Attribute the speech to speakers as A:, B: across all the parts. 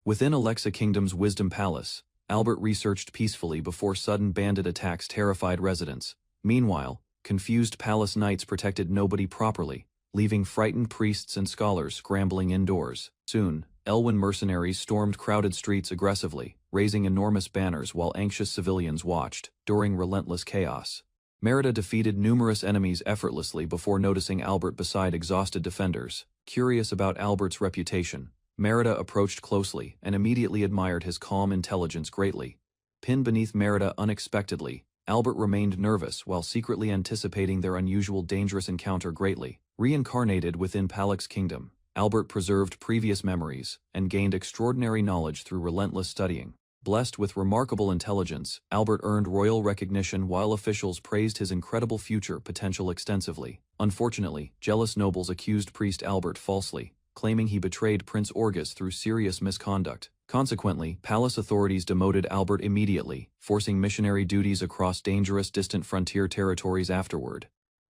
A: Within Alexa Kingdom's Wisdom Palace, Albert researched peacefully before sudden bandit attacks terrified residents. Meanwhile, confused palace knights protected nobody properly, leaving frightened priests and scholars scrambling indoors. Soon, Elwyn mercenaries stormed crowded streets aggressively, raising enormous banners while anxious civilians watched, during relentless chaos. Merida defeated numerous enemies effortlessly before noticing Albert beside exhausted defenders. Curious about Albert's reputation, Merida approached closely and immediately admired his calm intelligence greatly. Pinned beneath Merida unexpectedly, Albert remained nervous while secretly anticipating their unusual dangerous encounter greatly. Reincarnated within Palak's kingdom, Albert preserved previous memories and gained extraordinary knowledge through relentless studying. Blessed with remarkable intelligence, Albert earned royal recognition while officials praised his incredible future potential extensively. Unfortunately, jealous nobles accused Priest Albert falsely, claiming he betrayed Prince Orgus through serious misconduct. Consequently, palace authorities demoted Albert immediately, forcing missionary duties across dangerous distant frontier territories afterward.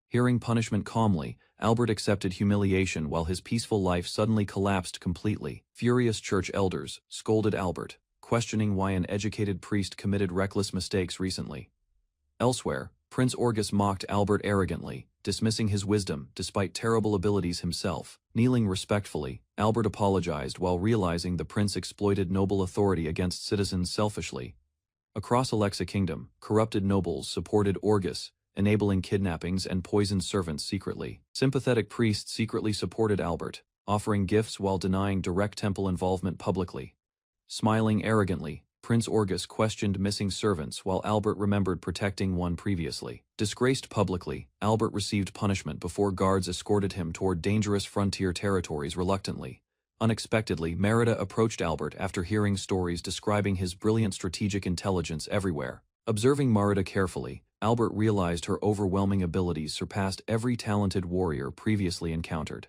A: Hearing punishment calmly, Albert accepted humiliation while his peaceful life suddenly collapsed completely. Furious church elders scolded Albert, questioning why an educated priest committed reckless mistakes recently. Elsewhere, Prince Orgus mocked Albert arrogantly, dismissing his wisdom despite terrible abilities himself. Kneeling respectfully, Albert apologized while realizing the prince exploited noble authority against citizens selfishly. Across Alexa Kingdom, corrupted nobles supported Orgus, enabling kidnappings and poisoned servants secretly. Sympathetic priests secretly supported Albert, offering gifts while denying direct temple involvement publicly. Smiling arrogantly, Prince Orgus questioned missing servants while Albert remembered protecting one previously. Disgraced publicly, Albert received punishment before guards escorted him toward dangerous frontier territories reluctantly. Unexpectedly, Merida approached Albert after hearing stories describing his brilliant strategic intelligence everywhere. Observing Merida carefully, Albert realized her overwhelming abilities surpassed every talented warrior previously encountered.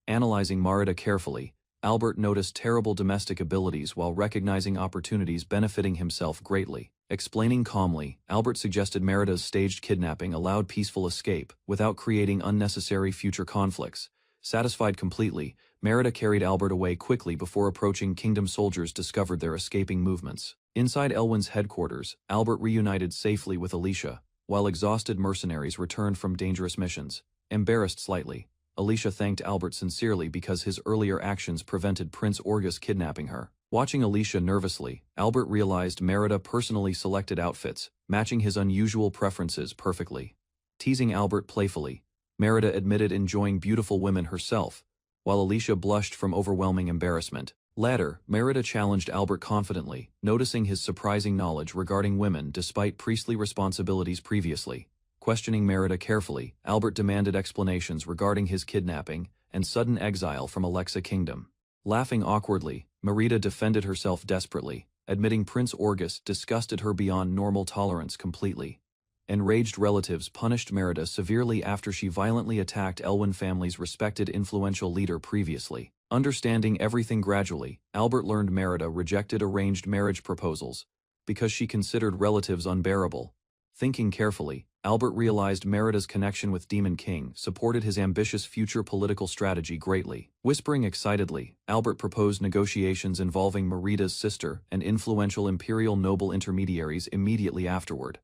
A: Analyzing Merida carefully, Albert noticed terrible domestic abilities while recognizing opportunities benefiting himself greatly. Explaining calmly, Albert suggested Merida's staged kidnapping allowed peaceful escape without creating unnecessary future conflicts. Satisfied completely, Merida carried Albert away quickly before approaching kingdom soldiers discovered their escaping movements. Inside Elwyn's headquarters, Albert reunited safely with Alicia, while exhausted mercenaries returned from dangerous missions. Embarrassed slightly, Alicia thanked Albert sincerely because his earlier actions prevented Prince Orgus kidnapping her. Watching Alicia nervously, Albert realized Merida personally selected outfits, matching his unusual preferences perfectly. Teasing Albert playfully, Merida admitted enjoying beautiful women herself, while Alicia blushed from overwhelming embarrassment. Later, Merida challenged Albert confidently, noticing his surprising knowledge regarding women despite priestly responsibilities previously. Questioning Merida carefully, Albert demanded explanations regarding his kidnapping and sudden exile from Alexa Kingdom. Laughing awkwardly, Merida defended herself desperately, admitting Prince Orgus disgusted her beyond normal tolerance completely. Enraged relatives punished Merida severely after she violently attacked Elwyn family's respected influential leader previously. Understanding everything gradually, Albert learned Merida rejected arranged marriage proposals because she considered relatives unbearable. Thinking carefully, Albert realized Merida's connection with Demon King supported his ambitious future political strategy greatly. Whispering excitedly, Albert proposed negotiations involving Merida's sister and influential imperial noble intermediaries immediately afterward.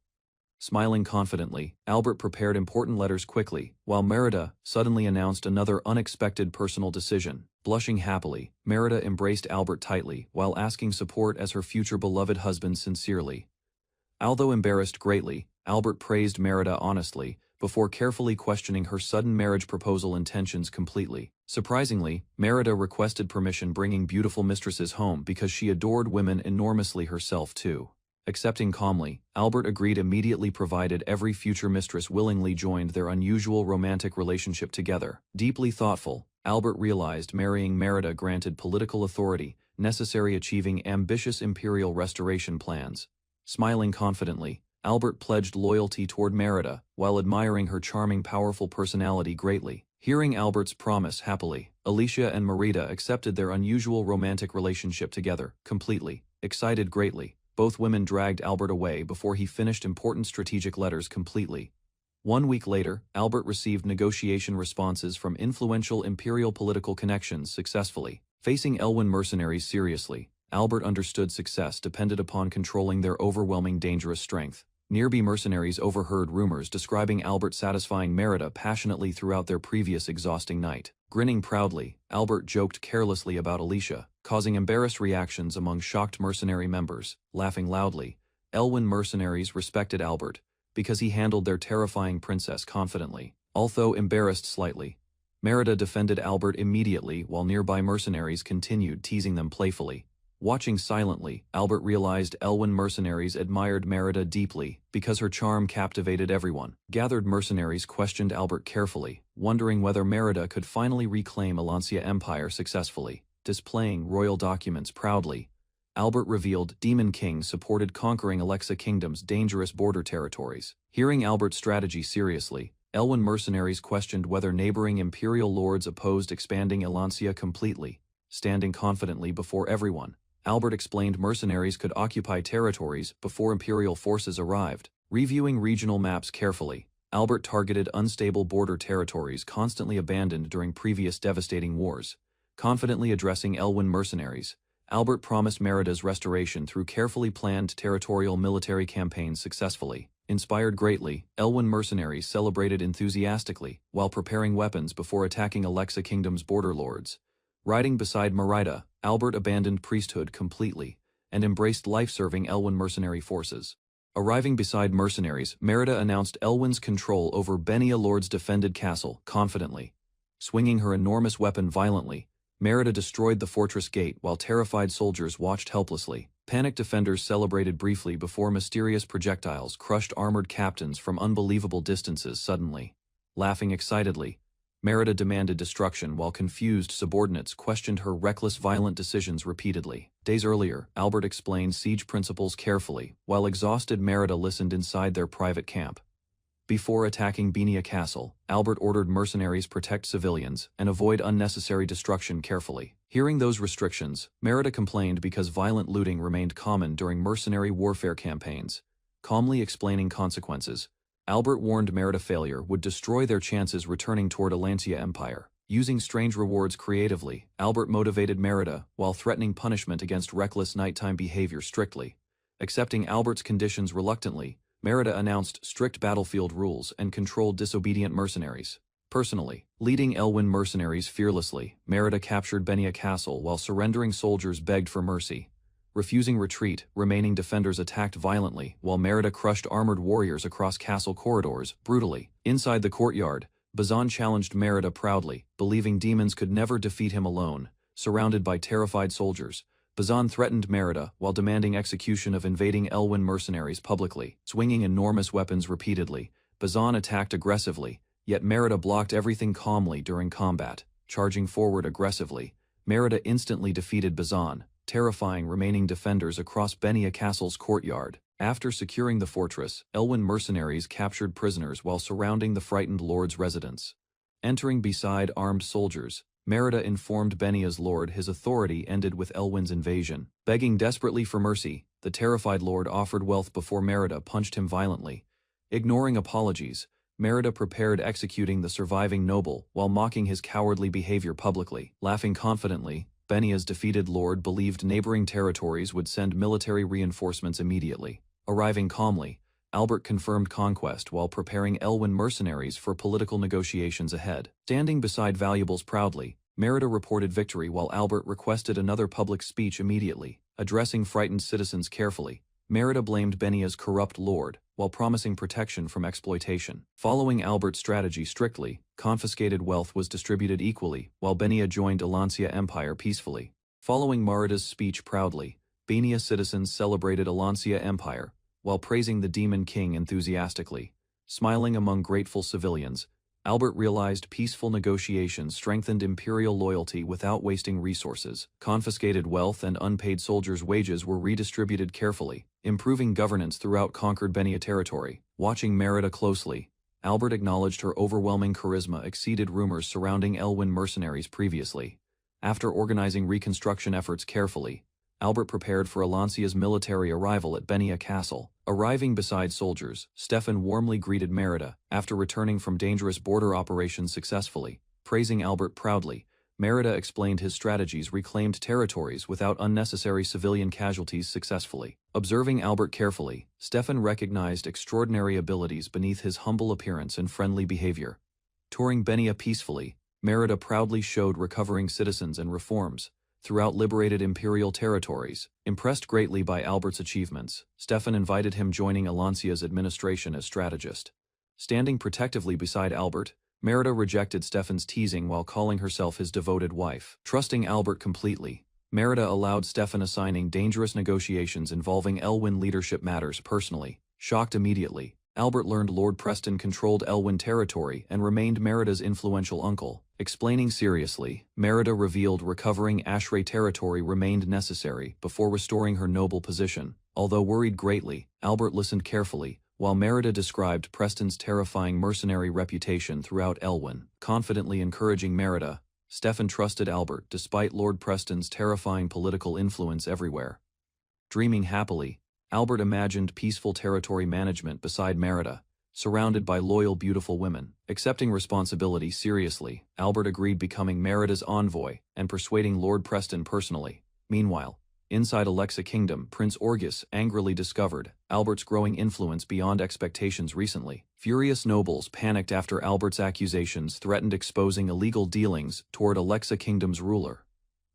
A: Smiling confidently, Albert prepared important letters quickly, while Merida suddenly announced another unexpected personal decision. Blushing happily, Merida embraced Albert tightly while asking support as her future beloved husband sincerely. Although embarrassed greatly, Albert praised Merida honestly, before carefully questioning her sudden marriage proposal intentions completely. Surprisingly, Merida requested permission bringing beautiful mistresses home because she adored women enormously herself too. Accepting calmly, Albert agreed immediately provided every future mistress willingly joined their unusual romantic relationship together. Deeply thoughtful, Albert realized marrying Merida granted political authority, necessary achieving ambitious imperial restoration plans. Smiling confidently, Albert pledged loyalty toward Merida, while admiring her charming powerful personality greatly. Hearing Albert's promise happily, Alicia and Merida accepted their unusual romantic relationship together, completely. Excited greatly, both women dragged Albert away before he finished important strategic letters completely. 1 week later, Albert received negotiation responses from influential imperial political connections successfully. Facing Elwyn mercenaries seriously, Albert understood success depended upon controlling their overwhelming dangerous strength. Nearby mercenaries overheard rumors describing Albert satisfying Merida passionately throughout their previous exhausting night. Grinning proudly, Albert joked carelessly about Alicia, causing embarrassed reactions among shocked mercenary members. Laughing loudly, Elwyn mercenaries respected Albert because he handled their terrifying princess confidently. Although embarrassed slightly, Merida defended Albert immediately while nearby mercenaries continued teasing them playfully. Watching silently, Albert realized Elwyn mercenaries admired Merida deeply because her charm captivated everyone. Gathered mercenaries questioned Albert carefully, wondering whether Merida could finally reclaim Alancia Empire successfully. Displaying royal documents proudly, Albert revealed Demon King supported conquering Alexa Kingdom's dangerous border territories. Hearing Albert's strategy seriously, Elwyn mercenaries questioned whether neighboring imperial lords opposed expanding Alancia completely. Standing confidently before everyone, Albert explained mercenaries could occupy territories before imperial forces arrived. Reviewing regional maps carefully, Albert targeted unstable border territories constantly abandoned during previous devastating wars. Confidently addressing Elwyn mercenaries, Albert promised Merida's restoration through carefully planned territorial military campaigns successfully. Inspired greatly, Elwyn mercenaries celebrated enthusiastically while preparing weapons before attacking Alexa Kingdom's border lords. Riding beside Merida, Albert abandoned priesthood completely and embraced life-serving Elwyn mercenary forces. Arriving beside mercenaries, Merida announced Elwyn's control over Benia Lord's defended castle confidently. Swinging her enormous weapon violently, Merida destroyed the fortress gate while terrified soldiers watched helplessly. Panicked defenders celebrated briefly before mysterious projectiles crushed armored captains from unbelievable distances suddenly. Laughing excitedly, Merida demanded destruction while confused subordinates questioned her reckless violent decisions repeatedly. Days earlier, Albert explained siege principles carefully, while exhausted Merida listened inside their private camp. Before attacking Benia Castle, Albert ordered mercenaries protect civilians and avoid unnecessary destruction carefully. Hearing those restrictions, Merida complained because violent looting remained common during mercenary warfare campaigns. Calmly explaining consequences, Albert warned Merida failure would destroy their chances returning toward Alancia Empire. Using strange rewards creatively, Albert motivated Merida while threatening punishment against reckless nighttime behavior strictly. Accepting Albert's conditions reluctantly, Merida announced strict battlefield rules and controlled disobedient mercenaries. Personally, leading Elwyn mercenaries fearlessly, Merida captured Benia Castle while surrendering soldiers begged for mercy. Refusing retreat, remaining defenders attacked violently while Merida crushed armored warriors across castle corridors brutally. Inside the courtyard, Bazan challenged Merida proudly, believing demons could never defeat him alone. Surrounded by terrified soldiers, Bazan threatened Merida while demanding execution of invading Elwyn mercenaries publicly. Swinging enormous weapons repeatedly, Bazan attacked aggressively, yet Merida blocked everything calmly during combat. Charging forward aggressively, Merida instantly defeated Bazan, terrifying remaining defenders across Benia Castle's courtyard. After securing the fortress, Elwyn mercenaries captured prisoners while surrounding the frightened lord's residence. Entering beside armed soldiers, Merida informed Benia's lord his authority ended with Elwyn's invasion. Begging desperately for mercy, the terrified lord offered wealth before Merida punched him violently. Ignoring apologies, Merida prepared executing the surviving noble while mocking his cowardly behavior publicly. Laughing confidently, Benia's defeated lord believed neighboring territories would send military reinforcements immediately. Arriving calmly, Albert confirmed conquest while preparing Elwyn mercenaries for political negotiations ahead. Standing beside valuables proudly, Merida reported victory while Albert requested another public speech immediately. Addressing frightened citizens carefully, Merida blamed Benia's corrupt lord, while promising protection from exploitation. Following Albert's strategy strictly, confiscated wealth was distributed equally, while Benia joined Alancia Empire peacefully. Following Merida's speech proudly, Benia citizens celebrated Alancia Empire, while praising the Demon King enthusiastically. Smiling among grateful civilians, Albert realized peaceful negotiations strengthened imperial loyalty without wasting resources. Confiscated wealth and unpaid soldiers' wages were redistributed carefully, improving governance throughout conquered Benia territory. Watching Merida closely, Albert acknowledged her overwhelming charisma exceeded rumors surrounding Elwyn mercenaries previously. After organizing reconstruction efforts carefully, Albert prepared for Alancia's military arrival at Benia Castle. Arriving beside soldiers, Stefan warmly greeted Merida after returning from dangerous border operations successfully. Praising Albert proudly, Merida explained his strategies reclaimed territories without unnecessary civilian casualties successfully. Observing Albert carefully, Stefan recognized extraordinary abilities beneath his humble appearance and friendly behavior. Touring Benia peacefully, Merida proudly showed recovering citizens and reforms throughout liberated imperial territories. Impressed greatly by Albert's achievements, Stefan invited him joining Alancia's administration as strategist. Standing protectively beside Albert, Merida rejected Stefan's teasing while calling herself his devoted wife. Trusting Albert completely, Merida allowed Stefan assigning dangerous negotiations involving Elwyn leadership matters personally. Shocked immediately, Albert learned Lord Preston controlled Elwyn territory and remained Merida's influential uncle. Explaining seriously, Merida revealed recovering Ashray territory remained necessary before restoring her noble position. Although worried greatly, Albert listened carefully, while Merida described Preston's terrifying mercenary reputation throughout Elwyn. Confidently encouraging Merida, Stefan trusted Albert despite Lord Preston's terrifying political influence everywhere. Dreaming happily, Albert imagined peaceful territory management beside Merida, surrounded by loyal beautiful women. Accepting responsibility seriously, Albert agreed becoming Merida's envoy and persuading Lord Preston personally. Meanwhile, inside Alexa Kingdom, Prince Orgus angrily discovered Albert's growing influence beyond expectations recently. Furious nobles panicked after Albert's accusations threatened exposing illegal dealings toward Alexa Kingdom's ruler.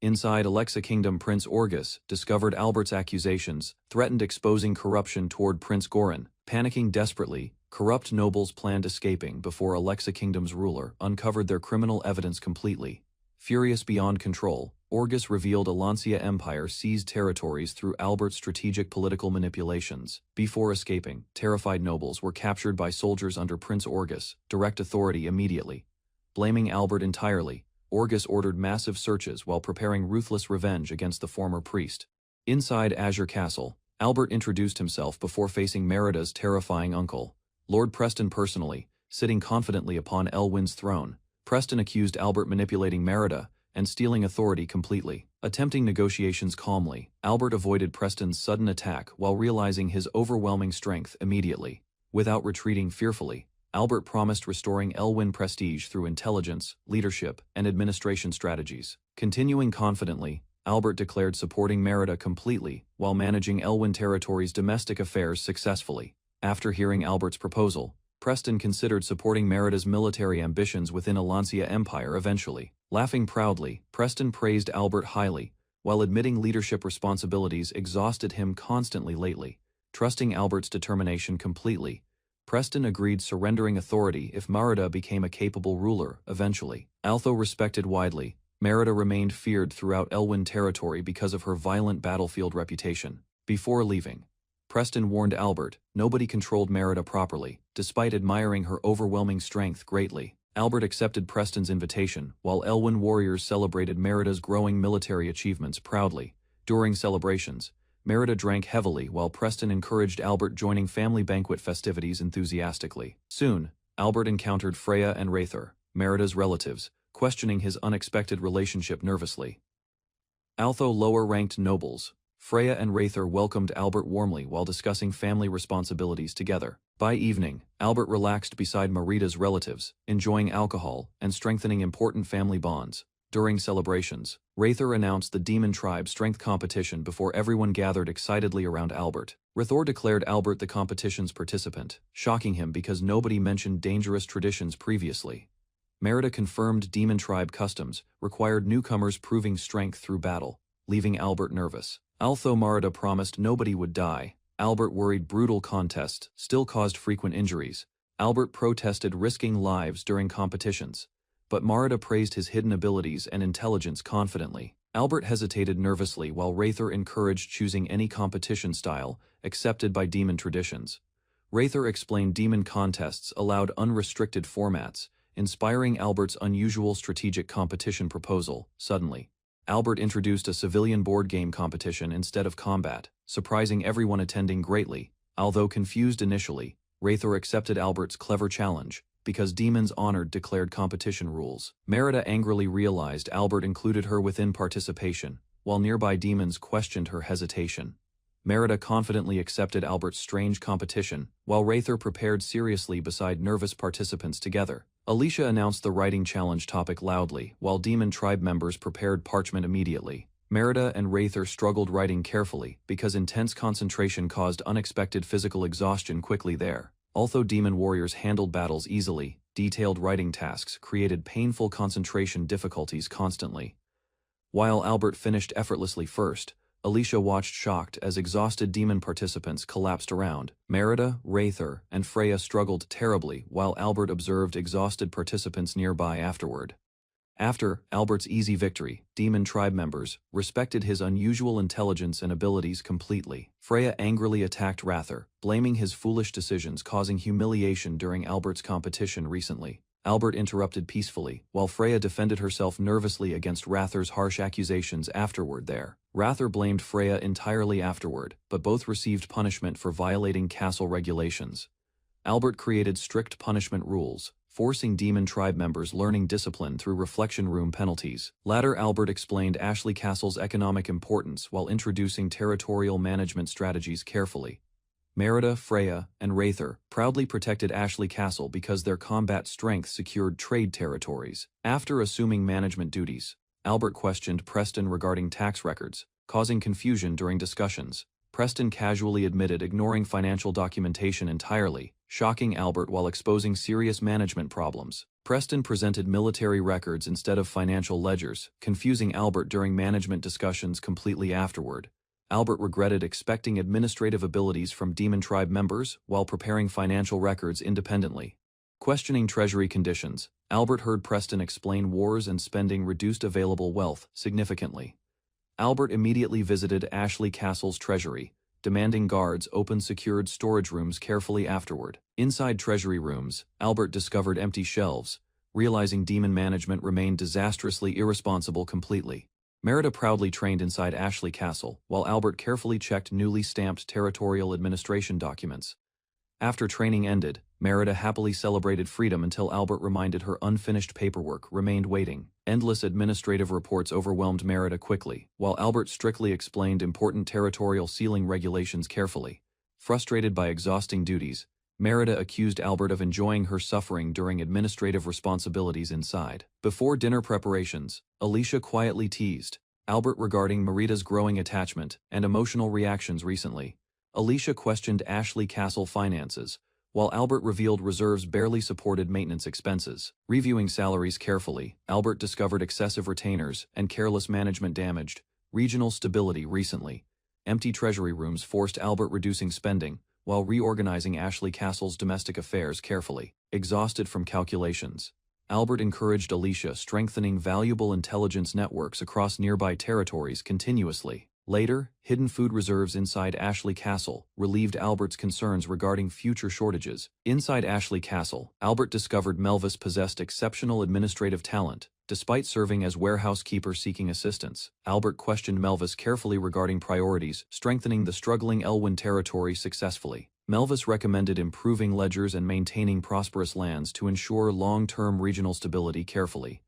A: Inside Alexa Kingdom, Prince Orgus discovered Albert's accusations threatened exposing corruption toward Prince Goran. Panicking desperately, corrupt nobles planned escaping before Alexa Kingdom's ruler uncovered their criminal evidence completely. Furious beyond control, Orgus revealed Alancia Empire seized territories through Albert's strategic political manipulations. Before escaping, terrified nobles were captured by soldiers under Prince Orgus' direct authority immediately. Blaming Albert entirely, Orgus ordered massive searches while preparing ruthless revenge against the former priest. Inside Azure Castle, Albert introduced himself before facing Merida's terrifying uncle, Lord Preston personally, sitting confidently upon Elwyn's throne. Preston accused Albert manipulating Merida and stealing authority completely. Attempting negotiations calmly, Albert avoided Preston's sudden attack while realizing his overwhelming strength immediately. Without retreating fearfully, Albert promised restoring Elwyn prestige through intelligence, leadership, and administration strategies. Continuing confidently, Albert declared supporting Merida completely while managing Elwyn territory's domestic affairs successfully. After hearing Albert's proposal, Preston considered supporting Merida's military ambitions within Alancia Empire eventually. Laughing proudly, Preston praised Albert highly, while admitting leadership responsibilities exhausted him constantly lately. Trusting Albert's determination completely, Preston agreed surrendering authority if Merida became a capable ruler eventually. Although respected widely, Merida remained feared throughout Elwyn territory because of her violent battlefield reputation. Before leaving, Preston warned Albert nobody controlled Merida properly, despite admiring her overwhelming strength greatly. Albert accepted Preston's invitation, while Elwyn warriors celebrated Merida's growing military achievements proudly. During celebrations, Merida drank heavily while Preston encouraged Albert joining family banquet festivities enthusiastically. Soon, Albert encountered Freya and Rather, Merida's relatives, questioning his unexpected relationship nervously. Although lower-ranked nobles, Freya and Rather welcomed Albert warmly while discussing family responsibilities together. By evening, Albert relaxed beside Merida's relatives, enjoying alcohol and strengthening important family bonds. During celebrations, Rather announced the Demon Tribe strength competition before everyone gathered excitedly around Albert. Rather declared Albert the competition's participant, shocking him because nobody mentioned dangerous traditions previously. Merida confirmed Demon Tribe customs required newcomers proving strength through battle, leaving Albert nervous. Although Merida promised nobody would die, Albert worried brutal contests still caused frequent injuries. Albert protested risking lives during competitions, but Merida praised his hidden abilities and intelligence confidently. Albert hesitated nervously while Rather encouraged choosing any competition style accepted by demon traditions. Rather explained demon contests allowed unrestricted formats, inspiring Albert's unusual strategic competition proposal. Suddenly, Albert introduced a civilian board game competition instead of combat, surprising everyone attending greatly. Although confused initially, Rather accepted Albert's clever challenge, because demons honored declared competition rules. Merida angrily realized Albert included her within participation, while nearby demons questioned her hesitation. Merida confidently accepted Albert's strange competition, while Rather prepared seriously beside nervous participants together. Alicia announced the writing challenge topic loudly, while Demon Tribe members prepared parchment immediately. Merida and Wraither struggled writing carefully because intense concentration caused unexpected physical exhaustion quickly there. Although demon warriors handled battles easily, detailed writing tasks created painful concentration difficulties constantly. While Albert finished effortlessly first, Alicia watched shocked as exhausted demon participants collapsed around. Merida, Wraither, and Freya struggled terribly while Albert observed exhausted participants nearby afterward. After Albert's easy victory, Demon Tribe members respected his unusual intelligence and abilities completely. Freya angrily attacked Wraither, blaming his foolish decisions causing humiliation during Albert's competition recently. Albert interrupted peacefully, while Freya defended herself nervously against Wraither's harsh accusations afterward there. Wraither blamed Freya entirely afterward, but both received punishment for violating castle regulations. Albert created strict punishment rules, forcing Demon Tribe members learning discipline through reflection room penalties. Later, Albert explained Ashley Castle's economic importance while introducing territorial management strategies carefully. Merida, Freya, and Wraither proudly protected Ashley Castle because their combat strength secured trade territories. After assuming management duties, Albert questioned Preston regarding tax records, causing confusion during discussions. Preston casually admitted ignoring financial documentation entirely, shocking Albert while exposing serious management problems. Preston presented military records instead of financial ledgers, confusing Albert during management discussions completely afterward. Albert regretted expecting administrative abilities from Demon Tribe members while preparing financial records independently. Questioning treasury conditions, Albert heard Preston explain wars and spending reduced available wealth significantly. Albert immediately visited Ashley Castle's treasury, demanding guards open secured storage rooms carefully afterward. Inside treasury rooms, Albert discovered empty shelves, realizing demon management remained disastrously irresponsible completely. Merida proudly trained inside Ashley Castle, while Albert carefully checked newly stamped territorial administration documents. After training ended, Merida happily celebrated freedom until Albert reminded her unfinished paperwork remained waiting. Endless administrative reports overwhelmed Merida quickly, while Albert strictly explained important territorial sealing regulations carefully. Frustrated by exhausting duties, Merida accused Albert of enjoying her suffering during administrative responsibilities inside. Before dinner preparations, Alicia quietly teased Albert regarding Merida's growing attachment and emotional reactions recently. Alicia questioned Ashley Castle finances, while Albert revealed reserves barely supported maintenance expenses. Reviewing salaries carefully, Albert discovered excessive retainers and careless management damaged regional stability recently. Empty treasury rooms forced Albert reducing spending, while reorganizing Ashley Castle's domestic affairs carefully. Exhausted from calculations, Albert encouraged Alicia strengthening valuable intelligence networks across nearby territories continuously. Later, hidden food reserves inside Ashley Castle relieved Albert's concerns regarding future shortages. Inside Ashley Castle, Albert discovered Melvis possessed exceptional administrative talent, despite serving as warehouse keeper seeking assistance. Albert questioned Melvis carefully regarding priorities, strengthening the struggling Elwyn territory successfully. Melvis recommended improving ledgers and maintaining prosperous lands to ensure long-term regional stability carefully.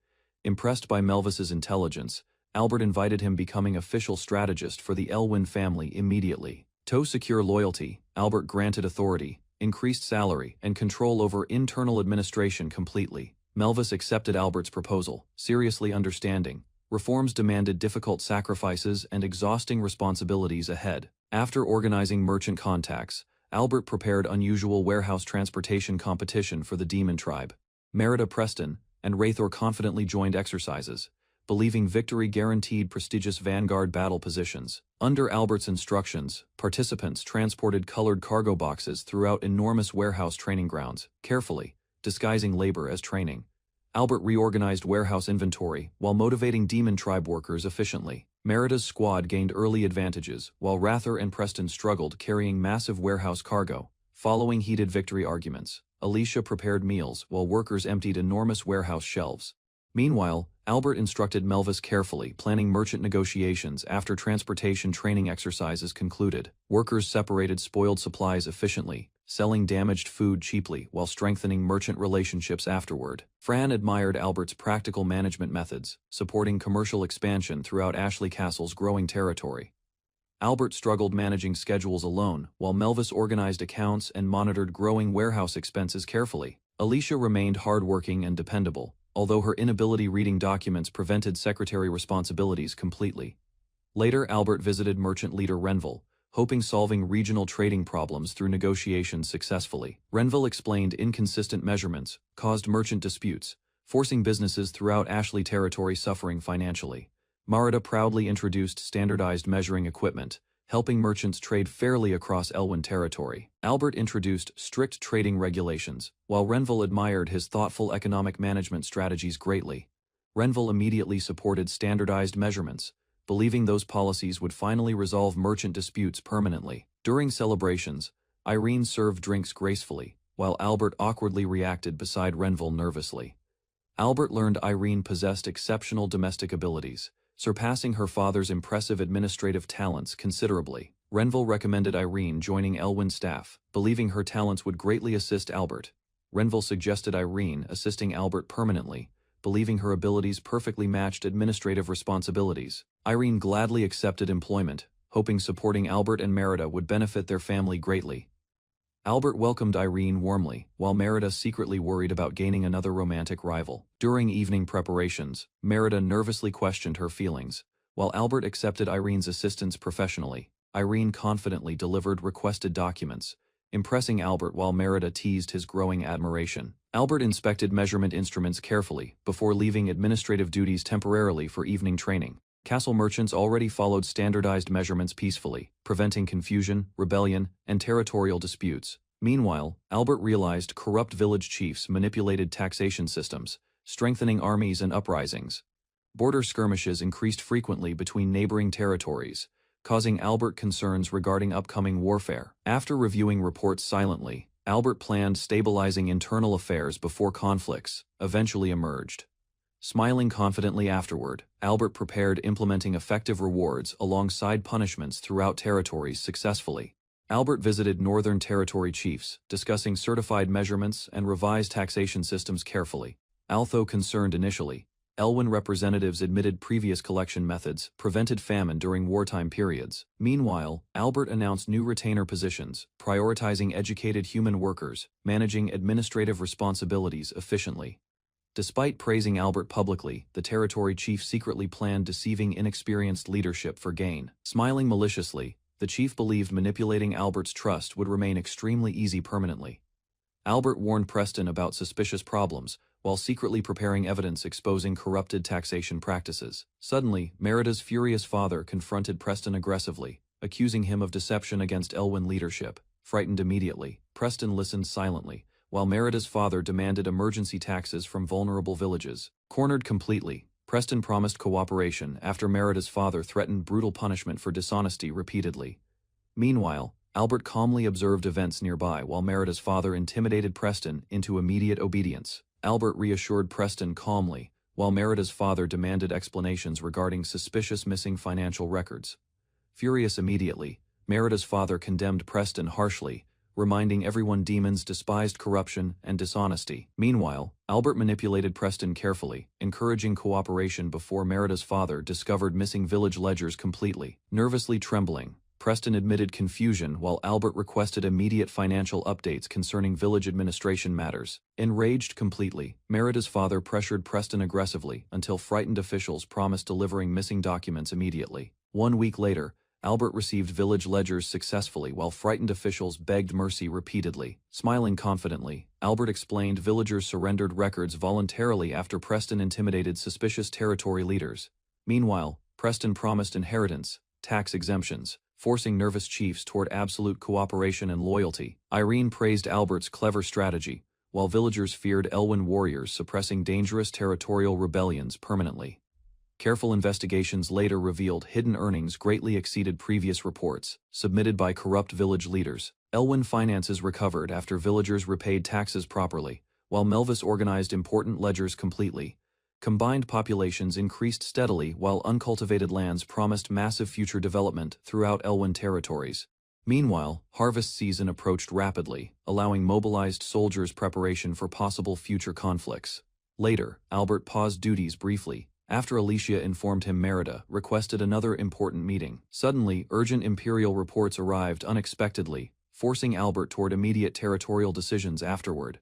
A: Impressed by Melvis's intelligence, Albert invited him becoming official strategist for the Elwyn family immediately. To secure loyalty, Albert granted authority, increased salary, and control over internal administration completely. Melvis accepted Albert's proposal, seriously understanding reforms demanded difficult sacrifices and exhausting responsibilities ahead. After organizing merchant contacts, Albert prepared unusual warehouse transportation competition for the Demon Tribe. Merida, Preston, and Wraithor confidently joined exercises, believing victory guaranteed prestigious vanguard battle positions. Under Albert's instructions, participants transported colored cargo boxes throughout enormous warehouse training grounds, carefully disguising labor as training. Albert reorganized warehouse inventory while motivating Demon Tribe workers efficiently. Merida's squad gained early advantages, while Wraither and Preston struggled carrying massive warehouse cargo. Following heated victory arguments, Alicia prepared meals while workers emptied enormous warehouse shelves. Meanwhile, Albert instructed Melvis carefully, planning merchant negotiations after transportation training exercises concluded. Workers separated spoiled supplies efficiently, selling damaged food cheaply while strengthening merchant relationships afterward. Fran admired Albert's practical management methods, supporting commercial expansion throughout Ashley Castle's growing territory. Albert struggled managing schedules alone, while Melvis organized accounts and monitored growing warehouse expenses carefully. Alicia remained hardworking and dependable, although her inability reading documents prevented secretary responsibilities completely. Later, Albert visited merchant leader Renville, hoping solving regional trading problems through negotiations successfully. Renville explained inconsistent measurements caused merchant disputes, forcing businesses throughout Ashley territory suffering financially. Marida proudly introduced standardized measuring equipment, helping merchants trade fairly across Elwyn territory. Albert introduced strict trading regulations, while Renville admired his thoughtful economic management strategies greatly. Renville immediately supported standardized measurements, believing those policies would finally resolve merchant disputes permanently. During celebrations, Irene served drinks gracefully, while Albert awkwardly reacted beside Renville nervously. Albert learned Irene possessed exceptional domestic abilities, surpassing her father's impressive administrative talents considerably. Renville recommended Irene joining Elwyn's staff, believing her talents would greatly assist Albert. Renville suggested Irene assisting Albert permanently, believing her abilities perfectly matched administrative responsibilities. Irene gladly accepted employment, hoping supporting Albert and Merida would benefit their family greatly. Albert welcomed Irene warmly, while Merida secretly worried about gaining another romantic rival. During evening preparations, Merida nervously questioned her feelings. While Albert accepted Irene's assistance professionally, Irene confidently delivered requested documents, impressing Albert while Merida teased his growing admiration. Albert inspected measurement instruments carefully before leaving administrative duties temporarily for evening training. Castle merchants already followed standardized measurements peacefully, preventing confusion, rebellion, and territorial disputes. Meanwhile, Albert realized corrupt village chiefs manipulated taxation systems, strengthening armies and uprisings. Border skirmishes increased frequently between neighboring territories, causing Albert concerns regarding upcoming warfare. After reviewing reports silently, Albert planned stabilizing internal affairs before conflicts eventually emerged. Smiling confidently afterward, Albert prepared implementing effective rewards alongside punishments throughout territories successfully. Albert visited Northern Territory chiefs, discussing certified measurements and revised taxation systems carefully. Although concerned initially, Elwyn representatives admitted previous collection methods prevented famine during wartime periods. Meanwhile, Albert announced new retainer positions, prioritizing educated human workers, managing administrative responsibilities efficiently. Despite praising Albert publicly, the territory chief secretly planned deceiving inexperienced leadership for gain. Smiling maliciously, the chief believed manipulating Albert's trust would remain extremely easy permanently. Albert warned Preston about suspicious problems, while secretly preparing evidence exposing corrupted taxation practices. Suddenly, Merida's furious father confronted Preston aggressively, accusing him of deception against Elwyn leadership. Frightened immediately, Preston listened silently, while Merida's father demanded emergency taxes from vulnerable villages. Cornered completely, Preston promised cooperation after Merida's father threatened brutal punishment for dishonesty repeatedly. Meanwhile, Albert calmly observed events nearby while Merida's father intimidated Preston into immediate obedience. Albert reassured Preston calmly, while Merida's father demanded explanations regarding suspicious missing financial records. Furious immediately, Merida's father condemned Preston harshly, reminding everyone demons despised corruption and dishonesty. Meanwhile, Albert manipulated Preston carefully, encouraging cooperation before Merida's father discovered missing village ledgers completely. Nervously trembling, Preston admitted confusion while Albert requested immediate financial updates concerning village administration matters. Enraged completely, Merida's father pressured Preston aggressively until frightened officials promised delivering missing documents immediately. 1 week later, Albert received village ledgers successfully while frightened officials begged mercy repeatedly. Smiling confidently, Albert explained villagers surrendered records voluntarily after Preston intimidated suspicious territory leaders. Meanwhile, Preston promised inheritance, tax exemptions, forcing nervous chiefs toward absolute cooperation and loyalty. Irene praised Albert's clever strategy, while villagers feared Elwyn warriors suppressing dangerous territorial rebellions permanently. Careful investigations later revealed hidden earnings greatly exceeded previous reports, submitted by corrupt village leaders. Elwyn finances recovered after villagers repaid taxes properly, while Melvis organized important ledgers completely. Combined populations increased steadily while uncultivated lands promised massive future development throughout Elwyn territories. Meanwhile, harvest season approached rapidly, allowing mobilized soldiers preparation for possible future conflicts. Later, Albert paused duties briefly, after Alicia informed him Merida requested another important meeting. Suddenly, urgent imperial reports arrived unexpectedly, forcing Albert toward immediate territorial decisions afterward.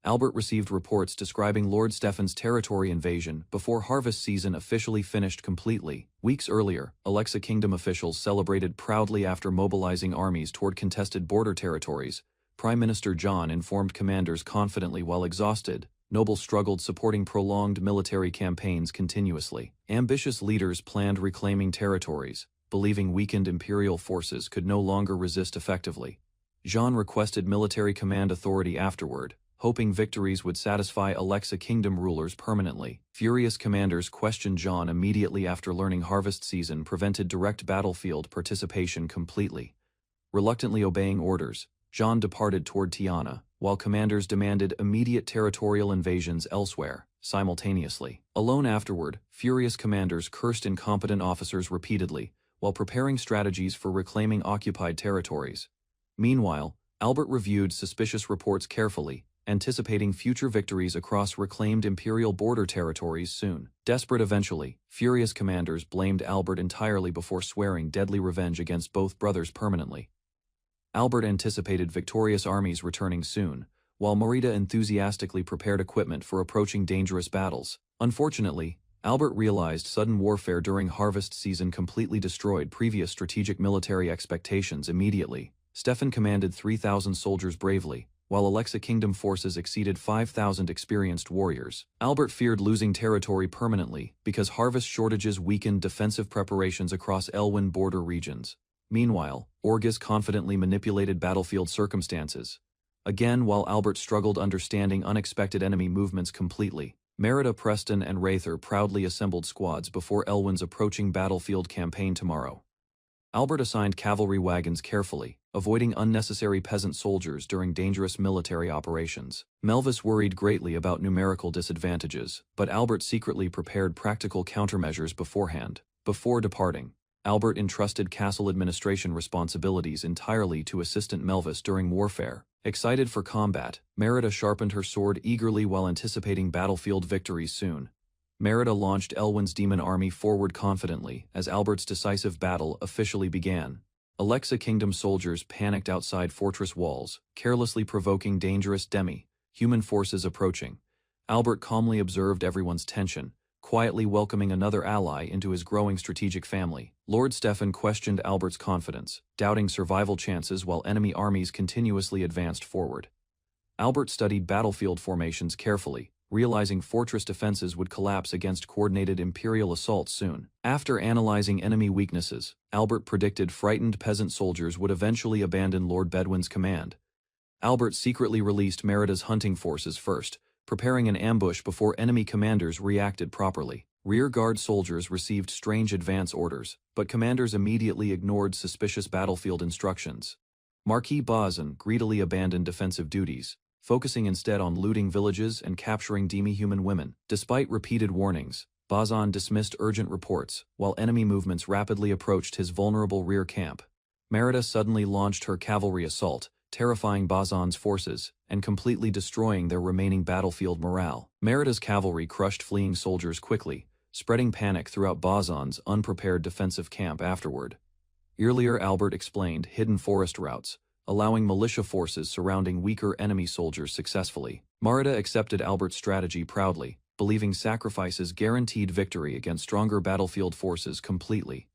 A: Albert received reports describing Lord Stefan's territory invasion before harvest season officially finished completely. Weeks earlier, Alexa Kingdom officials celebrated proudly after mobilizing armies toward contested border territories. Prime Minister John informed commanders confidently while exhausted. Nobles struggled supporting prolonged military campaigns continuously. Ambitious leaders planned reclaiming territories, believing weakened imperial forces could no longer resist effectively. Jean requested military command authority afterward, hoping victories would satisfy Alexa Kingdom rulers permanently. Furious commanders questioned Jean immediately after learning harvest season prevented direct battlefield participation completely. Reluctantly obeying orders, Jean departed toward Tiana, while commanders demanded immediate territorial invasions elsewhere, simultaneously. Alone afterward, furious commanders cursed incompetent officers repeatedly, while preparing strategies for reclaiming occupied territories. Meanwhile, Albert reviewed suspicious reports carefully, anticipating future victories across reclaimed imperial border territories soon. Desperate eventually, furious commanders blamed Albert entirely before swearing deadly revenge against both brothers permanently. Albert anticipated victorious armies returning soon, while Merida enthusiastically prepared equipment for approaching dangerous battles. Unfortunately, Albert realized sudden warfare during harvest season completely destroyed previous strategic military expectations immediately. Stefan commanded 3,000 soldiers bravely, while Alexa Kingdom forces exceeded 5,000 experienced warriors. Albert feared losing territory permanently because harvest shortages weakened defensive preparations across Elwyn border regions. Meanwhile, Orgis confidently manipulated battlefield circumstances. Again, while Albert struggled understanding unexpected enemy movements completely, Merida, Preston, and Rather proudly assembled squads before Elwyn's approaching battlefield campaign tomorrow. Albert assigned cavalry wagons carefully, avoiding unnecessary peasant soldiers during dangerous military operations. Melvis worried greatly about numerical disadvantages, but Albert secretly prepared practical countermeasures beforehand. Before departing, Albert entrusted castle administration responsibilities entirely to Assistant Melvis during warfare. Excited for combat, Merida sharpened her sword eagerly while anticipating battlefield victories soon. Merida launched Elwyn's demon army forward confidently as Albert's decisive battle officially began. Alexa Kingdom soldiers panicked outside fortress walls, carelessly provoking dangerous human forces approaching. Albert calmly observed everyone's tension, quietly welcoming another ally into his growing strategic family. Lord Stefan questioned Albert's confidence, doubting survival chances while enemy armies continuously advanced forward. Albert studied battlefield formations carefully, realizing fortress defenses would collapse against coordinated imperial assaults soon. After analyzing enemy weaknesses, Albert predicted frightened peasant soldiers would eventually abandon Lord Bedouin's command. Albert secretly released Merida's hunting forces first, preparing an ambush before enemy commanders reacted properly. Rear-guard soldiers received strange advance orders, but commanders immediately ignored suspicious battlefield instructions. Marquis Bazin greedily abandoned defensive duties, focusing instead on looting villages and capturing demi-human women. Despite repeated warnings, Bazan dismissed urgent reports, while enemy movements rapidly approached his vulnerable rear camp. Merida suddenly launched her cavalry assault, terrifying Bazan's forces and completely destroying their remaining battlefield morale. Merida's cavalry crushed fleeing soldiers quickly, spreading panic throughout Bazan's unprepared defensive camp afterward. Earlier, Albert explained hidden forest routes, allowing militia forces surrounding weaker enemy soldiers successfully. Merida accepted Albert's strategy proudly, believing sacrifices guaranteed victory against stronger battlefield forces completely.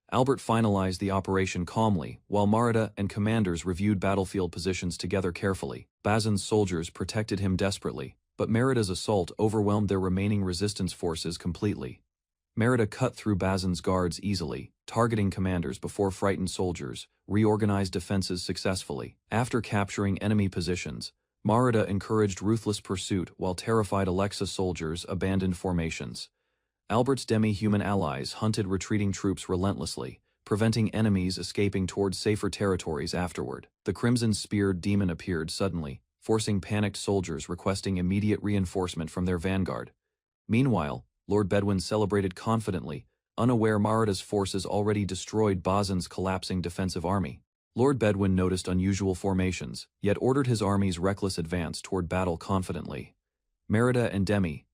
A: Albert finalized the operation calmly, while Merida and commanders reviewed battlefield positions together carefully. Bazin's soldiers protected him desperately, but Merida's assault overwhelmed their remaining resistance forces completely. Merida cut through Bazin's guards easily, targeting commanders before frightened soldiers, reorganized defenses successfully. After capturing enemy positions, Merida encouraged ruthless pursuit while terrified Alexa soldiers abandoned formations. Albert's demi-human allies hunted retreating troops relentlessly, preventing enemies escaping towards safer territories afterward. The crimson-speared demon appeared suddenly, forcing panicked soldiers requesting immediate reinforcement from their vanguard. Meanwhile, Lord Bedouin celebrated confidently, unaware Merida's forces already destroyed Bazin's collapsing defensive army. Lord Bedouin noticed unusual formations, yet ordered his army's reckless advance toward battle confidently. Merida and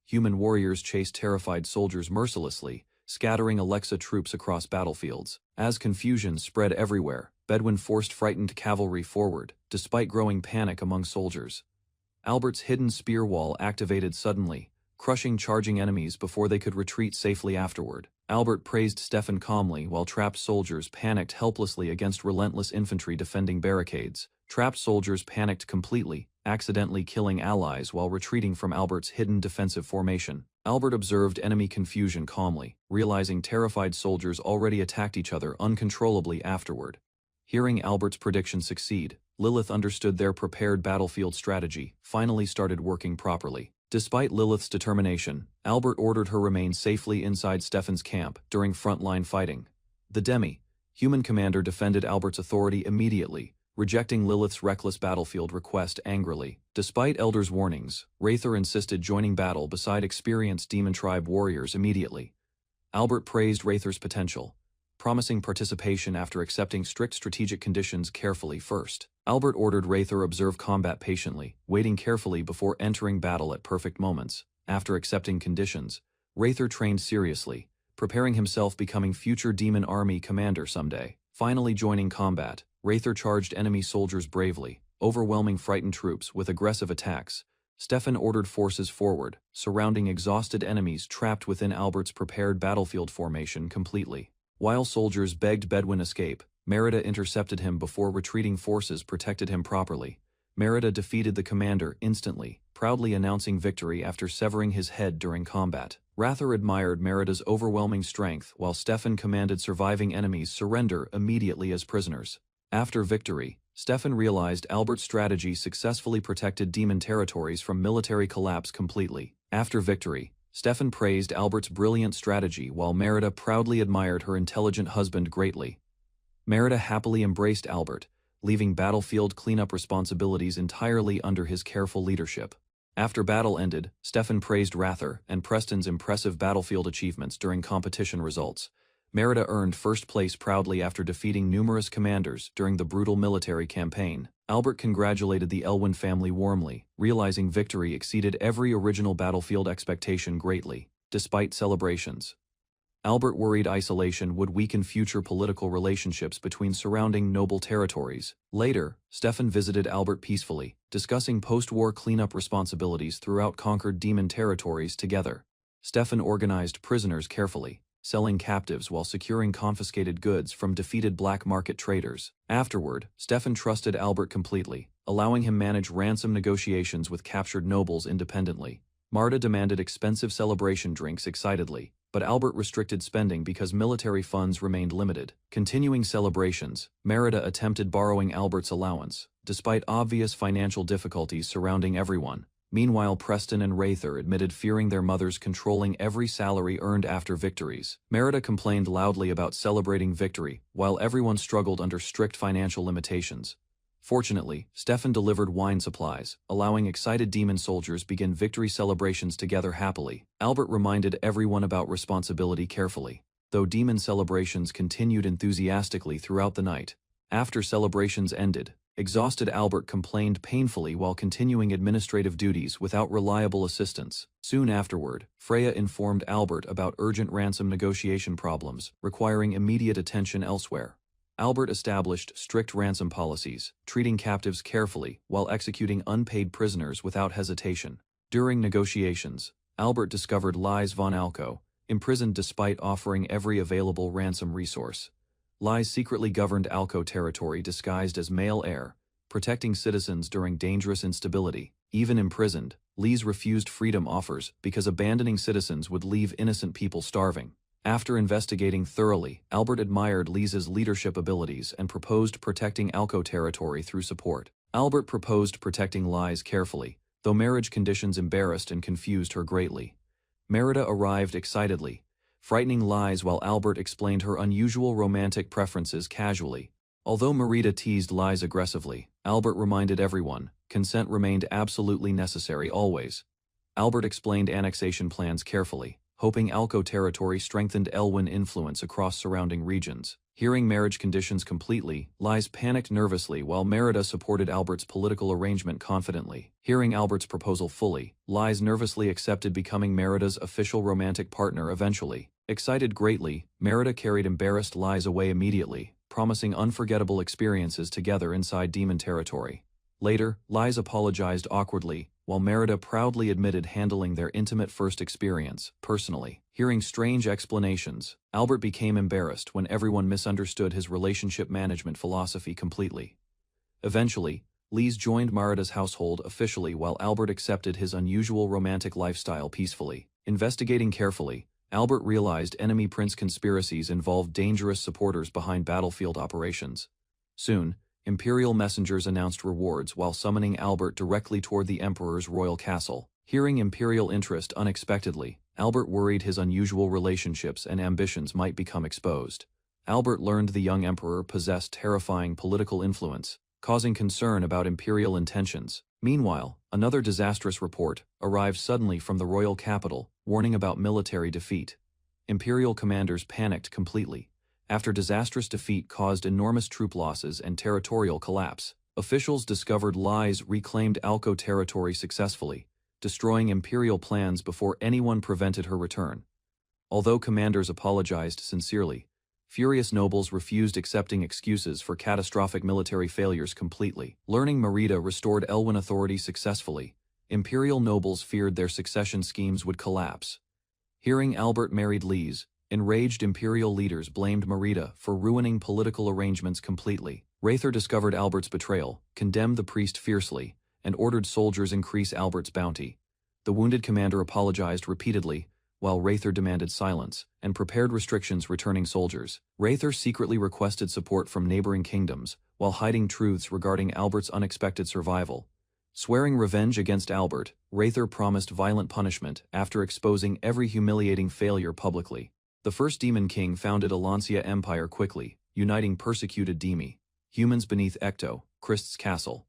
A: human warriors chased terrified soldiers mercilessly, scattering Alexa troops across battlefields. As confusion spread everywhere, Bedouin forced frightened cavalry forward, despite growing panic among soldiers. Albert's hidden spear wall activated suddenly, crushing charging enemies before they could retreat safely afterward. Albert praised Stefan calmly while trapped soldiers panicked helplessly against relentless infantry defending barricades. Trapped soldiers panicked completely, accidentally killing allies while retreating from Albert's hidden defensive formation. Albert observed enemy confusion calmly, realizing terrified soldiers already attacked each other uncontrollably afterward. Hearing Albert's prediction succeed, Lilith understood their prepared battlefield strategy finally started working properly. Despite Lilith's determination, Albert ordered her remain safely inside Stefan's camp during frontline fighting. The human commander defended Albert's authority immediately, rejecting Lilith's reckless battlefield request angrily. Despite Elder's warnings, Rather insisted joining battle beside experienced demon tribe warriors immediately. Albert praised Rather's potential, promising participation after accepting strict strategic conditions carefully first. Albert ordered Rather observe combat patiently, waiting carefully before entering battle at perfect moments. After accepting conditions, Rather trained seriously, preparing himself becoming future demon army commander someday. Finally joining combat, Rather charged enemy soldiers bravely, overwhelming frightened troops with aggressive attacks. Stefan ordered forces forward, surrounding exhausted enemies trapped within Albert's prepared battlefield formation completely. While soldiers begged Bedouin escape, Merida intercepted him before retreating forces protected him properly. Merida defeated the commander instantly, proudly announcing victory after severing his head during combat. Rather admired Merida's overwhelming strength while Stefan commanded surviving enemies surrender immediately as prisoners. After victory, Stefan realized Albert's strategy successfully protected demon territories from military collapse completely. After victory, Stefan praised Albert's brilliant strategy while Merida proudly admired her intelligent husband greatly. Merida happily embraced Albert, leaving battlefield cleanup responsibilities entirely under his careful leadership. After battle ended, Stefan praised Rather and Preston's impressive battlefield achievements during competition results. Merida earned first place proudly after defeating numerous commanders during the brutal military campaign. Albert congratulated the Elwyn family warmly, realizing victory exceeded every original battlefield expectation greatly. Despite celebrations, Albert worried isolation would weaken future political relationships between surrounding noble territories. Later, Stefan visited Albert peacefully, discussing post-war cleanup responsibilities throughout conquered demon territories together. Stefan organized prisoners carefully, selling captives while securing confiscated goods from defeated black market traders. Afterward, Stefan trusted Albert completely, allowing him manage ransom negotiations with captured nobles independently. Marta demanded expensive celebration drinks excitedly, but Albert restricted spending because military funds remained limited. Continuing celebrations, Merida attempted borrowing Albert's allowance, despite obvious financial difficulties surrounding everyone. Meanwhile, Preston and Rather admitted fearing their mothers controlling every salary earned after victories. Merida complained loudly about celebrating victory, while everyone struggled under strict financial limitations. Fortunately, Stefan delivered wine supplies, allowing excited demon soldiers begin victory celebrations together happily. Albert reminded everyone about responsibility carefully, though demon celebrations continued enthusiastically throughout the night. After celebrations ended, exhausted Albert complained painfully while continuing administrative duties without reliable assistance. Soon afterward, Freya informed Albert about urgent ransom negotiation problems, requiring immediate attention elsewhere. Albert established strict ransom policies, treating captives carefully while executing unpaid prisoners without hesitation. During negotiations, Albert discovered Lise von Alco, imprisoned despite offering every available ransom resource. Lise secretly governed Alco territory disguised as male heir, protecting citizens during dangerous instability. Even imprisoned, Lise refused freedom offers because abandoning citizens would leave innocent people starving. After investigating thoroughly, Albert admired Lisa's leadership abilities and proposed protecting Alco territory through support. Albert proposed protecting Lise carefully, though marriage conditions embarrassed and confused her greatly. Merida arrived excitedly, frightening Lise while Albert explained her unusual romantic preferences casually. Although Merida teased Lise aggressively, Albert reminded everyone, consent remained absolutely necessary always. Albert explained annexation plans carefully, hoping Alco territory strengthened Elwyn influence across surrounding regions. Hearing marriage conditions completely, Lise panicked nervously while Merida supported Albert's political arrangement confidently. Hearing Albert's proposal fully, Lise nervously accepted becoming Merida's official romantic partner eventually. Excited greatly, Merida carried embarrassed Lise away immediately, promising unforgettable experiences together inside demon territory. Later, Lise apologized awkwardly, while Merida proudly admitted handling their intimate first experience, personally. Hearing strange explanations, Albert became embarrassed when everyone misunderstood his relationship management philosophy completely. Eventually, Lise joined Merida's household officially while Albert accepted his unusual romantic lifestyle peacefully. Investigating carefully, Albert realized enemy prince conspiracies involved dangerous supporters behind battlefield operations. Soon, Imperial messengers announced rewards while summoning Albert directly toward the Emperor's royal castle. Hearing Imperial interest unexpectedly, Albert worried his unusual relationships and ambitions might become exposed. Albert learned the young Emperor possessed terrifying political influence, causing concern about Imperial intentions. Meanwhile, another disastrous report arrived suddenly from the royal capital, warning about military defeat. Imperial commanders panicked completely. After disastrous defeat caused enormous troop losses and territorial collapse, officials discovered Lise reclaimed Alco territory successfully, destroying Imperial plans before anyone prevented her return. Although commanders apologized sincerely, furious nobles refused accepting excuses for catastrophic military failures completely. Learning Merida restored Elwyn authority successfully, Imperial nobles feared their succession schemes would collapse. Hearing Albert married Lise, enraged Imperial leaders blamed Merida for ruining political arrangements completely. Rather discovered Albert's betrayal, condemned the priest fiercely, and ordered soldiers increase Albert's bounty. The wounded commander apologized repeatedly, while Rather demanded silence, and prepared restrictions returning soldiers. Rather secretly requested support from neighboring kingdoms, while hiding truths regarding Albert's unexpected survival. Swearing revenge against Albert, Rather promised violent punishment after exposing every humiliating failure publicly. The first Demon King founded Alancia Empire quickly, uniting persecuted Demi, humans beneath Ecto, Christ's castle.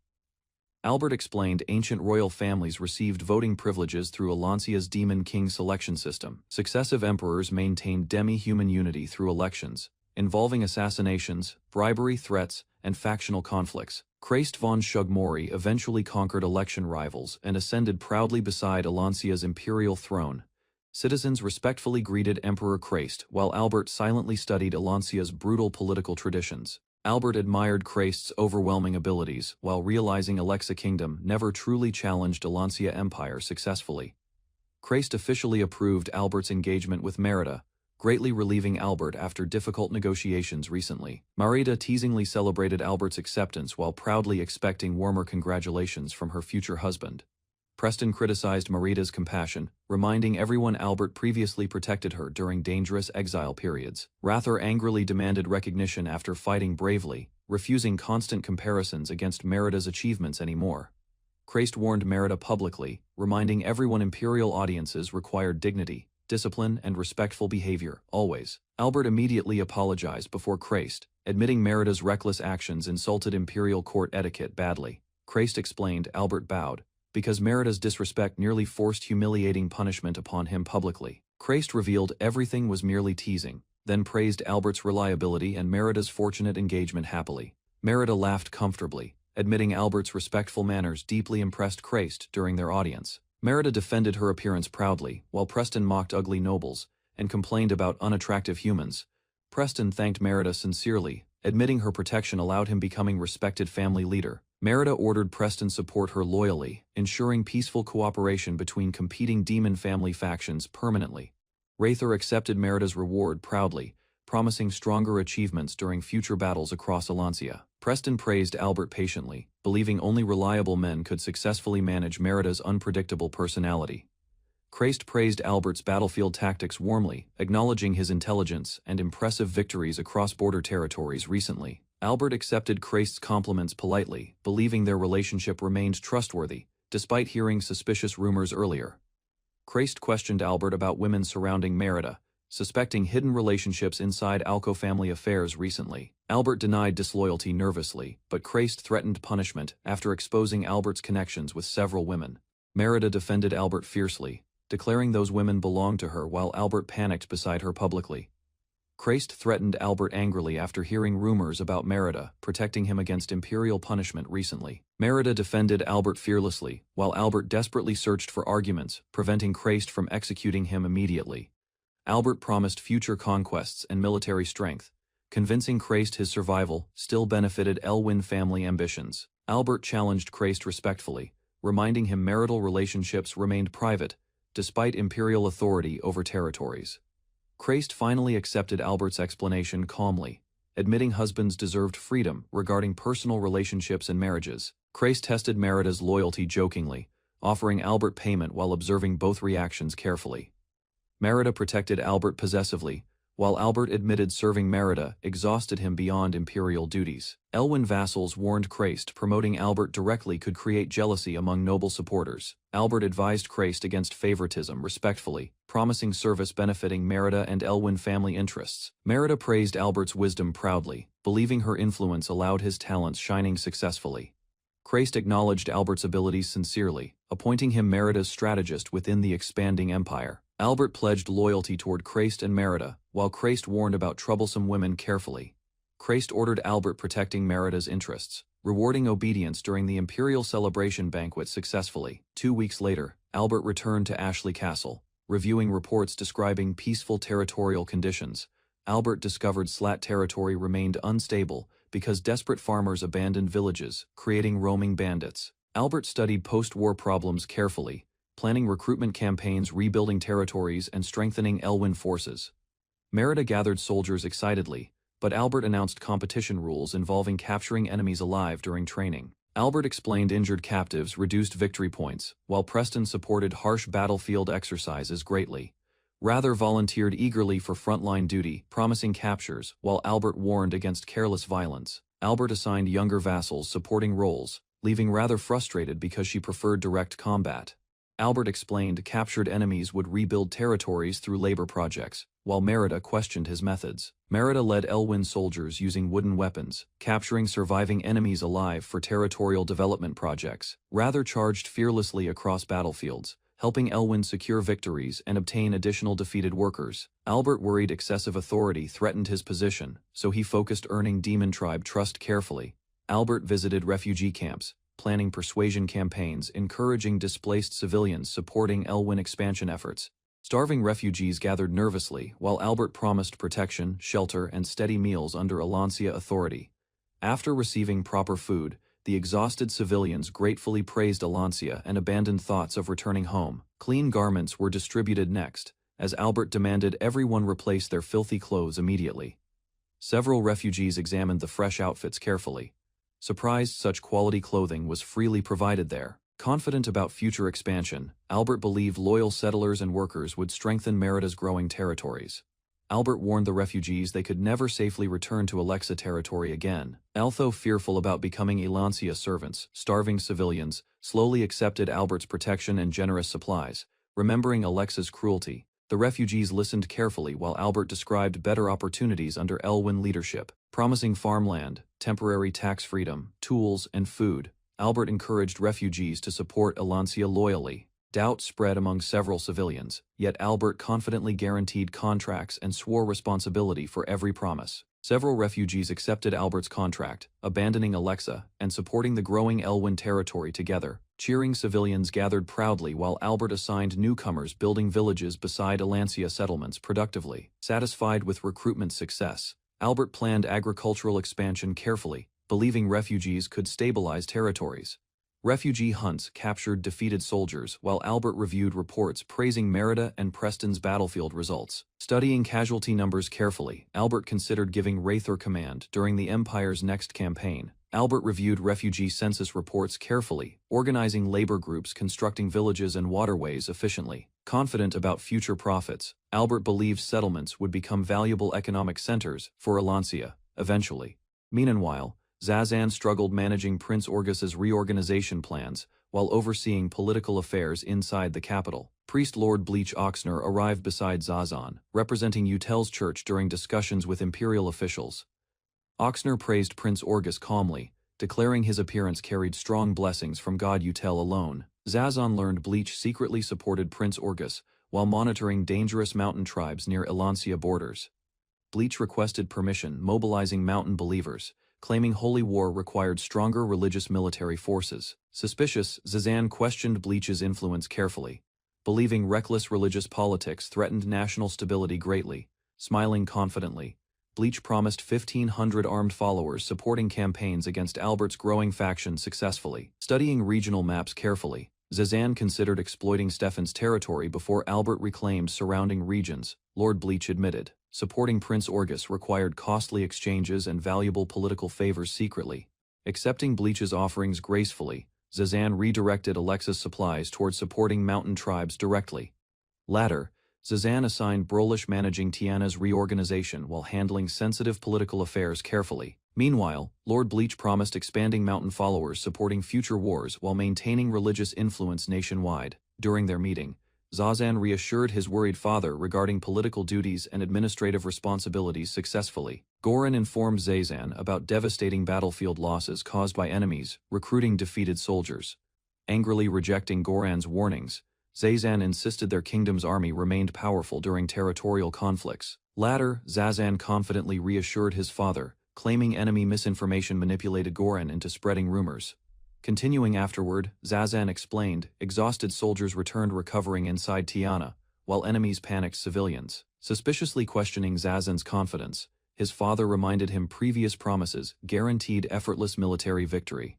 A: Albert explained ancient royal families received voting privileges through Alancia's Demon King selection system. Successive emperors maintained demi-human unity through elections, involving assassinations, bribery threats, and factional conflicts. Christ von Shugmori eventually conquered election rivals and ascended proudly beside Alancia's imperial throne. Citizens respectfully greeted Emperor Christ while Albert silently studied Alancia's brutal political traditions. Albert admired Christ's overwhelming abilities while realizing Alexa Kingdom never truly challenged Alancia Empire successfully. Christ officially approved Albert's engagement with Merida, greatly relieving Albert after difficult negotiations recently. Merida teasingly celebrated Albert's acceptance while proudly expecting warmer congratulations from her future husband. Preston criticized Merida's compassion, reminding everyone Albert previously protected her during dangerous exile periods. Rather angrily demanded recognition after fighting bravely, refusing constant comparisons against Merida's achievements anymore. Christ warned Merida publicly, reminding everyone Imperial audiences required dignity, discipline, and respectful behavior, always. Albert immediately apologized before Christ, admitting Merida's reckless actions insulted Imperial court etiquette badly. Christ explained Albert bowed, because Merida's disrespect nearly forced humiliating punishment upon him publicly. Christ revealed everything was merely teasing, then praised Albert's reliability and Merida's fortunate engagement happily. Merida laughed comfortably, admitting Albert's respectful manners deeply impressed Christ during their audience. Merida defended her appearance proudly, while Preston mocked ugly nobles and complained about unattractive humans. Preston thanked Merida sincerely, admitting her protection allowed him becoming respected family leader. Merida ordered Preston support her loyally, ensuring peaceful cooperation between competing demon family factions permanently. Rather accepted Merida's reward proudly, promising stronger achievements during future battles across Alancia. Preston praised Albert patiently, believing only reliable men could successfully manage Merida's unpredictable personality. Christ praised Albert's battlefield tactics warmly, acknowledging his intelligence and impressive victories across border territories recently. Albert accepted Christ's compliments politely, believing their relationship remained trustworthy, despite hearing suspicious rumors earlier. Christ questioned Albert about women surrounding Merida, suspecting hidden relationships inside Alco family affairs recently. Albert denied disloyalty nervously, but Christ threatened punishment after exposing Albert's connections with several women. Merida defended Albert fiercely, declaring those women belonged to her while Albert panicked beside her publicly. Christ threatened Albert angrily after hearing rumors about Merida, protecting him against imperial punishment recently. Merida defended Albert fearlessly, while Albert desperately searched for arguments, preventing Christ from executing him immediately. Albert promised future conquests and military strength, convincing Christ his survival still benefited Elwyn family ambitions. Albert challenged Christ respectfully, reminding him marital relationships remained private, despite imperial authority over territories. Christ finally accepted Albert's explanation calmly, admitting husbands deserved freedom regarding personal relationships and marriages. Christ tested Merida's loyalty jokingly, offering Albert payment while observing both reactions carefully. Merida protected Albert possessively, while Albert admitted serving Merida exhausted him beyond imperial duties. Elwyn vassals warned Christ promoting Albert directly could create jealousy among noble supporters. Albert advised Christ against favoritism respectfully, promising service benefiting Merida and Elwyn family interests. Merida praised Albert's wisdom proudly, believing her influence allowed his talents shining successfully. Christ acknowledged Albert's abilities sincerely, appointing him Merida's strategist within the expanding empire. Albert pledged loyalty toward Christ and Merida, while Christ warned about troublesome women carefully. Christ ordered Albert protecting Merida's interests, rewarding obedience during the imperial celebration banquet successfully. 2 weeks later, Albert returned to Ashley Castle, reviewing reports describing peaceful territorial conditions. Albert discovered Slat territory remained unstable because desperate farmers abandoned villages, creating roaming bandits. Albert studied post-war problems carefully, planning recruitment campaigns, rebuilding territories, and strengthening Elwyn forces. Merida gathered soldiers excitedly, but Albert announced competition rules involving capturing enemies alive during training. Albert explained injured captives reduced victory points, while Preston supported harsh battlefield exercises greatly. Rather volunteered eagerly for frontline duty, promising captures, while Albert warned against careless violence. Albert assigned younger vassals supporting roles, leaving Rather frustrated because she preferred direct combat. Albert explained captured enemies would rebuild territories through labor projects, while Merida questioned his methods. Merida led Elwyn soldiers using wooden weapons, capturing surviving enemies alive for territorial development projects. Rather charged fearlessly across battlefields, helping Elwyn secure victories and obtain additional defeated workers. Albert worried excessive authority threatened his position, so he focused earning Demon Tribe trust carefully. Albert visited refugee camps, planning persuasion campaigns, encouraging displaced civilians, supporting Elwyn expansion efforts. Starving refugees gathered nervously, while Albert promised protection, shelter, and steady meals under Alancia authority. After receiving proper food, the exhausted civilians gratefully praised Alancia and abandoned thoughts of returning home. Clean garments were distributed next, as Albert demanded everyone replace their filthy clothes immediately. Several refugees examined the fresh outfits carefully, surprised such quality clothing was freely provided there. Confident about future expansion, Albert believed loyal settlers and workers would strengthen Merida's growing territories. Albert warned the refugees they could never safely return to Alexa territory again. Although fearful about becoming Elancia servants, starving civilians slowly accepted Albert's protection and generous supplies. Remembering Alexa's cruelty, the refugees listened carefully while Albert described better opportunities under Elwyn leadership, promising farmland, temporary tax freedom, tools, and food. Albert encouraged refugees to support Elancia loyally. Doubt spread among several civilians, yet Albert confidently guaranteed contracts and swore responsibility for every promise. Several refugees accepted Albert's contract, abandoning Alexa and supporting the growing Elwyn territory together. Cheering civilians gathered proudly while Albert assigned newcomers building villages beside Elancia settlements productively. Satisfied with recruitment success, Albert planned agricultural expansion carefully, believing refugees could stabilize territories. Refugee hunts captured defeated soldiers while Albert reviewed reports praising Merida and Preston's battlefield results. Studying casualty numbers carefully, Albert considered giving Rather command during the Empire's next campaign. Albert reviewed refugee census reports carefully, organizing labor groups, constructing villages and waterways efficiently. Confident about future profits, Albert believed settlements would become valuable economic centers for Elancia, eventually. Meanwhile, Zazan struggled managing Prince Orgus's reorganization plans while overseeing political affairs inside the capital. Priest Lord Bleach Oxner arrived beside Zazan, representing Utel's church during discussions with imperial officials. Oxner praised Prince Orgus calmly, declaring his appearance carried strong blessings from God Utel alone. Zazan learned Bleach secretly supported Prince Orgus while monitoring dangerous mountain tribes near Elancia borders. Bleach requested permission, mobilizing mountain believers, claiming holy war required stronger religious military forces. Suspicious, Zazan questioned Bleach's influence carefully, believing reckless religious politics threatened national stability greatly. Smiling confidently, Bleach promised 1,500 armed followers supporting campaigns against Albert's growing faction successfully. Studying regional maps carefully, Zazan considered exploiting Stefan's territory before Albert reclaimed surrounding regions, Lord Bleach admitted. Supporting Prince Orgus required costly exchanges and valuable political favors secretly. Accepting Bleach's offerings gracefully, Zazan redirected Alexa's supplies toward supporting mountain tribes directly. Latter, Zazan assigned Brolish managing Tiana's reorganization while handling sensitive political affairs carefully. Meanwhile, Lord Bleach promised expanding mountain followers supporting future wars while maintaining religious influence nationwide. During their meeting, Zazan reassured his worried father regarding political duties and administrative responsibilities successfully. Goran informed Zazan about devastating battlefield losses caused by enemies recruiting defeated soldiers. Angrily rejecting Goran's warnings, Zazan insisted their kingdom's army remained powerful during territorial conflicts. Latter, Zazan confidently reassured his father, claiming enemy misinformation manipulated Goran into spreading rumors. Continuing afterward, Zazan explained, exhausted soldiers returned recovering inside Tiana, while enemies panicked civilians. Suspiciously questioning Zazan's confidence, his father reminded him previous promises guaranteed effortless military victory.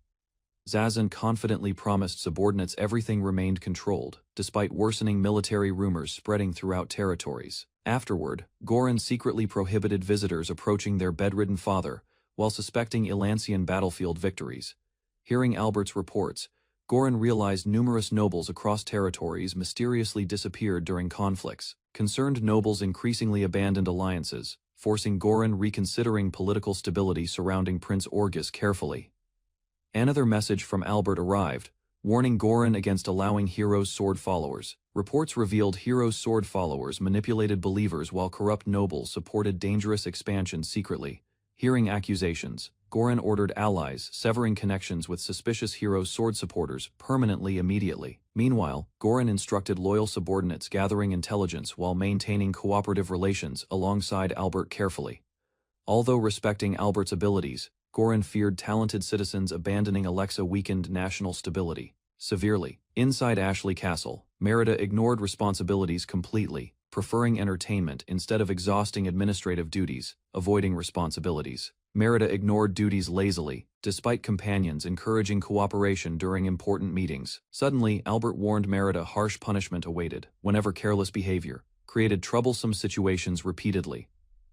A: Zazan confidently promised subordinates everything remained controlled, despite worsening military rumors spreading throughout territories. Afterward, Goran secretly prohibited visitors approaching their bedridden father, while suspecting Elancian battlefield victories. Hearing Albert's reports, Goran realized numerous nobles across territories mysteriously disappeared during conflicts. Concerned nobles increasingly abandoned alliances, forcing Goran reconsidering political stability surrounding Prince Orgus carefully. Another message from Albert arrived, warning Goran against allowing Hero's sword followers. Reports revealed Hero's sword followers manipulated believers while corrupt nobles supported dangerous expansion secretly. Hearing accusations, Goran ordered allies severing connections with suspicious Hero's sword supporters permanently immediately. Meanwhile, Goran instructed loyal subordinates gathering intelligence while maintaining cooperative relations alongside Albert carefully. Although respecting Albert's abilities, Goran feared talented citizens abandoning Alexa weakened national stability severely. Inside Ashley Castle, Merida ignored responsibilities completely, preferring entertainment instead of exhausting administrative duties, avoiding responsibilities. Merida ignored duties lazily, despite companions encouraging cooperation during important meetings. Suddenly, Albert warned Merida harsh punishment awaited whenever careless behavior created troublesome situations repeatedly.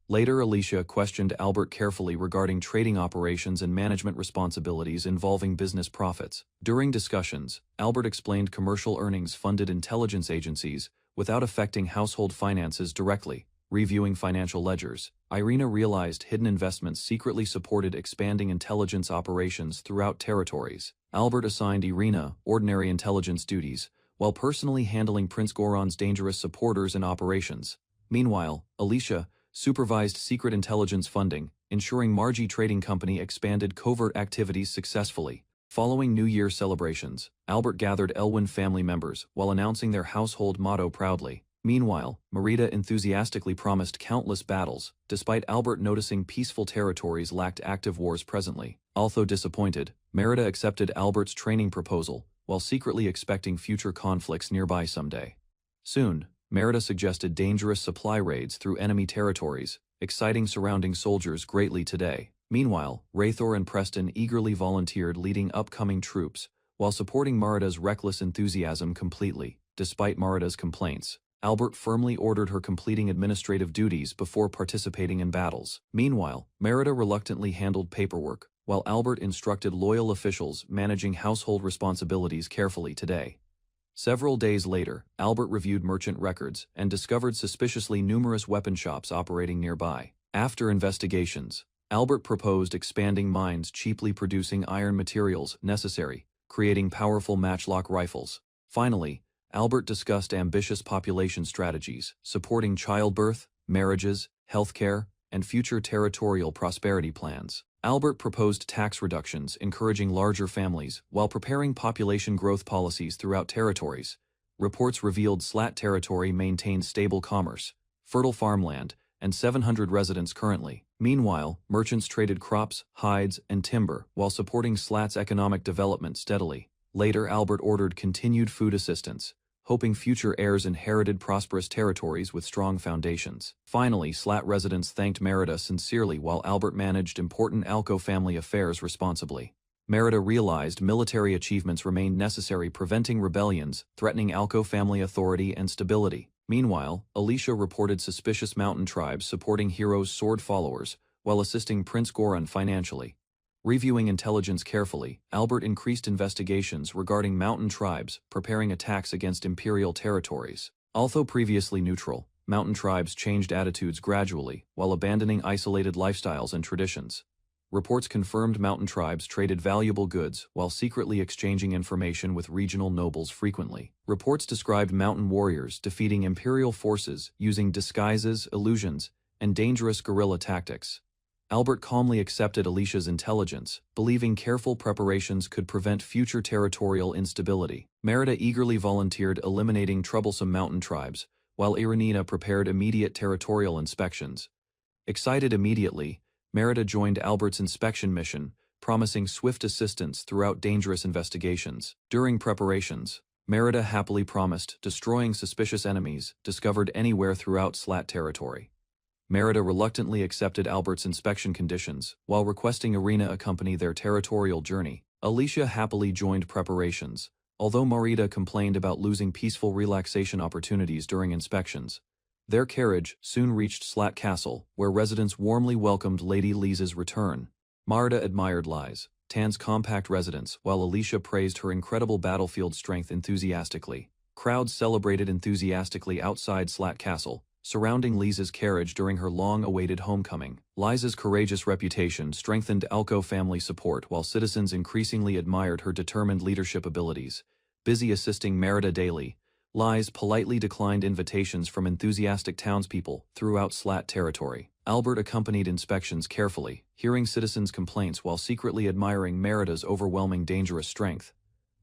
A: Later, Alicia questioned Albert carefully regarding trading operations and management responsibilities involving business profits. During discussions, Albert explained commercial earnings funded intelligence agencies without affecting household finances directly. Reviewing financial ledgers, Irina realized hidden investments secretly supported expanding intelligence operations throughout territories. Albert assigned Irina ordinary intelligence duties, while personally handling Prince Goran's dangerous supporters and operations. Meanwhile, Alicia supervised secret intelligence funding, ensuring Margie Trading Company expanded covert activities successfully. Following New Year celebrations, Albert gathered Elwyn family members while announcing their household motto proudly. Meanwhile, Merida enthusiastically promised countless battles, despite Albert noticing peaceful territories lacked active wars presently. Although disappointed, Merida accepted Albert's training proposal, while secretly expecting future conflicts nearby someday. Soon, Merida suggested dangerous supply raids through enemy territories, exciting surrounding soldiers greatly today. Meanwhile, Raythor and Preston eagerly volunteered leading upcoming troops, while supporting Merida's reckless enthusiasm completely. Despite Merida's complaints, Albert firmly ordered her completing administrative duties before participating in battles. Meanwhile, Merida reluctantly handled paperwork, while Albert instructed loyal officials managing household responsibilities carefully today. Several days later, Albert reviewed merchant records and discovered suspiciously numerous weapon shops operating nearby. After investigations, Albert proposed expanding mines cheaply producing iron materials necessary, creating powerful matchlock rifles. Finally, Albert discussed ambitious population strategies, supporting childbirth, marriages, healthcare, and future territorial prosperity plans. Albert proposed tax reductions encouraging larger families while preparing population growth policies throughout territories. Reports revealed Slat territory maintains stable commerce, fertile farmland, and 700 residents currently. Meanwhile, merchants traded crops, hides, and timber while supporting Slat's economic development steadily. Later, Albert ordered continued food assistance, hoping future heirs inherited prosperous territories with strong foundations. Finally, Slat residents thanked Merida sincerely while Albert managed important Alco family affairs responsibly. Merida realized military achievements remained necessary, preventing rebellions, threatening Alco family authority and stability. Meanwhile, Alicia reported suspicious mountain tribes supporting Hero's sword followers, while assisting Prince Goron financially. Reviewing intelligence carefully, Albert increased investigations regarding mountain tribes, preparing attacks against imperial territories. Although previously neutral, mountain tribes changed attitudes gradually, while abandoning isolated lifestyles and traditions. Reports confirmed mountain tribes traded valuable goods while secretly exchanging information with regional nobles frequently. Reports described mountain warriors defeating imperial forces using disguises, illusions, and dangerous guerrilla tactics. Albert calmly accepted Alicia's intelligence, believing careful preparations could prevent future territorial instability. Merida eagerly volunteered eliminating troublesome mountain tribes, while Irenina prepared immediate territorial inspections. Excited immediately, Merida joined Albert's inspection mission, promising swift assistance throughout dangerous investigations. During preparations, Merida happily promised destroying suspicious enemies discovered anywhere throughout Slat territory. Merida reluctantly accepted Albert's inspection conditions, while requesting Irina accompany their territorial journey. Alicia happily joined preparations, although Merida complained about losing peaceful relaxation opportunities during inspections. Their carriage soon reached Slat Castle, where residents warmly welcomed Lady Lisa's return. Merida admired Tan's compact residence, while Alicia praised her incredible battlefield strength enthusiastically. Crowds celebrated enthusiastically outside Slat Castle, surrounding Lisa's carriage during her long-awaited homecoming. Lisa's courageous reputation strengthened Alco family support, while citizens increasingly admired her determined leadership abilities. Busy assisting Merida daily, Liz politely declined invitations from enthusiastic townspeople throughout Slat territory. Albert accompanied inspections carefully, hearing citizens' complaints while secretly admiring Merida's overwhelming dangerous strength.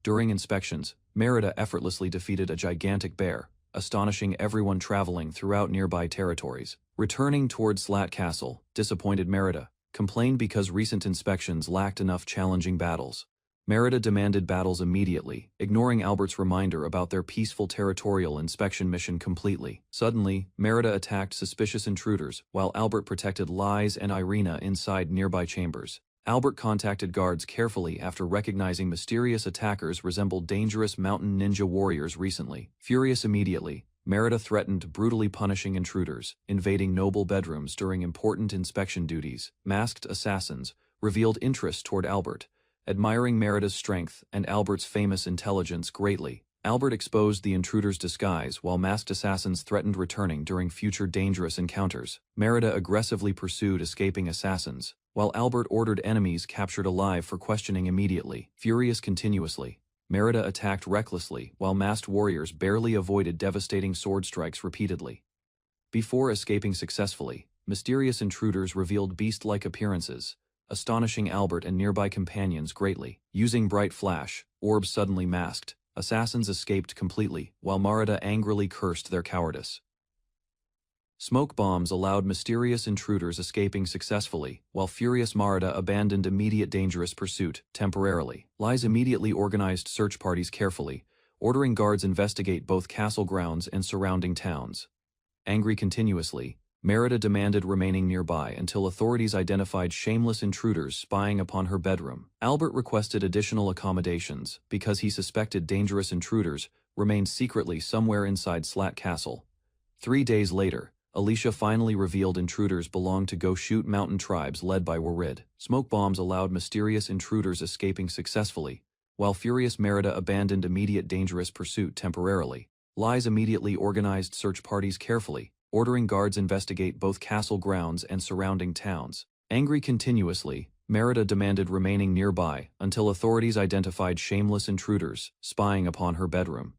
A: During inspections, Merida effortlessly defeated a gigantic bear, astonishing everyone traveling throughout nearby territories. Returning toward Slat Castle, disappointed Merida complained because recent inspections lacked enough challenging battles. Merida demanded battles immediately, ignoring Albert's reminder about their peaceful territorial inspection mission completely. Suddenly, Merida attacked suspicious intruders, while Albert protected Liz and Irina inside nearby chambers. Albert contacted guards carefully after recognizing mysterious attackers resembled dangerous mountain ninja warriors recently. Furious immediately, Merida threatened brutally punishing intruders, invading noble bedrooms during important inspection duties. Masked assassins revealed interest toward Albert, admiring Merida's strength and Albert's famous intelligence greatly. Albert exposed the intruder's disguise while masked assassins threatened returning during future dangerous encounters. Merida aggressively pursued escaping assassins, while Albert ordered enemies captured alive for questioning immediately. Furious continuously, Merida attacked recklessly while masked warriors barely avoided devastating sword strikes repeatedly. Before escaping successfully, mysterious intruders revealed beast-like appearances, astonishing Albert and nearby companions greatly. Using bright flash, orbs suddenly masked, assassins escaped completely, while Merida angrily cursed their cowardice. Smoke bombs allowed mysterious intruders escaping successfully, while furious Merida abandoned immediate dangerous pursuit, temporarily. Liz immediately organized search parties carefully, ordering guards investigate both castle grounds and surrounding towns. Angry continuously, Merida demanded remaining nearby until authorities identified shameless intruders spying upon her bedroom. Albert requested additional accommodations because he suspected dangerous intruders remained secretly somewhere inside Slat Castle. 3 days later, Alicia finally revealed intruders belonged to Go Shoot mountain tribes led by Warid. Smoke bombs allowed mysterious intruders escaping successfully, while furious Merida abandoned immediate dangerous pursuit temporarily. Liz immediately organized search parties carefully, ordering guards investigate both castle grounds and surrounding towns. Angry continuously, Merida demanded remaining nearby until authorities identified shameless intruders spying upon her bedroom.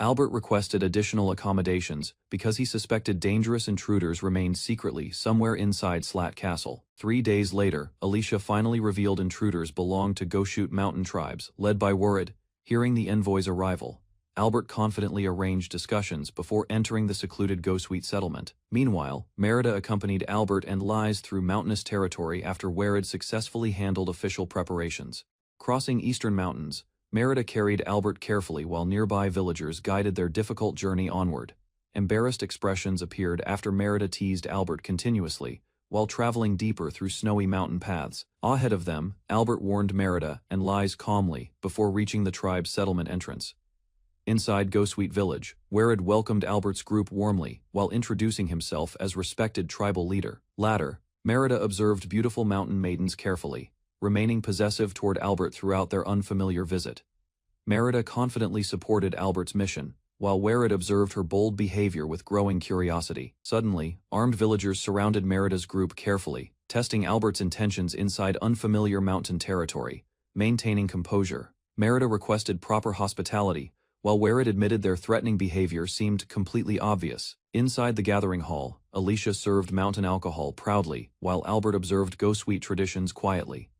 A: Albert requested additional accommodations because he suspected dangerous intruders remained secretly somewhere inside Slat Castle. 3 days later, Alicia finally revealed intruders belonged to Go Shoot mountain tribes led by Warid. Hearing the envoy's arrival, Albert confidently arranged discussions before entering the secluded Go Sweet settlement. Meanwhile, Merida accompanied Albert and Liz through mountainous territory after Warid successfully handled official preparations. Crossing eastern mountains, Merida carried Albert carefully while nearby villagers guided their difficult journey onward. Embarrassed expressions appeared after Merida teased Albert continuously, while traveling deeper through snowy mountain paths. Ahead of them, Albert warned Merida and lies calmly before reaching the tribe's settlement entrance. Inside Ghostweet Village, Werid welcomed Albert's group warmly while introducing himself as respected tribal leader. Later, Merida observed beautiful mountain maidens carefully, remaining possessive toward Albert throughout their unfamiliar visit. Merida confidently supported Albert's mission, while Werid observed her bold behavior with growing curiosity. Suddenly, armed villagers surrounded Merida's group carefully, testing Albert's intentions inside unfamiliar mountain territory. Maintaining composure, Merida requested proper hospitality, while Werid admitted their threatening behavior seemed completely obvious. Inside the gathering hall, Alicia served mountain alcohol proudly, while Albert observed Ghostweet traditions quietly.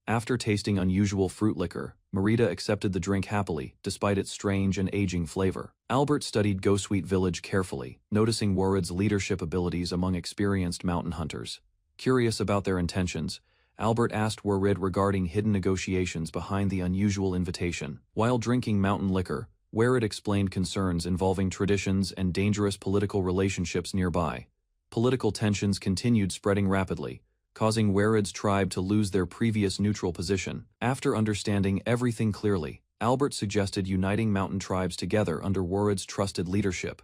A: After tasting unusual fruit liquor, Merida accepted the drink happily, despite its strange and aging flavor. Albert studied Ghostweet Village carefully, noticing Werid's leadership abilities among experienced mountain hunters. Curious about their intentions, Albert asked Werid regarding hidden negotiations behind the unusual invitation. While drinking mountain liquor, Werid explained concerns involving traditions and dangerous political relationships nearby. Political tensions continued spreading rapidly, causing Werid's tribe to lose their previous neutral position. After understanding everything clearly, Albert suggested uniting mountain tribes together under Werid's trusted leadership.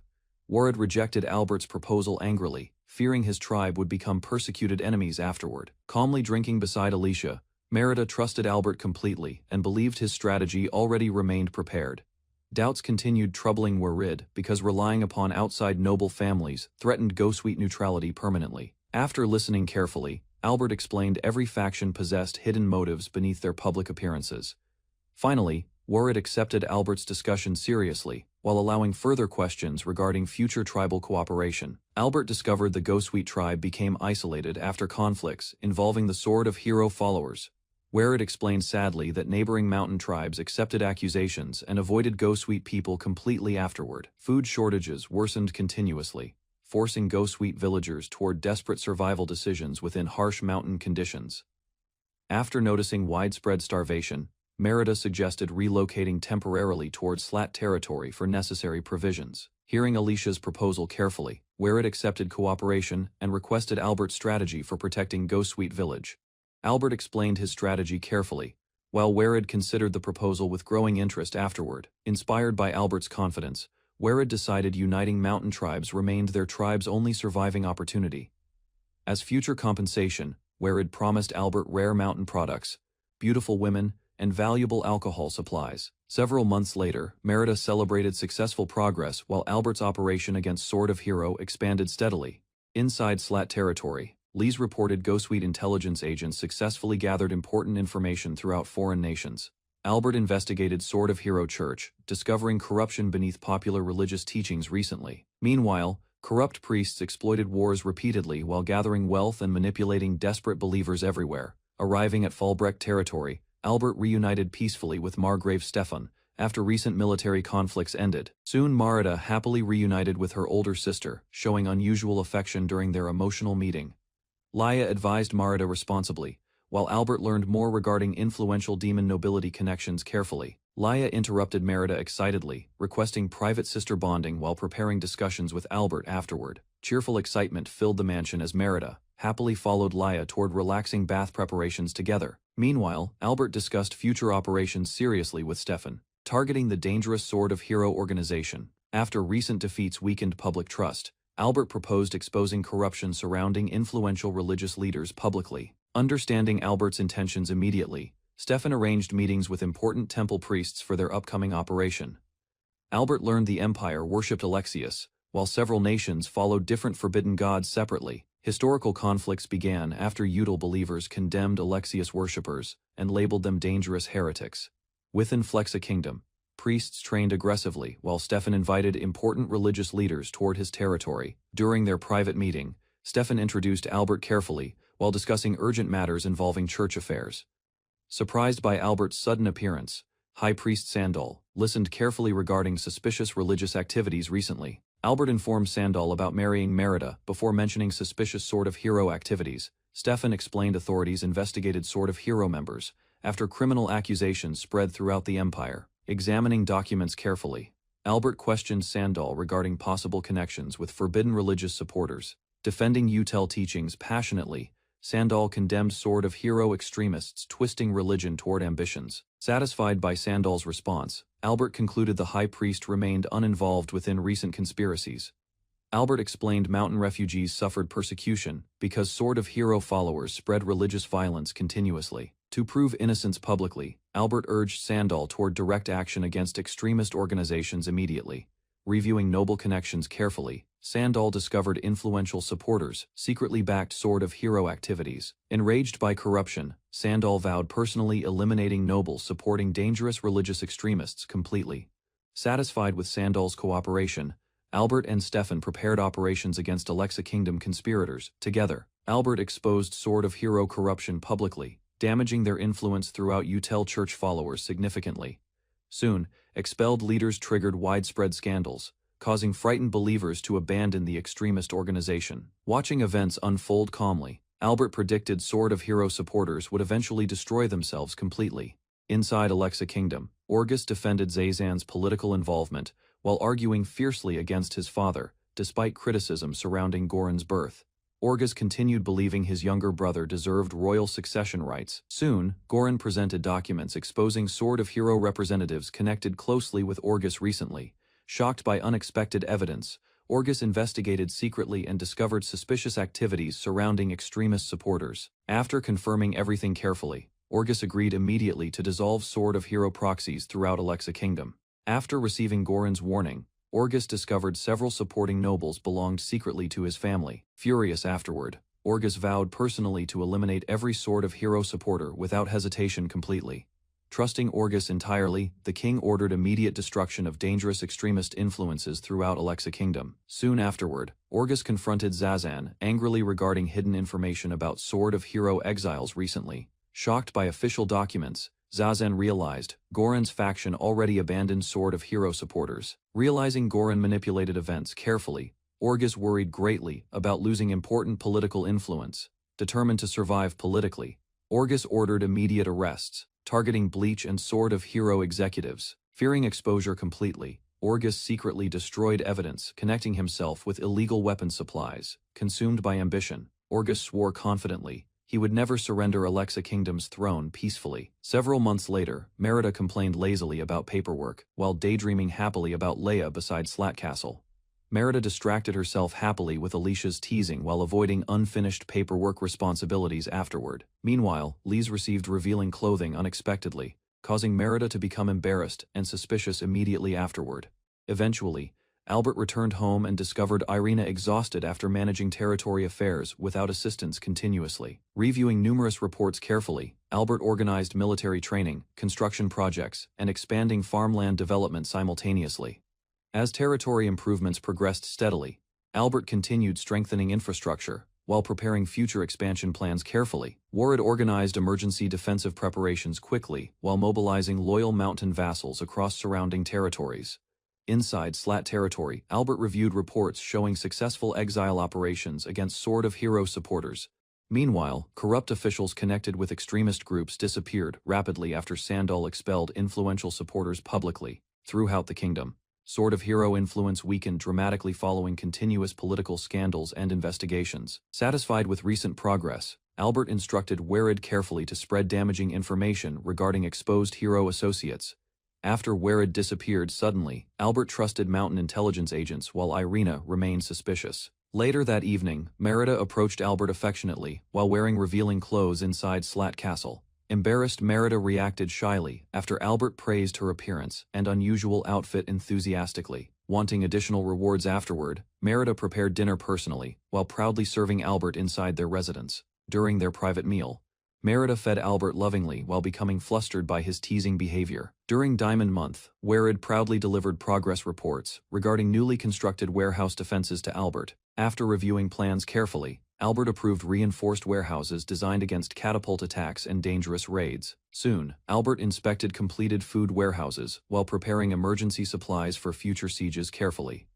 A: Werid rejected Albert's proposal angrily, fearing his tribe would become persecuted enemies afterward. Calmly drinking beside Alicia, Merida trusted Albert completely and believed his strategy already remained prepared. Doubts continued troubling Werid because relying upon outside noble families threatened Ghostweet neutrality permanently. After listening carefully, Albert explained every faction possessed hidden motives beneath their public appearances. Finally, Werid accepted Albert's discussion seriously, while allowing further questions regarding future tribal cooperation. Albert discovered the Ghostweet tribe became isolated after conflicts involving the Sword of Hero followers. Werid explained sadly that neighboring mountain tribes accepted accusations and avoided Ghostweet people completely afterward. Food shortages worsened continuously, forcing Ghostweet villagers toward desperate survival decisions within harsh mountain conditions. After noticing widespread starvation, Merida suggested relocating temporarily towards flat territory for necessary provisions. Hearing Alicia's proposal carefully, Werid accepted cooperation and requested Albert's strategy for protecting Ghostweet Village. Albert explained his strategy carefully, while Werid considered the proposal with growing interest afterward. Inspired by Albert's confidence, Werid decided uniting mountain tribes remained their tribe's only surviving opportunity. As future compensation, Werid promised Albert rare mountain products, beautiful women, and valuable alcohol supplies. Several months later, Merida celebrated successful progress while Albert's operation against Sword of Hero expanded steadily. Inside Slat territory, Lee's reported Ghostweet intelligence agents successfully gathered important information throughout foreign nations. Albert investigated Sword of Hero Church, discovering corruption beneath popular religious teachings recently. Meanwhile, corrupt priests exploited wars repeatedly while gathering wealth and manipulating desperate believers everywhere. Arriving at Fallbreck territory, Albert reunited peacefully with Margrave Stefan after recent military conflicts ended. Soon Merida happily reunited with her older sister, showing unusual affection during their emotional meeting. Laya advised Merida responsibly, while Albert learned more regarding influential demon nobility connections carefully. Laya interrupted Merida excitedly, requesting private sister bonding while preparing discussions with Albert afterward. Cheerful excitement filled the mansion as Merida happily followed Laya toward relaxing bath preparations together. Meanwhile, Albert discussed future operations seriously with Stefan, targeting the dangerous Sword of Hero organization. After recent defeats weakened public trust, Albert proposed exposing corruption surrounding influential religious leaders publicly. Understanding Albert's intentions immediately, Stefan arranged meetings with important temple priests for their upcoming operation. Albert learned the Empire worshipped Alexius, while several nations followed different forbidden gods separately. Historical conflicts began after Udal believers condemned Alexius worshippers and labeled them dangerous heretics. Within Flexa Kingdom, priests trained aggressively while Stefan invited important religious leaders toward his territory. During their private meeting, Stefan introduced Albert carefully while discussing urgent matters involving church affairs. Surprised by Albert's sudden appearance, High Priest Sandal listened carefully regarding suspicious religious activities recently. Albert informed Sandal about marrying Merida before mentioning suspicious Sword of Hero activities. Stefan explained authorities investigated Sword of Hero members, after criminal accusations spread throughout the empire. Examining documents carefully, Albert questioned Sandal regarding possible connections with forbidden religious supporters. Defending Utel teachings passionately, Sandal condemned Sword of Hero extremists twisting religion toward ambitions. Satisfied by Sandal's response, Albert concluded the high priest remained uninvolved within recent conspiracies. Albert explained mountain refugees suffered persecution because Sword of Hero followers spread religious violence continuously. To prove innocence publicly, Albert urged Sandal toward direct action against extremist organizations immediately. Reviewing noble connections carefully, Sandal discovered influential supporters secretly backed Sword of Hero activities. Enraged by corruption, Sandal vowed personally eliminating nobles supporting dangerous religious extremists completely. Satisfied with Sandal's cooperation, Albert and Stefan prepared operations against Alexa Kingdom conspirators. Together, Albert exposed Sword of Hero corruption publicly, damaging their influence throughout Utel church followers significantly. Soon, expelled leaders triggered widespread scandals, causing frightened believers to abandon the extremist organization. Watching events unfold calmly, Albert predicted Sword of Hero supporters would eventually destroy themselves completely. Inside Alexa Kingdom, Orgus defended Zazan's political involvement while arguing fiercely against his father, despite criticism surrounding Goran's birth. Orgus continued believing his younger brother deserved royal succession rights. Soon, Goran presented documents exposing Sword of Hero representatives connected closely with Orgus recently. Shocked by unexpected evidence, Orgus investigated secretly and discovered suspicious activities surrounding extremist supporters. After confirming everything carefully, Orgus agreed immediately to dissolve Sword of Hero proxies throughout Alexa Kingdom. After receiving Goran's warning, Orgus discovered several supporting nobles belonged secretly to his family. Furious afterward, Orgus vowed personally to eliminate every Sword of Hero supporter without hesitation completely. Trusting Orgus entirely, the king ordered immediate destruction of dangerous extremist influences throughout Alexa Kingdom. Soon afterward, Orgus confronted Zazan angrily regarding hidden information about Sword of Hero exiles recently. Shocked by official documents, Zazan realized Goran's faction already abandoned Sword of Hero supporters. Realizing Goran manipulated events carefully, Orgus worried greatly about losing important political influence. Determined to survive politically, Orgus ordered immediate arrests, targeting Bleach and Sword of Hero executives. Fearing exposure completely, Orgus secretly destroyed evidence connecting himself with illegal weapon supplies. Consumed by ambition, Orgus swore confidently he would never surrender Alexa Kingdom's throne peacefully. Several months later, Merida complained lazily about paperwork, while daydreaming happily about Leia beside Slat Castle. Merida distracted herself happily with Alicia's teasing while avoiding unfinished paperwork responsibilities afterward. Meanwhile, Lise received revealing clothing unexpectedly, causing Merida to become embarrassed and suspicious immediately afterward. Eventually, Albert returned home and discovered Irina exhausted after managing territory affairs without assistance continuously. Reviewing numerous reports carefully, Albert organized military training, construction projects, and expanding farmland development simultaneously. As territory improvements progressed steadily, Albert continued strengthening infrastructure, while preparing future expansion plans carefully. Warid organized emergency defensive preparations quickly while mobilizing loyal mountain vassals across surrounding territories. Inside Slat territory, Albert reviewed reports showing successful exile operations against Sword of Hero supporters. Meanwhile, corrupt officials connected with extremist groups disappeared rapidly after Sandal expelled influential supporters publicly. Throughout the kingdom, Sword of Hero influence weakened dramatically following continuous political scandals and investigations. Satisfied with recent progress, Albert instructed Warid carefully to spread damaging information regarding exposed hero associates. After Warid disappeared suddenly, Albert trusted mountain intelligence agents while Irina remained suspicious. Later that evening, Merida approached Albert affectionately while wearing revealing clothes inside Slat Castle. Embarrassed, Merida reacted shyly after Albert praised her appearance and unusual outfit enthusiastically. Wanting additional rewards afterward, Merida prepared dinner personally while proudly serving Albert inside their residence. During their private meal, Merida fed Albert lovingly while becoming flustered by his teasing behavior. During Diamond Month, Warid proudly delivered progress reports regarding newly constructed warehouse defenses to Albert. After reviewing plans carefully, Albert approved reinforced warehouses designed against catapult attacks and dangerous raids. Soon, Albert inspected completed food warehouses while preparing emergency supplies for future sieges carefully.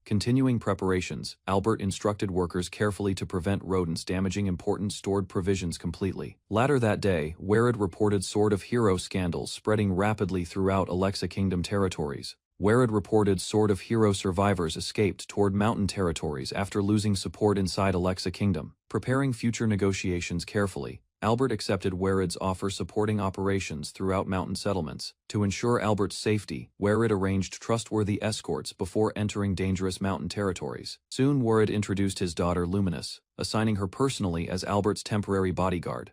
A: Continuing preparations, Albert instructed workers carefully to prevent rodents damaging important stored provisions completely. Later that day, Werid reported Sword of Hero scandals spreading rapidly throughout Alexa Kingdom territories. Werid reported Sword of Hero survivors escaped toward mountain territories after losing support inside Alexa Kingdom. Preparing future negotiations carefully, Albert accepted Werid's offer supporting operations throughout mountain settlements. To ensure Albert's safety, Werid arranged trustworthy escorts before entering dangerous mountain territories. Soon Werid introduced his daughter Luminous, assigning her personally as Albert's temporary bodyguard.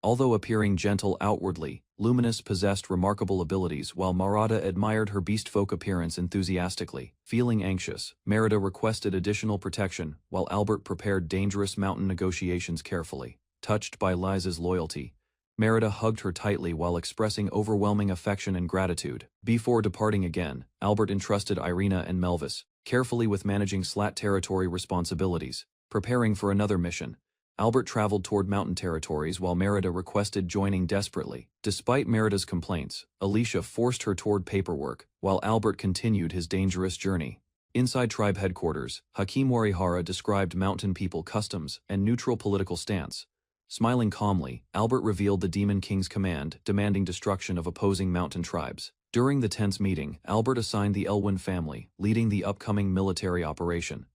A: Although appearing gentle outwardly, Luminous possessed remarkable abilities while Marada admired her beastfolk appearance enthusiastically. Feeling anxious, Merida requested additional protection while Albert prepared dangerous mountain negotiations carefully. Touched by Liza's loyalty, Merida hugged her tightly while expressing overwhelming affection and gratitude. Before departing again, Albert entrusted Irina and Melvis carefully with managing Slat territory responsibilities. Preparing for another mission, Albert traveled toward mountain territories while Merida requested joining desperately. Despite Merida's complaints, Alicia forced her toward paperwork, while Albert continued his dangerous journey. Inside tribe headquarters, Hakim Warihara described mountain people customs and neutral political stance. Smiling calmly, Albert revealed the Demon King's command, demanding destruction of opposing mountain tribes. During the tense meeting, Albert assigned the Elwyn family, leading the upcoming military operation.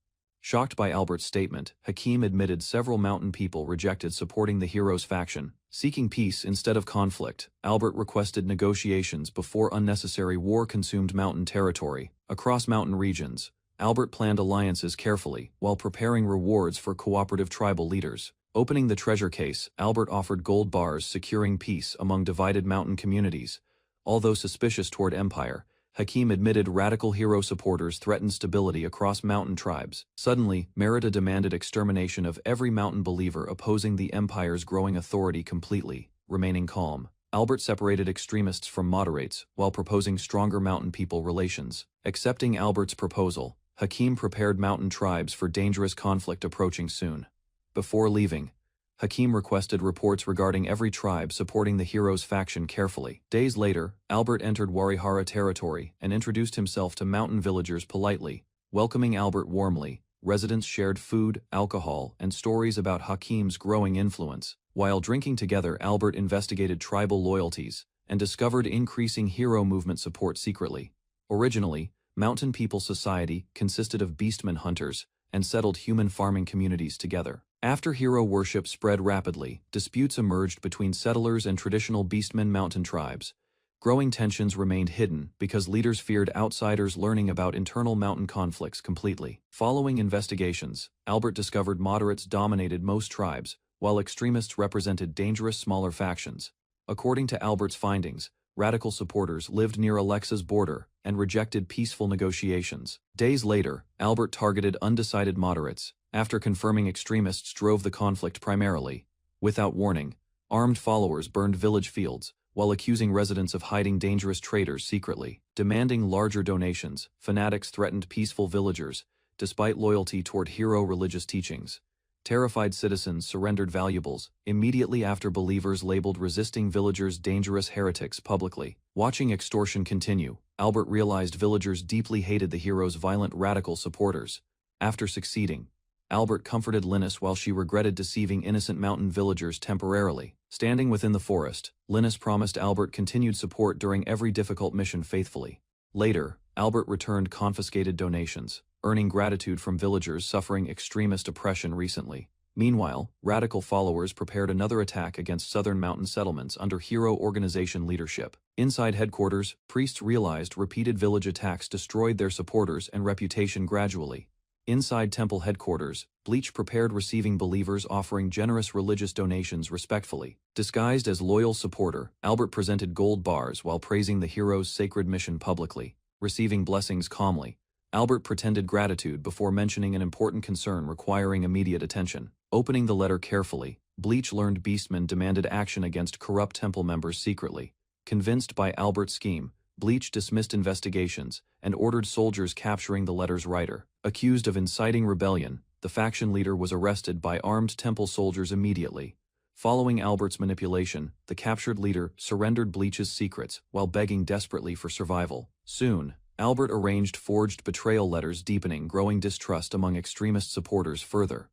A: Shocked by Albert's statement, Hakim admitted several mountain people rejected supporting the hero's faction. Seeking peace instead of conflict, Albert requested negotiations before unnecessary war consumed mountain territory. Across mountain regions, Albert planned alliances carefully, while preparing rewards for cooperative tribal leaders. Opening the treasure case, Albert offered gold bars securing peace among divided mountain communities. Although suspicious toward Empire, Hakim admitted radical hero supporters threatened stability across mountain tribes. Suddenly, Merida demanded extermination of every mountain believer opposing the Empire's growing authority completely. Remaining calm, Albert separated extremists from moderates while proposing stronger mountain people relations. Accepting Albert's proposal, Hakim prepared mountain tribes for dangerous conflict approaching soon. Before leaving, Hakim requested reports regarding every tribe supporting the hero's faction carefully. Days later, Albert entered Warihara territory and introduced himself to mountain villagers politely. Welcoming Albert warmly, residents shared food, alcohol, and stories about Hakim's growing influence. While drinking together, Albert investigated tribal loyalties and discovered increasing hero movement support secretly. Originally, Mountain People Society consisted of beastmen hunters and settled human farming communities together. After hero worship spread rapidly, disputes emerged between settlers and traditional beastmen mountain tribes. Growing tensions remained hidden because leaders feared outsiders learning about internal mountain conflicts completely. Following investigations, Albert discovered moderates dominated most tribes, while extremists represented dangerous smaller factions. According to Albert's findings, radical supporters lived near Alexa's border and rejected peaceful negotiations. Days later, Albert targeted undecided moderates, after confirming extremists drove the conflict primarily. Without warning, armed followers burned village fields, while accusing residents of hiding dangerous traitors secretly. Demanding larger donations, fanatics threatened peaceful villagers, despite loyalty toward hero religious teachings. Terrified citizens surrendered valuables immediately after believers labeled resisting villagers dangerous heretics publicly. Watching extortion continue, Albert realized villagers deeply hated the hero's violent radical supporters. After succeeding, Albert comforted Linus while she regretted deceiving innocent mountain villagers temporarily. Standing within the forest, Linus promised Albert continued support during every difficult mission faithfully. Later, Albert returned confiscated donations, earning gratitude from villagers suffering extremist oppression recently. Meanwhile, radical followers prepared another attack against southern mountain settlements under hero organization leadership. Inside headquarters, priests realized repeated village attacks destroyed their supporters and reputation gradually. Inside temple headquarters, Bleach prepared receiving believers offering generous religious donations respectfully. Disguised as loyal supporter, Albert presented gold bars while praising the hero's sacred mission publicly. Receiving blessings calmly, Albert pretended gratitude before mentioning an important concern requiring immediate attention. Opening the letter carefully, Bleach learned beastmen demanded action against corrupt temple members secretly. Convinced by Albert's scheme, Bleach dismissed investigations and ordered soldiers capturing the letter's writer. Accused of inciting rebellion, the faction leader was arrested by armed temple soldiers immediately. Following Albert's manipulation, the captured leader surrendered Bleach's secrets while begging desperately for survival. Soon, Albert arranged forged betrayal letters, deepening growing distrust among extremist supporters further.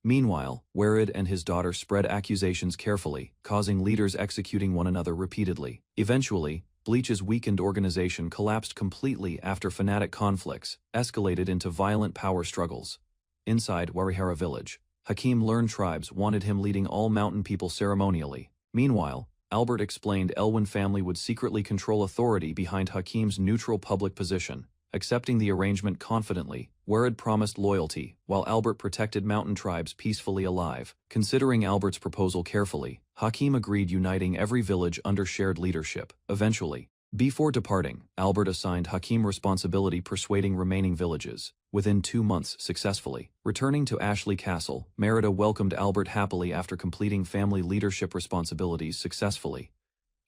A: Meanwhile, Werid and his daughter spread accusations carefully, causing leaders executing one another repeatedly. Eventually, Bleach's weakened organization collapsed completely after fanatic conflicts escalated into violent power struggles. Inside Warihara village, Hakim learned tribes wanted him leading all mountain people ceremonially. Meanwhile, Albert explained Elwyn family would secretly control authority behind Hakim's neutral public position. Accepting the arrangement confidently, Werid promised loyalty, while Albert protected mountain tribes peacefully alive. Considering Albert's proposal carefully, Hakim agreed, uniting every village under shared leadership. Eventually, before departing, Albert assigned Hakim responsibility persuading remaining villages. Within 2 months successfully. Returning to Ashley Castle, Merida welcomed Albert happily after completing family leadership responsibilities successfully.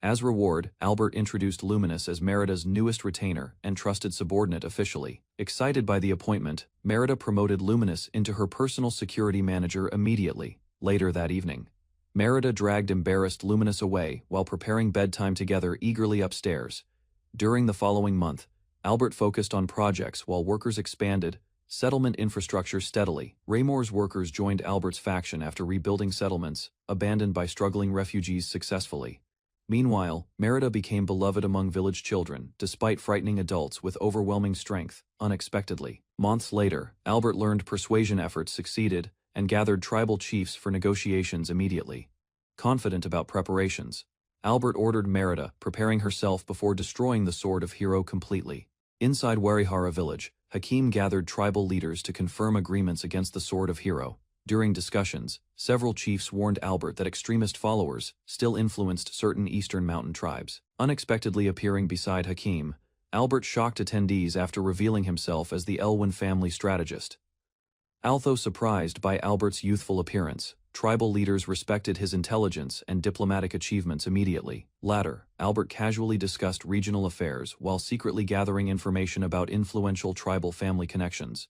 A: As reward, Albert introduced Luminous as Merida's newest retainer and trusted subordinate officially. Excited by the appointment, Merida promoted Luminous into her personal security manager immediately. Later that evening, Merida dragged embarrassed Luminous away while preparing bedtime together eagerly upstairs. During the following month, Albert focused on projects while workers expanded settlement infrastructure steadily. Raymor's workers joined Albert's faction after rebuilding settlements abandoned by struggling refugees successfully. Meanwhile, Merida became beloved among village children, despite frightening adults with overwhelming strength, unexpectedly. Months later, Albert learned persuasion efforts succeeded and gathered tribal chiefs for negotiations immediately. Confident about preparations, Albert ordered Merida, preparing herself before destroying the Sword of Hero completely. Inside Warihara village, Hakim gathered tribal leaders to confirm agreements against the Sword of Hero. During discussions, several chiefs warned Albert that extremist followers still influenced certain eastern mountain tribes. Unexpectedly appearing beside Hakim, Albert shocked attendees after revealing himself as the Elwyn family strategist. Although surprised by Albert's youthful appearance, tribal leaders respected his intelligence and diplomatic achievements immediately. Later, Albert casually discussed regional affairs while secretly gathering information about influential tribal family connections.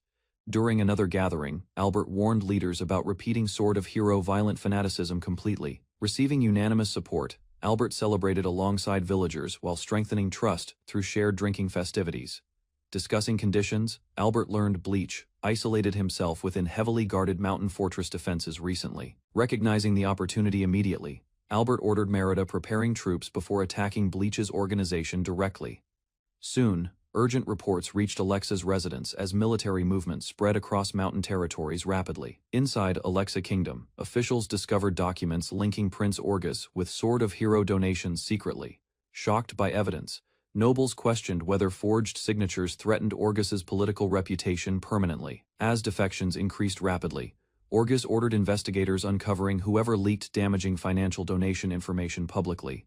A: During another gathering, Albert warned leaders about repeating Sword of Hero violent fanaticism completely. Receiving unanimous support, Albert celebrated alongside villagers while strengthening trust through shared drinking festivities. Discussing conditions, Albert learned Bleach isolated himself within heavily guarded mountain fortress defenses recently. Recognizing the opportunity immediately, Albert ordered Merida preparing troops before attacking Bleach's organization directly. Soon, urgent reports reached Alexa's residence as military movements spread across mountain territories rapidly. Inside Alexa Kingdom, officials discovered documents linking Prince Orgus with Sword of Hero donations secretly. Shocked by evidence, nobles questioned whether forged signatures threatened Orgus's political reputation permanently. As defections increased rapidly, Orgus ordered investigators uncovering whoever leaked damaging financial donation information publicly.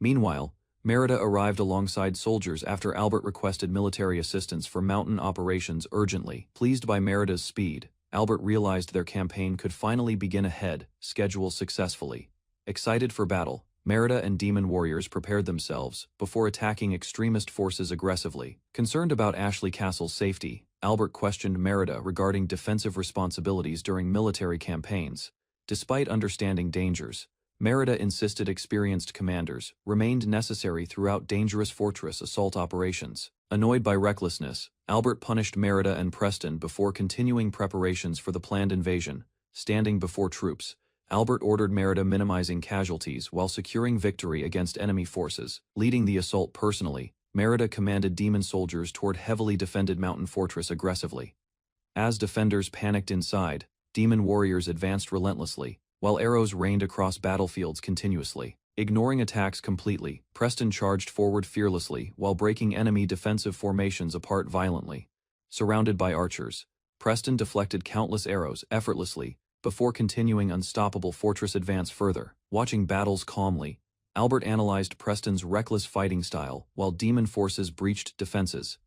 A: Meanwhile, Merida arrived alongside soldiers after Albert requested military assistance for mountain operations urgently. Pleased by Merida's speed, Albert realized their campaign could finally begin ahead, schedule successfully. Excited for battle, Merida and demon warriors prepared themselves before attacking extremist forces aggressively. Concerned about Ashley Castle's safety, Albert questioned Merida regarding defensive responsibilities during military campaigns. Despite understanding dangers, Merida insisted experienced commanders remained necessary throughout dangerous fortress assault operations. Annoyed by recklessness, Albert punished Merida and Preston before continuing preparations for the planned invasion. Standing before troops, Albert ordered Merida minimizing casualties while securing victory against enemy forces. Leading the assault personally, Merida commanded demon soldiers toward heavily defended mountain fortress aggressively. As defenders panicked inside, demon warriors advanced relentlessly, while arrows rained across battlefields continuously. Ignoring attacks completely, Preston charged forward fearlessly while breaking enemy defensive formations apart violently. Surrounded by archers, Preston deflected countless arrows effortlessly before continuing unstoppable fortress advance further. Watching battles calmly, Albert analyzed Preston's reckless fighting style while demon forces breached defenses.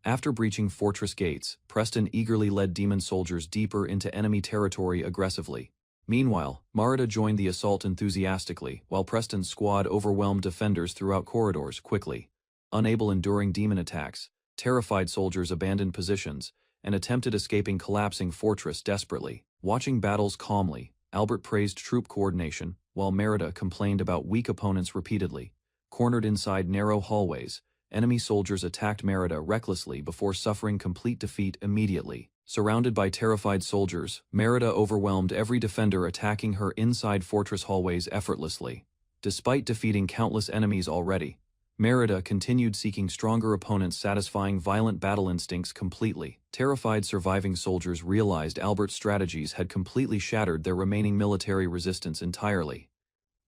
A: After breaching fortress gates, Preston eagerly led demon soldiers deeper into enemy territory aggressively. Meanwhile, Merida joined the assault enthusiastically, while Preston's squad overwhelmed defenders throughout corridors quickly. Unable enduring demon attacks, terrified soldiers abandoned positions and attempted escaping collapsing fortress desperately. Watching battles calmly, Albert praised troop coordination, while Merida complained about weak opponents repeatedly. Cornered inside narrow hallways, enemy soldiers attacked Merida recklessly before suffering complete defeat immediately. Surrounded by terrified soldiers, Merida overwhelmed every defender attacking her inside fortress hallways effortlessly. Despite defeating countless enemies already, Merida continued seeking stronger opponents, satisfying violent battle instincts completely. Terrified surviving soldiers realized Albert's strategies had completely shattered their remaining military resistance entirely.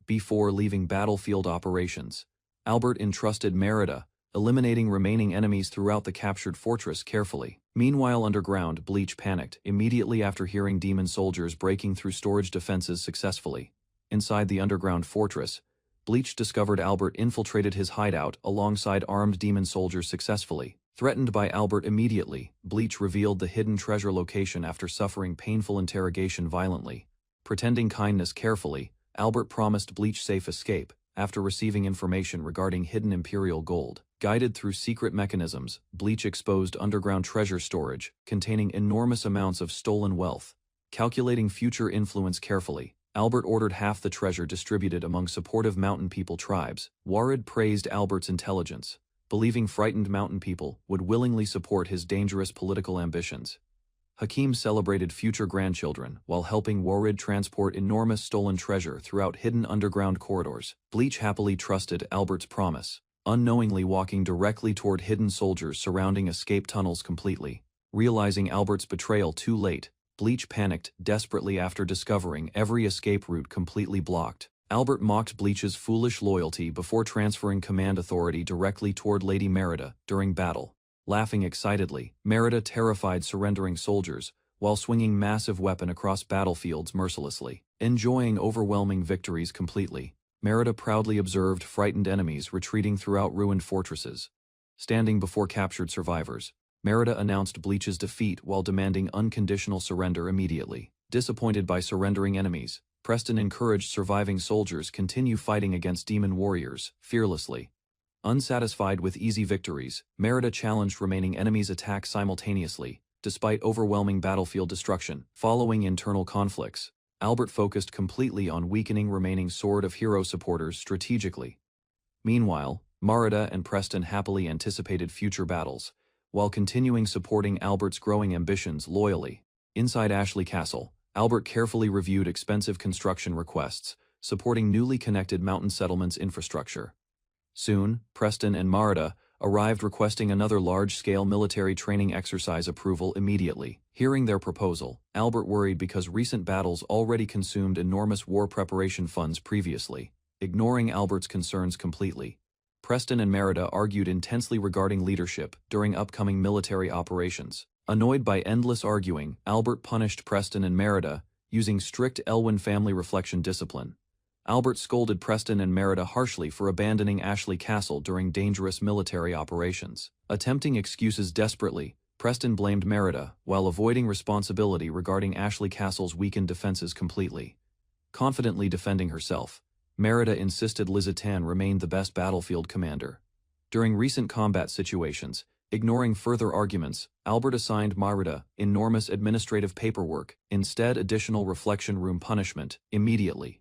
A: Before leaving battlefield operations, Albert entrusted Merida, eliminating remaining enemies throughout the captured fortress carefully. Meanwhile, underground, Bleach panicked immediately after hearing demon soldiers breaking through storage defenses successfully. Inside the underground fortress, Bleach discovered Albert infiltrated his hideout alongside armed demon soldiers successfully. Threatened by Albert immediately, Bleach revealed the hidden treasure location after suffering painful interrogation violently. Pretending kindness carefully, Albert promised Bleach safe escape after receiving information regarding hidden Imperial gold. Guided through secret mechanisms, Bleach exposed underground treasure storage containing enormous amounts of stolen wealth. Calculating future influence carefully, Albert ordered half the treasure distributed among supportive mountain people tribes. Warid praised Albert's intelligence, believing frightened mountain people would willingly support his dangerous political ambitions. Hakim celebrated future grandchildren while helping Warid transport enormous stolen treasure throughout hidden underground corridors. Bleach happily trusted Albert's promise, unknowingly walking directly toward hidden soldiers surrounding escape tunnels completely. Realizing Albert's betrayal too late, Bleach panicked desperately after discovering every escape route completely blocked. Albert mocked Bleach's foolish loyalty before transferring command authority directly toward Lady Merida during battle. Laughing excitedly, Merida terrified surrendering soldiers while swinging massive weapon across battlefields mercilessly. Enjoying overwhelming victories completely, Merida proudly observed frightened enemies retreating throughout ruined fortresses. Standing before captured survivors, Merida announced Bleach's defeat while demanding unconditional surrender immediately. Disappointed by surrendering enemies, Preston encouraged surviving soldiers continue fighting against demon warriors fearlessly. Unsatisfied with easy victories, Merida challenged remaining enemies' attacks simultaneously, despite overwhelming battlefield destruction. Following internal conflicts, Albert focused completely on weakening remaining Sword of Hero supporters strategically. Meanwhile, Merida and Preston happily anticipated future battles, while continuing supporting Albert's growing ambitions loyally. Inside Ashley Castle, Albert carefully reviewed expensive construction requests, supporting newly connected mountain settlements infrastructure. Soon, Preston and Merida arrived requesting another large-scale military training exercise approval immediately. Hearing their proposal, Albert worried because recent battles already consumed enormous war preparation funds previously. Ignoring Albert's concerns completely, Preston and Merida argued intensely regarding leadership during upcoming military operations. Annoyed by endless arguing, Albert punished Preston and Merida using strict Elwyn family reflection discipline. Albert scolded Preston and Merida harshly for abandoning Ashley Castle during dangerous military operations. Attempting excuses desperately, Preston blamed Merida while avoiding responsibility regarding Ashley Castle's weakened defenses completely. Confidently defending herself, Merida insisted Lizitan remained the best battlefield commander. During recent combat situations, ignoring further arguments, Albert assigned Merida enormous administrative paperwork, instead additional reflection room punishment, immediately.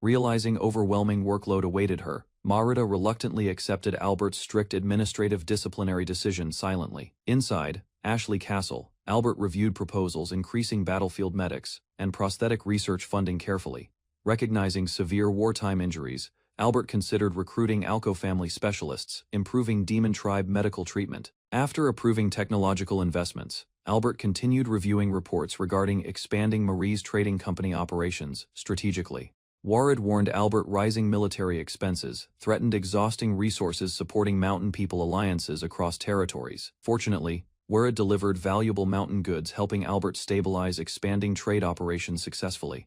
A: Realizing overwhelming workload awaited her, Merida reluctantly accepted Albert's strict administrative disciplinary decision silently. Inside Ashley Castle, Albert reviewed proposals increasing battlefield medics and prosthetic research funding carefully. Recognizing severe wartime injuries, Albert considered recruiting Alco family specialists, improving demon tribe medical treatment. After approving technological investments, Albert continued reviewing reports regarding expanding Marie's trading company operations strategically. Warid warned Albert rising military expenses threatened exhausting resources supporting mountain people alliances across territories. Fortunately, Warid delivered valuable mountain goods helping Albert stabilize expanding trade operations successfully.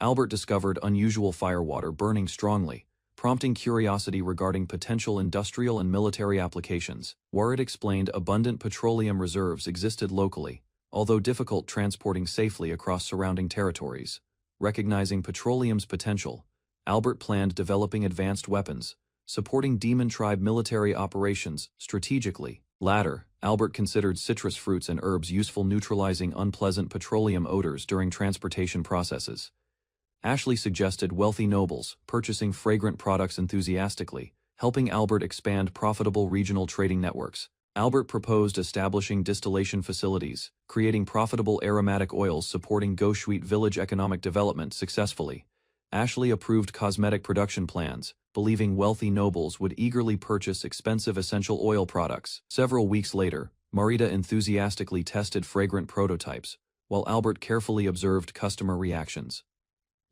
A: Albert discovered unusual firewater burning strongly, prompting curiosity regarding potential industrial and military applications. Warid explained abundant petroleum reserves existed locally, although difficult transporting safely across surrounding territories. Recognizing petroleum's potential, Albert planned developing advanced weapons, supporting demon tribe military operations strategically. Later, Albert considered citrus fruits and herbs useful neutralizing unpleasant petroleum odors during transportation processes. Ashley suggested wealthy nobles purchasing fragrant products enthusiastically, helping Albert expand profitable regional trading networks. Albert proposed establishing distillation facilities, creating profitable aromatic oils supporting Goshuit village economic development successfully. Ashley approved cosmetic production plans, believing wealthy nobles would eagerly purchase expensive essential oil products. Several weeks later, Marita enthusiastically tested fragrant prototypes, while Albert carefully observed customer reactions.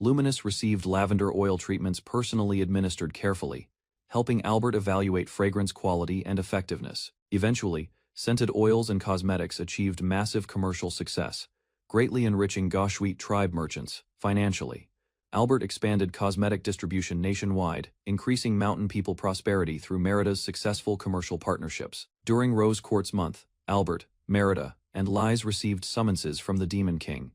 A: Luminous received lavender oil treatments personally administered carefully, helping Albert evaluate fragrance quality and effectiveness. Eventually, scented oils and cosmetics achieved massive commercial success, greatly enriching Goshuit tribe merchants financially. Albert expanded cosmetic distribution nationwide, increasing mountain people prosperity through Merida's successful commercial partnerships. During Rose Quartz Month, Albert, Merida, and Lies received summonses from the Demon King.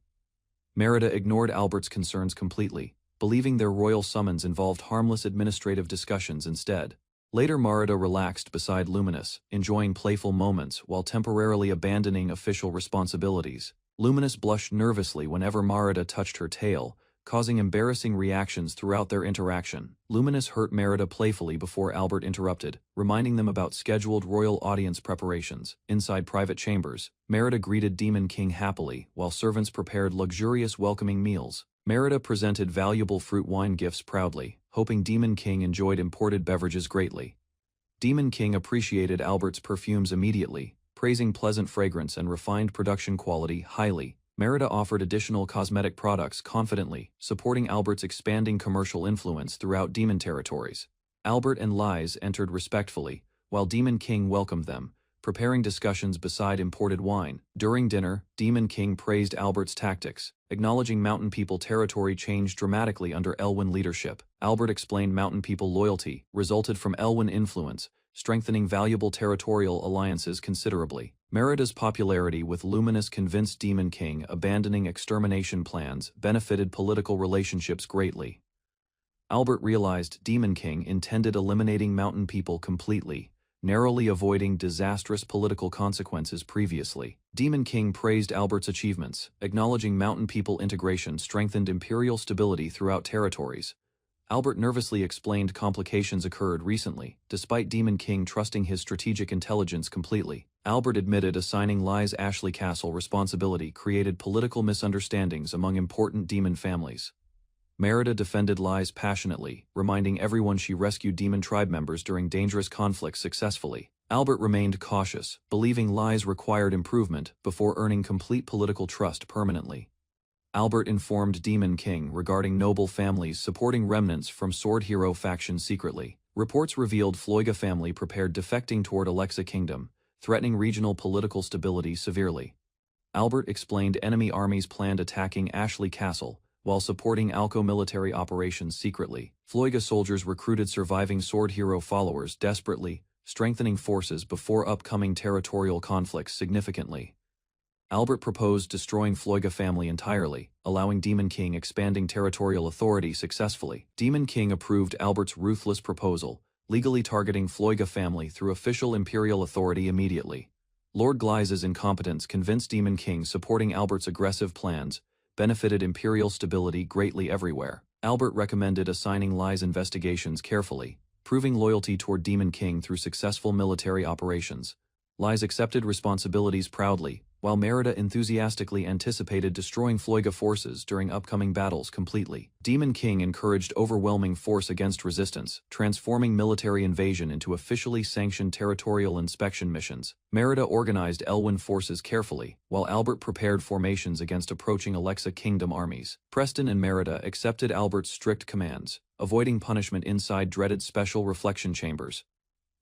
A: Merida ignored Albert's concerns completely, believing their royal summons involved harmless administrative discussions instead. Later, Merida relaxed beside Luminous, enjoying playful moments while temporarily abandoning official responsibilities. Luminous blushed nervously whenever Merida touched her tail, causing embarrassing reactions throughout their interaction. Luminous hurt Merida playfully before Albert interrupted, reminding them about scheduled royal audience preparations. Inside private chambers, Merida greeted Demon King happily, while servants prepared luxurious welcoming meals. Merida presented valuable fruit wine gifts proudly, hoping Demon King enjoyed imported beverages greatly. Demon King appreciated Albert's perfumes immediately, praising pleasant fragrance and refined production quality highly. Merida offered additional cosmetic products confidently, supporting Albert's expanding commercial influence throughout demon territories. Albert and Lies entered respectfully, while Demon King welcomed them, preparing discussions beside imported wine. During dinner, Demon King praised Albert's tactics, acknowledging mountain people territory changed dramatically under Elwyn leadership. Albert explained mountain people loyalty resulted from Elwyn influence, strengthening valuable territorial alliances considerably. Merida's popularity with Luminous convinced Demon King abandoning extermination plans benefited political relationships greatly. Albert realized Demon King intended eliminating mountain people completely, narrowly avoiding disastrous political consequences previously. Demon King praised Albert's achievements, acknowledging mountain people integration strengthened imperial stability throughout territories. Albert nervously explained complications occurred recently, despite Demon King trusting his strategic intelligence completely. Albert admitted assigning Lies Ashley Castle responsibility created political misunderstandings among important demon families. Merida defended Lies passionately, reminding everyone she rescued demon tribe members during dangerous conflicts successfully. Albert remained cautious, believing Lies required improvement before earning complete political trust permanently. Albert informed Demon King regarding noble families supporting remnants from Sword Hero faction secretly. Reports revealed Floiga family prepared defecting toward Alexa Kingdom, threatening regional political stability severely. Albert explained enemy armies planned attacking Ashley Castle, while supporting Alco military operations secretly. Floiga soldiers recruited surviving Sword Hero followers desperately, strengthening forces before upcoming territorial conflicts significantly. Albert proposed destroying Floiga family entirely, allowing Demon King expanding territorial authority successfully. Demon King approved Albert's ruthless proposal, legally targeting Floiga family through official imperial authority immediately. Lord Glyce's incompetence convinced Demon King supporting Albert's aggressive plans benefited imperial stability greatly everywhere. Albert recommended assigning Lies investigations carefully, proving loyalty toward Demon King through successful military operations. Lies accepted responsibilities proudly, while Merida enthusiastically anticipated destroying Floiga forces during upcoming battles completely. Demon King encouraged overwhelming force against resistance, transforming military invasion into officially sanctioned territorial inspection missions. Merida organized Elwyn forces carefully, while Albert prepared formations against approaching Alexa Kingdom armies. Preston and Merida accepted Albert's strict commands, avoiding punishment inside dreaded special reflection chambers.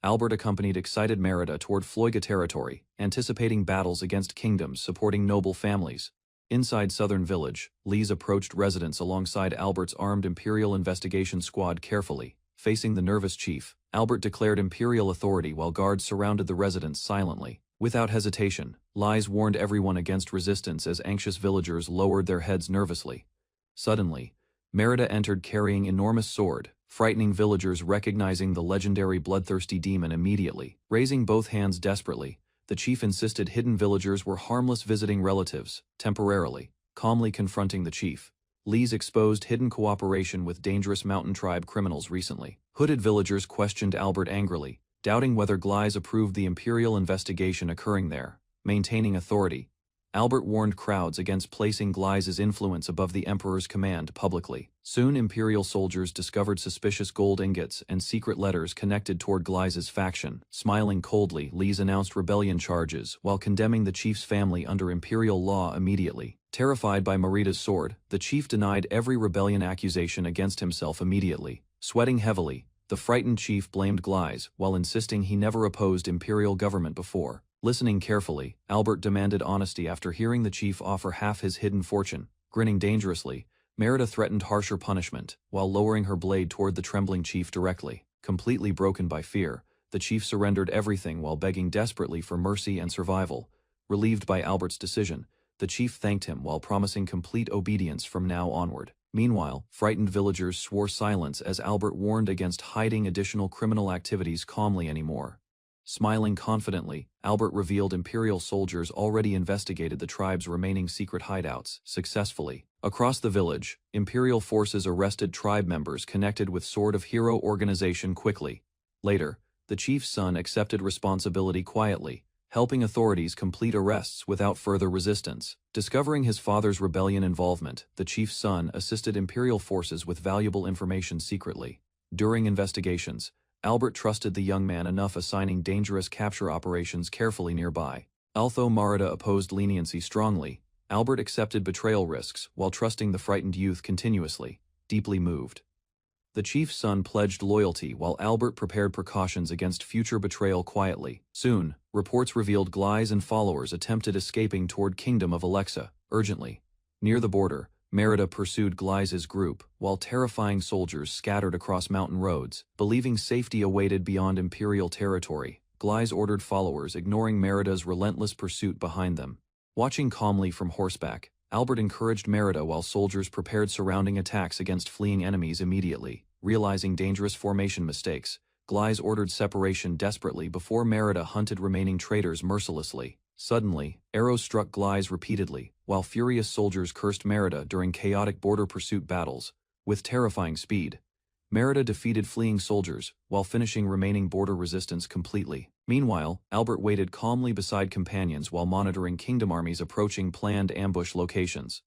A: Albert accompanied excited Merida toward Floiga territory, anticipating battles against kingdoms supporting noble families. Inside Southern Village, Lies approached residents alongside Albert's armed Imperial investigation squad carefully. Facing the nervous chief, Albert declared Imperial authority while guards surrounded the residents silently. Without hesitation, Lies warned everyone against resistance as anxious villagers lowered their heads nervously. Suddenly, Merida entered carrying enormous sword, frightening villagers recognizing the legendary bloodthirsty demon immediately. Raising both hands desperately, the chief insisted hidden villagers were harmless visiting relatives, temporarily, calmly confronting the chief. Lies exposed hidden cooperation with dangerous mountain tribe criminals recently. Hooded villagers questioned Albert angrily, doubting whether Gleis approved the imperial investigation occurring there. Maintaining authority, Albert warned crowds against placing Gleis's influence above the emperor's command publicly. Soon imperial soldiers discovered suspicious gold ingots and secret letters connected toward Gleis's faction. Smiling coldly, Lees announced rebellion charges while condemning the chief's family under imperial law immediately. Terrified by Merita's sword, the chief denied every rebellion accusation against himself immediately. Sweating heavily, the frightened chief blamed Gleis while insisting he never opposed imperial government before. Listening carefully, Albert demanded honesty after hearing the chief offer half his hidden fortune. Grinning dangerously, Merita threatened harsher punishment, while lowering her blade toward the trembling chief directly. Completely broken by fear, the chief surrendered everything while begging desperately for mercy and survival. Relieved by Albert's decision, the chief thanked him while promising complete obedience from now onward. Meanwhile, frightened villagers swore silence as Albert warned against hiding additional criminal activities calmly anymore. Smiling confidently, Albert revealed imperial soldiers already investigated the tribe's remaining secret hideouts successfully. Across the village, imperial forces arrested tribe members connected with Sword of Hero organization quickly. Later, the chief's son accepted responsibility quietly, helping authorities complete arrests without further resistance. Discovering his father's rebellion involvement, the chief's son assisted imperial forces with valuable information secretly. During investigations, Albert trusted the young man enough, assigning dangerous capture operations carefully nearby. Although Merita opposed leniency strongly, Albert accepted betrayal risks while trusting the frightened youth continuously. Deeply moved, the chief's son pledged loyalty while Albert prepared precautions against future betrayal quietly. Soon, reports revealed Gleis and followers attempted escaping toward Kingdom of Alexa. Urgently, near the border, Merita pursued Gleis's group, while terrifying soldiers scattered across mountain roads. Believing safety awaited beyond imperial territory, Gleis ordered followers, ignoring Merita's relentless pursuit behind them. Watching calmly from horseback, Albert encouraged Merita while soldiers prepared surrounding attacks against fleeing enemies immediately. Realizing dangerous formation mistakes, Gleis ordered separation desperately before Merita hunted remaining traitors mercilessly. Suddenly, arrows struck Gleis repeatedly, while furious soldiers cursed Merita during chaotic border pursuit battles. With terrifying speed, Merita defeated fleeing soldiers, while finishing remaining border resistance completely. Meanwhile, Albert waited calmly beside companions while monitoring kingdom armies approaching planned ambush locations.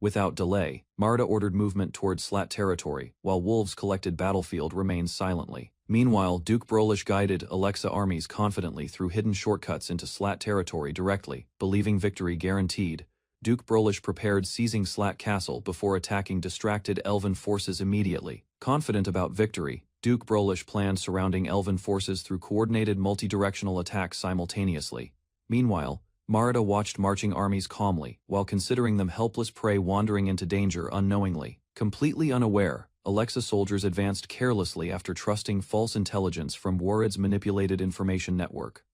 A: Without delay, Merita ordered movement toward Slat territory, while wolves collected battlefield remained silently. Meanwhile, Duke Brolish guided Alexa armies confidently through hidden shortcuts into Slat territory directly. Believing victory guaranteed, Duke Brolish prepared seizing Slat Castle before attacking distracted Elven forces immediately. Confident about victory, Duke Brolish planned surrounding Elven forces through coordinated multi-directional attacks simultaneously. Meanwhile, Merita watched marching armies calmly, while considering them helpless prey wandering into danger unknowingly. Completely unaware, Alexa soldiers advanced carelessly after trusting false intelligence from Warid's manipulated information network.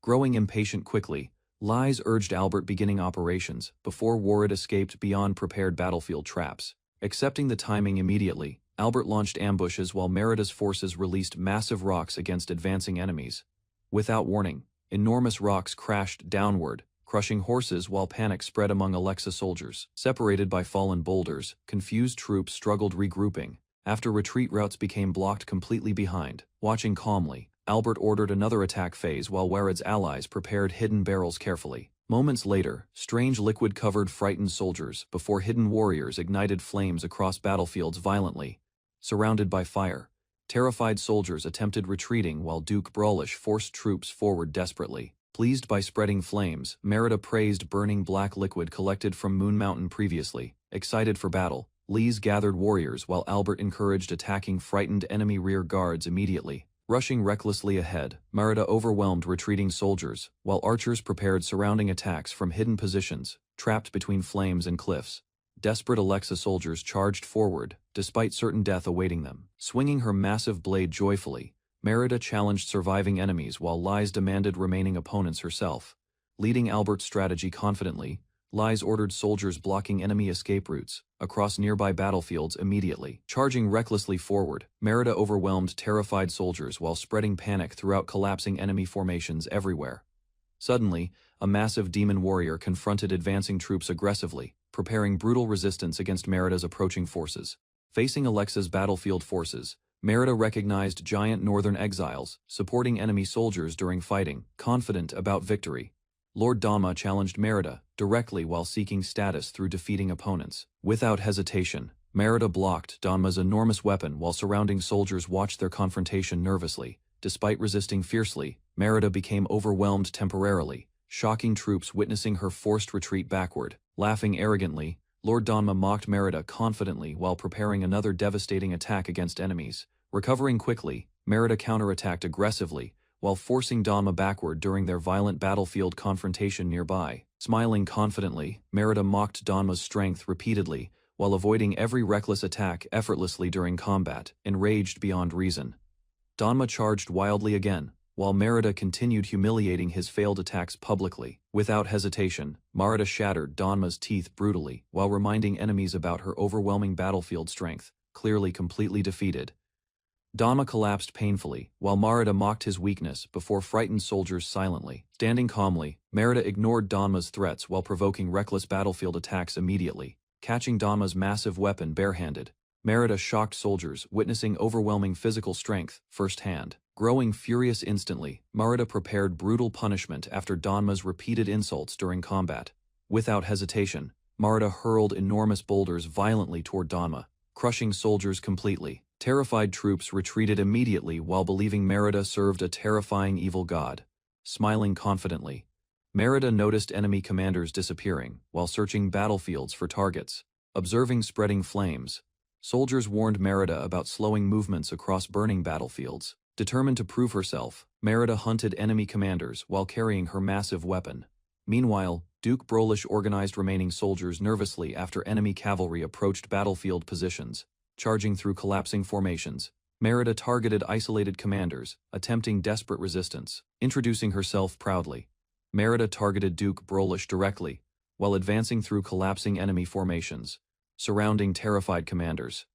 A: Growing impatient quickly, Lies urged Albert beginning operations before Warid escaped beyond prepared battlefield traps. Accepting the timing immediately, Albert launched ambushes while Merita's forces released massive rocks against advancing enemies. Without warning, enormous rocks crashed downward, crushing horses while panic spread among Alexa soldiers. Separated by fallen boulders, confused troops struggled regrouping, after retreat routes became blocked completely behind. Watching calmly, Albert ordered another attack phase while Warid's allies prepared hidden barrels carefully. Moments later, strange liquid covered frightened soldiers before hidden warriors ignited flames across battlefields violently. Surrounded by fire, terrified soldiers attempted retreating while Duke Brolish forced troops forward desperately. Pleased by spreading flames, Merita praised burning black liquid collected from Moon Mountain previously. Excited for battle, Lees gathered warriors while Albert encouraged attacking frightened enemy rear guards immediately. Rushing recklessly ahead, Merita overwhelmed retreating soldiers, while archers prepared surrounding attacks from hidden positions, trapped between flames and cliffs. Desperate Alexa soldiers charged forward, despite certain death awaiting them. Swinging her massive blade joyfully, Merita challenged surviving enemies while Lies demanded remaining opponents herself. Leading Albert's strategy confidently, Lies ordered soldiers blocking enemy escape routes across nearby battlefields immediately. Charging recklessly forward, Merita overwhelmed terrified soldiers while spreading panic throughout collapsing enemy formations everywhere. Suddenly, a massive demon warrior confronted advancing troops aggressively, preparing brutal resistance against Merita's approaching forces. Facing Alexa's battlefield forces, Merida recognized giant northern exiles, supporting enemy soldiers during fighting, confident about victory. Lord Dama challenged Merida directly while seeking status through defeating opponents. Without hesitation, Merida blocked Dama's enormous weapon while surrounding soldiers watched their confrontation nervously. Despite resisting fiercely, Merida became overwhelmed temporarily, shocking troops witnessing her forced retreat backward. Laughing arrogantly, Lord Dama mocked Merida confidently while preparing another devastating attack against enemies. Recovering quickly, Merida counterattacked aggressively, while forcing Dama backward during their violent battlefield confrontation nearby. Smiling confidently, Merida mocked Dama's strength repeatedly, while avoiding every reckless attack effortlessly during combat, enraged beyond reason. Dama charged wildly again, while Merida continued humiliating his failed attacks publicly. Without hesitation, Merida shattered Dama's teeth brutally, while reminding enemies about her overwhelming battlefield strength, clearly completely defeated. Dama collapsed painfully, while Merida mocked his weakness before frightened soldiers silently. Standing calmly, Merida ignored Dama's threats while provoking reckless battlefield attacks immediately, catching Dama's massive weapon barehanded. Merida shocked soldiers, witnessing overwhelming physical strength firsthand. Growing furious instantly, Merida prepared brutal punishment after Dama's repeated insults during combat. Without hesitation, Merida hurled enormous boulders violently toward Dama, crushing soldiers completely. Terrified troops retreated immediately while believing Merida served a terrifying evil god. Smiling confidently, Merida noticed enemy commanders disappearing while searching battlefields for targets. Observing spreading flames, soldiers warned Merida about slowing movements across burning battlefields. Determined to prove herself, Merida hunted enemy commanders while carrying her massive weapon. Meanwhile, Duke Brolish organized remaining soldiers nervously after enemy cavalry approached battlefield positions. Charging through collapsing formations, Merida targeted isolated commanders, attempting desperate resistance. Introducing herself proudly, Merida targeted Duke Brolish directly, while advancing through collapsing enemy formations, surrounding terrified commanders.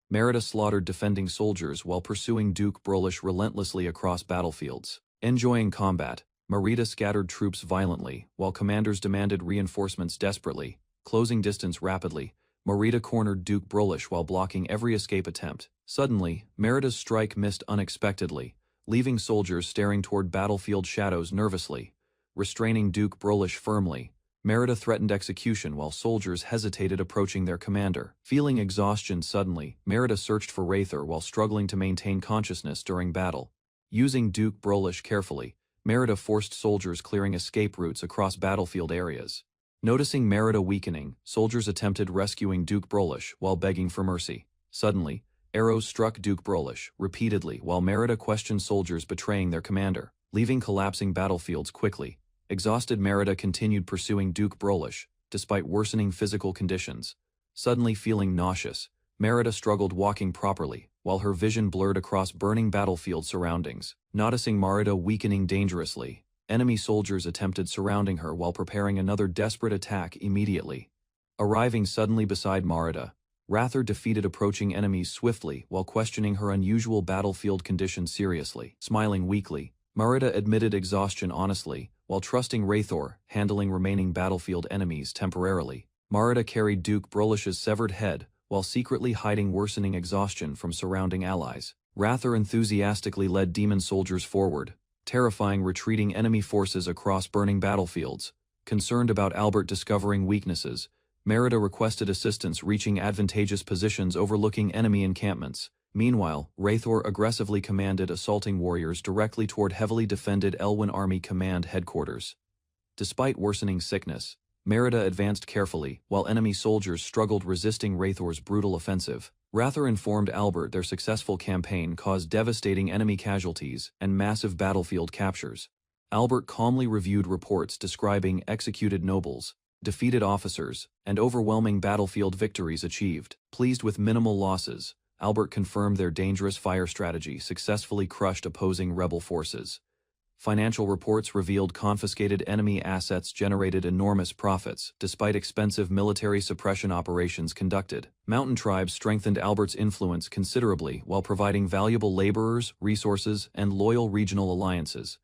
A: Merida slaughtered defending soldiers while pursuing Duke Brolish relentlessly across battlefields. Enjoying combat, Merida scattered troops violently, while commanders demanded reinforcements desperately. Closing distance rapidly, Merida cornered Duke Brolish while blocking every escape attempt. Suddenly, Merida's strike missed unexpectedly, leaving soldiers staring toward battlefield shadows nervously. Restraining Duke Brolish firmly, Merida threatened execution while soldiers hesitated approaching their commander. Feeling exhaustion suddenly, Merida searched for Wraithor while struggling to maintain consciousness during battle. Using Duke Brolish carefully, Merida forced soldiers clearing escape routes across battlefield areas. Noticing Merida weakening, soldiers attempted rescuing Duke Brolish while begging for mercy. Suddenly, arrows struck Duke Brolish repeatedly while Merida questioned soldiers betraying their commander, leaving collapsing battlefields quickly. Exhausted, Merida continued pursuing Duke Brolish, despite worsening physical conditions. Suddenly feeling nauseous, Merida struggled walking properly, while her vision blurred across burning battlefield surroundings. Noticing Merida weakening dangerously, enemy soldiers attempted surrounding her while preparing another desperate attack immediately. Arriving suddenly beside Merida, Wrathor defeated approaching enemies swiftly while questioning her unusual battlefield conditions seriously. Smiling weakly, Merida admitted exhaustion honestly, while trusting Wraithor, handling remaining battlefield enemies temporarily. Merida carried Duke Brolish's severed head, while secretly hiding worsening exhaustion from surrounding allies. Wrathor enthusiastically led demon soldiers forward, terrifying retreating enemy forces across burning battlefields. Concerned about Albert discovering weaknesses, Merida requested assistance reaching advantageous positions overlooking enemy encampments. Meanwhile, Wraithor aggressively commanded assaulting warriors directly toward heavily defended Elwyn Army Command headquarters. Despite worsening sickness, Merida advanced carefully, while enemy soldiers struggled resisting Wraithor's brutal offensive. Wrathor informed Albert their successful campaign caused devastating enemy casualties and massive battlefield captures. Albert calmly reviewed reports describing executed nobles, defeated officers, and overwhelming battlefield victories achieved. Pleased with minimal losses, Albert confirmed their dangerous fire strategy successfully crushed opposing rebel forces. Financial reports revealed confiscated enemy assets generated enormous profits, despite expensive military suppression operations conducted. Mountain tribes strengthened Albert's influence considerably while providing valuable laborers, resources, and loyal regional alliances.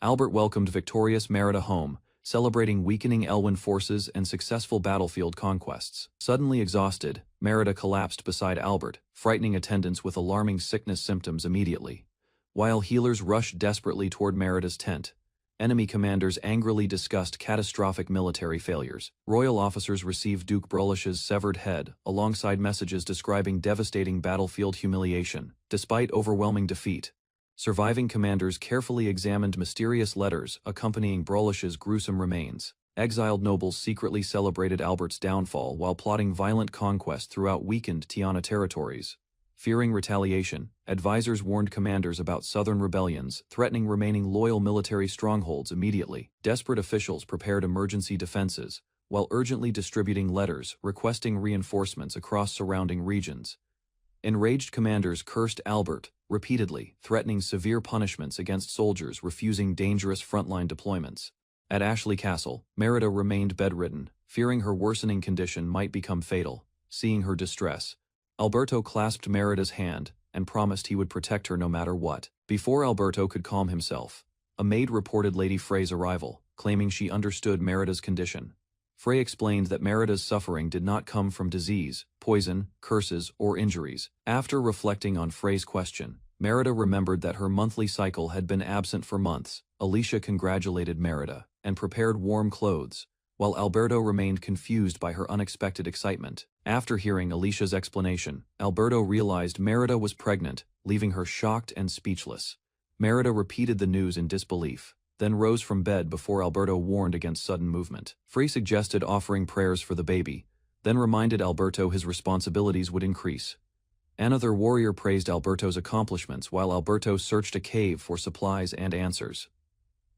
A: Albert welcomed victorious Merida home, celebrating weakening Elwyn forces and successful battlefield conquests. Suddenly exhausted, Merida collapsed beside Albert, frightening attendants with alarming sickness symptoms immediately. While healers rushed desperately toward Merida's tent, enemy commanders angrily discussed catastrophic military failures. Royal officers received Duke Brolish's severed head, alongside messages describing devastating battlefield humiliation. Despite overwhelming defeat, surviving commanders carefully examined mysterious letters accompanying Brolish's gruesome remains. Exiled nobles secretly celebrated Albert's downfall while plotting violent conquest throughout weakened Tiana territories. Fearing retaliation, advisors warned commanders about southern rebellions, threatening remaining loyal military strongholds immediately. Desperate officials prepared emergency defenses, while urgently distributing letters requesting reinforcements across surrounding regions. Enraged commanders cursed Albert repeatedly, threatening severe punishments against soldiers refusing dangerous frontline deployments. At Ashley Castle, Merida remained bedridden, fearing her worsening condition might become fatal. Seeing her distress, Alberto clasped Merida's hand and promised he would protect her no matter what. Before Alberto could calm himself, a maid reported Lady Frey's arrival, claiming she understood Merida's condition. Frey explained that Merida's suffering did not come from disease, poison, curses, or injuries. After reflecting on Frey's question, Merida remembered that her monthly cycle had been absent for months. Alicia congratulated Merida and prepared warm clothes, while Alberto remained confused by her unexpected excitement. After hearing Alicia's explanation, Alberto realized Merida was pregnant, leaving her shocked and speechless. Merida repeated the news in disbelief, then rose from bed before Alberto warned against sudden movement. Frey suggested offering prayers for the baby, then reminded Alberto his responsibilities would increase. Another warrior praised Alberto's accomplishments while Alberto searched a cave for supplies and answers.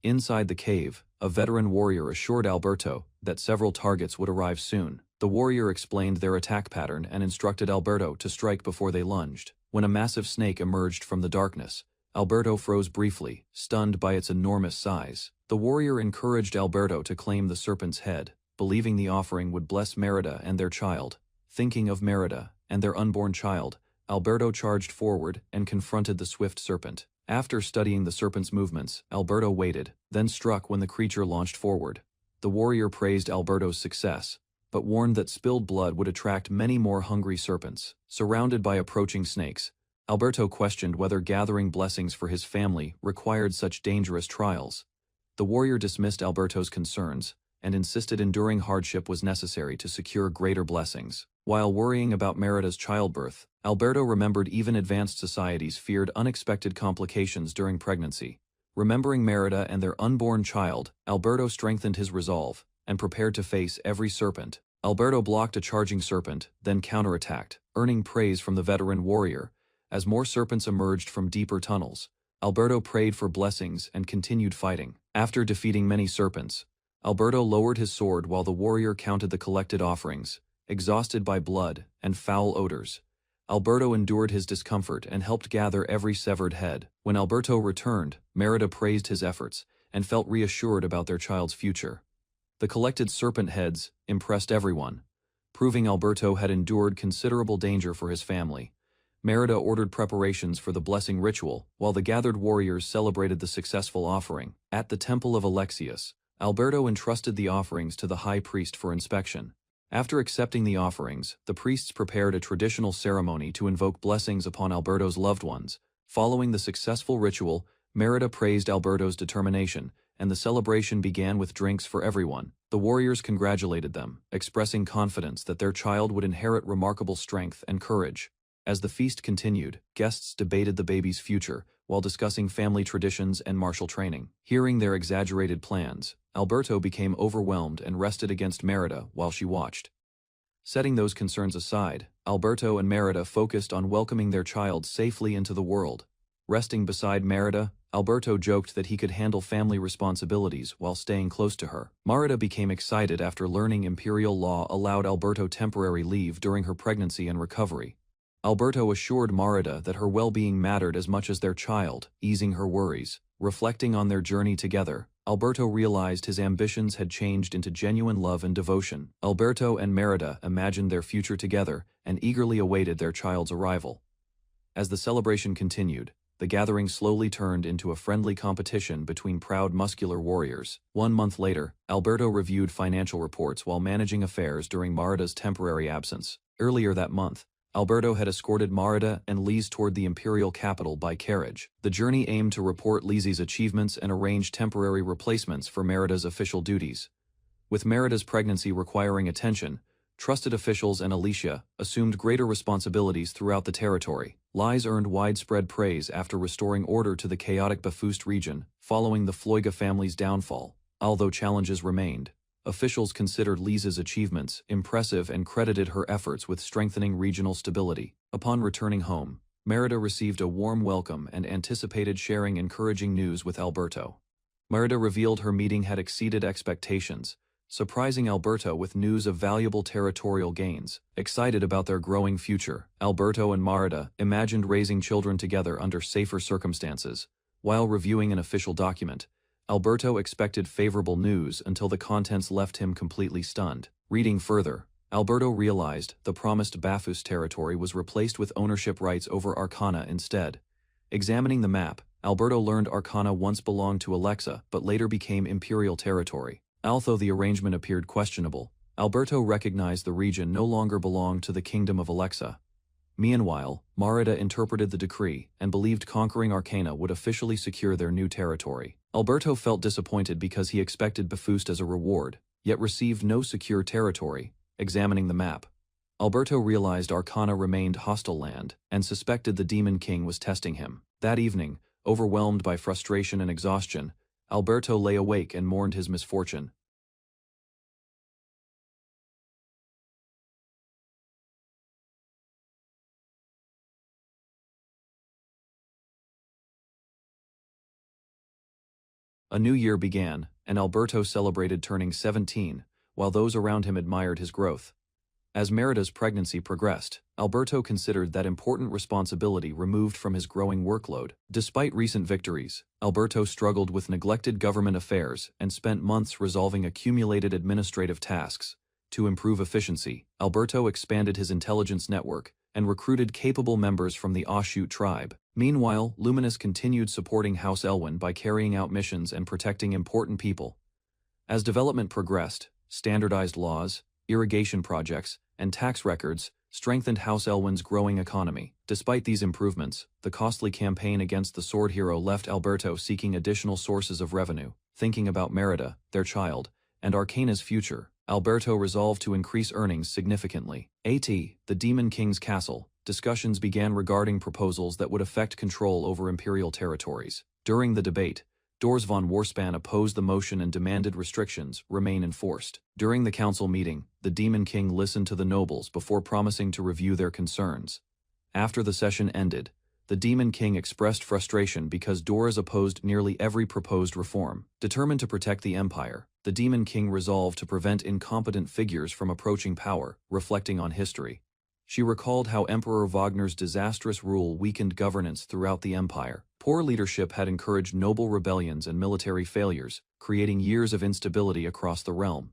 A: Inside the cave, a veteran warrior assured Alberto that several targets would arrive soon. The warrior explained their attack pattern and instructed Alberto to strike before they lunged. When a massive snake emerged from the darkness, Alberto froze briefly, stunned by its enormous size. The warrior encouraged Alberto to claim the serpent's head, believing the offering would bless Merida and their child. Thinking of Merida and their unborn child, Alberto charged forward and confronted the swift serpent. After studying the serpent's movements, Alberto waited, then struck when the creature launched forward. The warrior praised Alberto's success, but warned that spilled blood would attract many more hungry serpents. Surrounded by approaching snakes, Alberto questioned whether gathering blessings for his family required such dangerous trials. The warrior dismissed Alberto's concerns and insisted enduring hardship was necessary to secure greater blessings. While worrying about Merida's childbirth, Alberto remembered even advanced societies feared unexpected complications during pregnancy. Remembering Merida and their unborn child, Alberto strengthened his resolve and prepared to face every serpent. Alberto blocked a charging serpent, then counterattacked, earning praise from the veteran warrior. As more serpents emerged from deeper tunnels, Alberto prayed for blessings and continued fighting. After defeating many serpents, Alberto lowered his sword while the warrior counted the collected offerings. Exhausted by blood and foul odors, Alberto endured his discomfort and helped gather every severed head. When Alberto returned, Merida praised his efforts and felt reassured about their child's future. The collected serpent heads impressed everyone, proving Alberto had endured considerable danger for his family. Merida ordered preparations for the blessing ritual, while the gathered warriors celebrated the successful offering. At the Temple of Alexius, Alberto entrusted the offerings to the high priest for inspection. After accepting the offerings, the priests prepared a traditional ceremony to invoke blessings upon Alberto's loved ones. Following the successful ritual, Merida praised Alberto's determination, and the celebration began with drinks for everyone. The warriors congratulated them, expressing confidence that their child would inherit remarkable strength and courage. As the feast continued, guests debated the baby's future, while discussing family traditions and martial training. Hearing their exaggerated plans, Alberto became overwhelmed and rested against Merida while she watched. Setting those concerns aside, Alberto and Merida focused on welcoming their child safely into the world. Resting beside Merida, Alberto joked that he could handle family responsibilities while staying close to her. Merida became excited after learning imperial law allowed Alberto temporary leave during her pregnancy and recovery. Alberto assured Merida that her well-being mattered as much as their child, easing her worries. Reflecting on their journey together, Alberto realized his ambitions had changed into genuine love and devotion. Alberto and Merida imagined their future together and eagerly awaited their child's arrival. As the celebration continued, the gathering slowly turned into a friendly competition between proud muscular warriors. 1 month later, Alberto reviewed financial reports while managing affairs during Marida's temporary absence. Earlier that month, Alberto had escorted Marida and Lise toward the imperial capital by carriage. The journey aimed to report Lise's achievements and arrange temporary replacements for Merida's official duties. With Merida's pregnancy requiring attention, trusted officials and Alicia assumed greater responsibilities throughout the territory. Lise earned widespread praise after restoring order to the chaotic Bafust region following the Floiga family's downfall. Although challenges remained, officials considered Lise's achievements impressive and credited her efforts with strengthening regional stability. Upon returning home, Merida received a warm welcome and anticipated sharing encouraging news with Alberto. Merida revealed her meeting had exceeded expectations, surprising Alberto with news of valuable territorial gains. Excited about their growing future, Alberto and Merida imagined raising children together under safer circumstances. While reviewing an official document, Alberto expected favorable news until the contents left him completely stunned. Reading further, Alberto realized the promised Bafust territory was replaced with ownership rights over Arcana instead. Examining the map, Alberto learned Arcana once belonged to Alexa but later became imperial territory. Although the arrangement appeared questionable, Alberto recognized the region no longer belonged to the kingdom of Alexa. Meanwhile, Merida interpreted the decree and believed conquering Arcana would officially secure their new territory. Alberto felt disappointed because he expected Bafust as a reward, yet received no secure territory. Examining the map, Alberto realized Arcana remained hostile land and suspected the Demon King was testing him. That evening, overwhelmed by frustration and exhaustion, Alberto lay awake and mourned his misfortune. A new year began, and Alberto celebrated turning 17, while those around him admired his growth. As Merida's pregnancy progressed, Alberto considered that important responsibility removed from his growing workload. Despite recent victories, Alberto struggled with neglected government affairs and spent months resolving accumulated administrative tasks. To improve efficiency, Alberto expanded his intelligence network and recruited capable members from the Offshoot tribe. Meanwhile, Luminous continued supporting House Elwyn by carrying out missions and protecting important people. As development progressed, standardized laws, irrigation projects, and tax records strengthened House Elwyn's growing economy. Despite these improvements, the costly campaign against the Sword Hero left Alberto seeking additional sources of revenue. Thinking about Merida, their child, and Arcana's future, Alberto resolved to increase earnings significantly. The Demon King's castle, discussions began regarding proposals that would affect control over imperial territories. During the debate, Dors von Warspan opposed the motion and demanded restrictions remain enforced. During the council meeting, the Demon King listened to the nobles before promising to review their concerns. After the session ended, the Demon King expressed frustration because Dors opposed nearly every proposed reform. Determined to protect the empire, the Demon King resolved to prevent incompetent figures from approaching power. Reflecting on history, she recalled how Emperor Wagner's disastrous rule weakened governance throughout the empire. Poor leadership had encouraged noble rebellions and military failures, creating years of instability across the realm.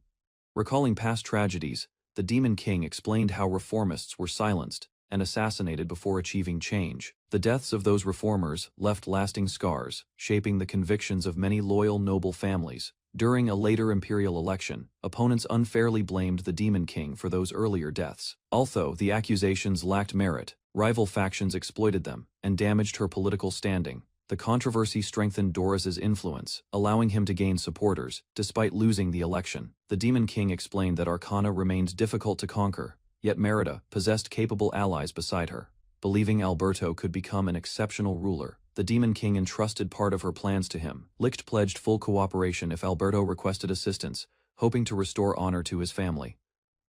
A: Recalling past tragedies, the Demon King explained how reformists were silenced and assassinated before achieving change. The deaths of those reformers left lasting scars, shaping the convictions of many loyal noble families. During a later imperial election, opponents unfairly blamed the Demon King for those earlier deaths. Although the accusations lacked merit, rival factions exploited them and damaged her political standing. The controversy strengthened Doris's influence, allowing him to gain supporters, despite losing the election. The Demon King explained that Arcana remained difficult to conquer, yet Merida possessed capable allies beside her. Believing Alberto could become an exceptional ruler, the Demon King entrusted part of her plans to him. Licht pledged full cooperation if Alberto requested assistance, hoping to restore honor to his family.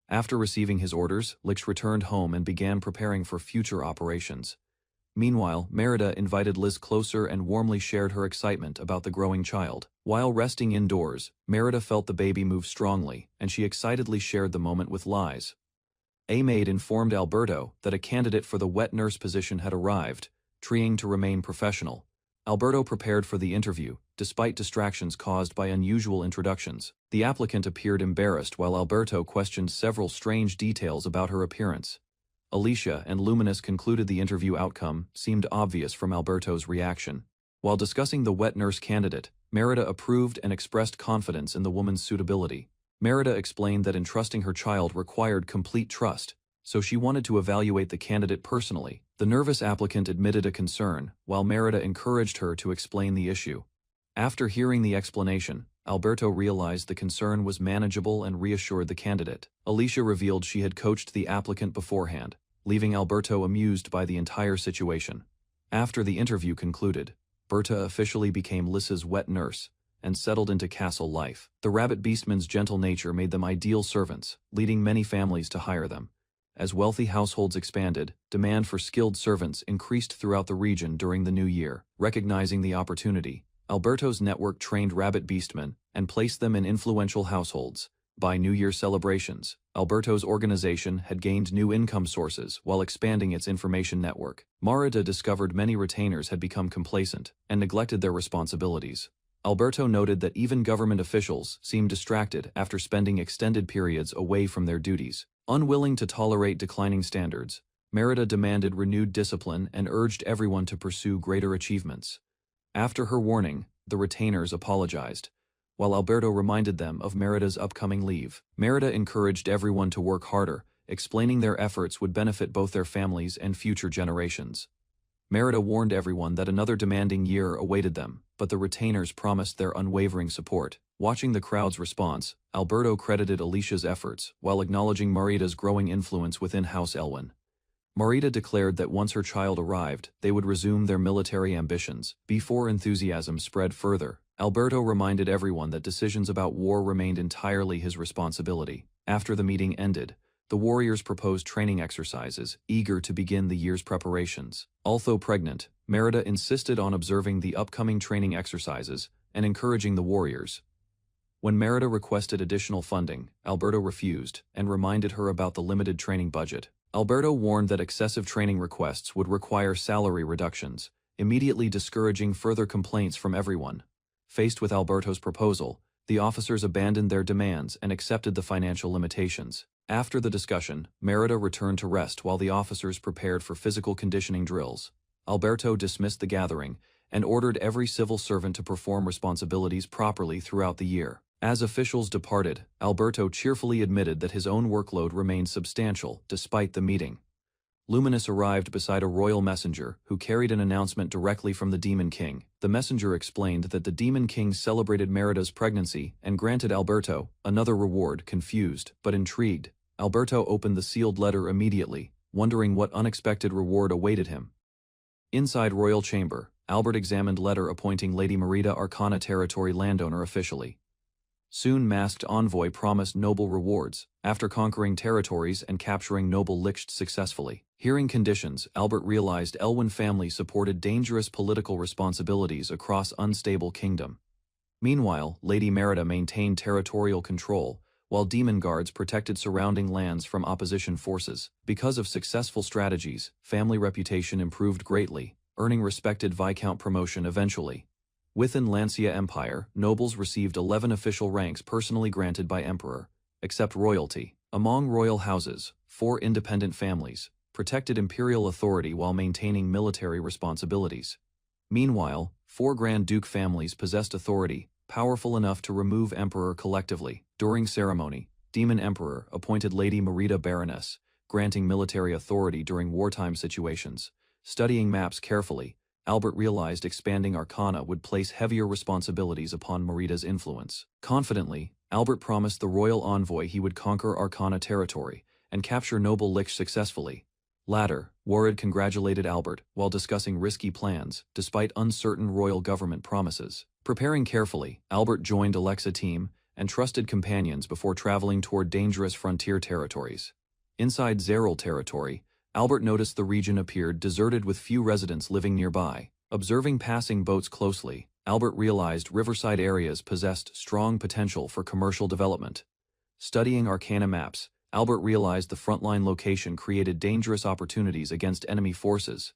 A: After receiving his orders, Licht returned home and began preparing for future operations. Meanwhile, Merida invited Liz closer and warmly shared her excitement about the growing child. While resting indoors, Merida felt the baby move strongly, and she excitedly shared the moment with Liz. A maid informed Alberto that a candidate for the wet nurse position had arrived, trying to remain professional. Alberto prepared for the interview, despite distractions caused by unusual introductions. The applicant appeared embarrassed while Alberto questioned several strange details about her appearance. Alicia and Luminous concluded the interview outcome seemed obvious from Alberto's reaction. While discussing the wet nurse candidate, Merida approved and expressed confidence in the woman's suitability. Merida explained that entrusting her child required complete trust, so she wanted to evaluate the candidate personally. The nervous applicant admitted a concern, while Merida encouraged her to explain the issue. After hearing the explanation, Alberto realized the concern was manageable and reassured the candidate. Alicia revealed she had coached the applicant beforehand, leaving Alberto amused by the entire situation. After the interview concluded, Berta officially became Lissa's wet nurse and settled into castle life. The rabbit beastmen's gentle nature made them ideal servants, leading many families to hire them. As wealthy households expanded, demand for skilled servants increased throughout the region during the new year. Recognizing the opportunity, Alberto's network trained rabbit beastmen and placed them in influential households. By New Year celebrations, Alberto's organization had gained new income sources while expanding its information network. Merida discovered many retainers had become complacent and neglected their responsibilities. Alberto noted that even government officials seemed distracted after spending extended periods away from their duties. Unwilling to tolerate declining standards, Merida demanded renewed discipline and urged everyone to pursue greater achievements. After her warning, the retainers apologized, while Alberto reminded them of Merida's upcoming leave. Merida encouraged everyone to work harder, explaining their efforts would benefit both their families and future generations. Merida warned everyone that another demanding year awaited them, but the retainers promised their unwavering support. Watching the crowd's response, Alberto credited Alicia's efforts while acknowledging Merida's growing influence within House Elwyn. Merida declared that once her child arrived, they would resume their military ambitions. Before enthusiasm spread further, Alberto reminded everyone that decisions about war remained entirely his responsibility. After the meeting ended, the warriors proposed training exercises, eager to begin the year's preparations. Although pregnant, Merida insisted on observing the upcoming training exercises and encouraging the warriors. When Merida requested additional funding, Alberto refused and reminded her about the limited training budget. Alberto warned that excessive training requests would require salary reductions, immediately discouraging further complaints from everyone. Faced with Alberto's proposal, the officers abandoned their demands and accepted the financial limitations. After the discussion, Merida returned to rest while the officers prepared for physical conditioning drills. Alberto dismissed the gathering and ordered every civil servant to perform responsibilities properly throughout the year. As officials departed, Alberto cheerfully admitted that his own workload remained substantial despite the meeting. Luminous arrived beside a royal messenger who carried an announcement directly from the Demon King. The messenger explained that the Demon King celebrated Merida's pregnancy and granted Alberto another reward. Confused but intrigued, Alberto opened the sealed letter immediately, wondering what unexpected reward awaited him. Inside royal chamber, Albert examined letter appointing Lady Merida Arcana territory landowner officially. Soon masked envoy promised noble rewards, after conquering territories and capturing noble Licht successfully. Hearing conditions, Albert realized Elwyn family supported dangerous political responsibilities across unstable kingdom. Meanwhile, Lady Merida maintained territorial control, while demon guards protected surrounding lands from opposition forces. Because of successful strategies, family reputation improved greatly, earning respected Viscount promotion eventually. Within Lancia Empire, nobles received 11 official ranks personally granted by Emperor, except royalty. Among royal houses, 4 independent families protected imperial authority while maintaining military responsibilities. Meanwhile, 4 Grand Duke families possessed authority, powerful enough to remove Emperor collectively. During ceremony, Demon Emperor appointed Lady Merida Baroness, granting military authority during wartime situations. Studying maps carefully, Albert realized expanding Arcana would place heavier responsibilities upon Merida's influence. Confidently, Albert promised the royal envoy he would conquer Arcana territory and capture noble Lich successfully. Latter, Warrid congratulated Albert while discussing risky plans, despite uncertain royal government promises. Preparing carefully, Albert joined Alexa team and trusted companions before traveling toward dangerous frontier territories. Inside Zeril territory, Albert noticed the region appeared deserted with few residents living nearby. Observing passing boats closely, Albert realized riverside areas possessed strong potential for commercial development. Studying Arcana maps, Albert realized the frontline location created dangerous opportunities against enemy forces.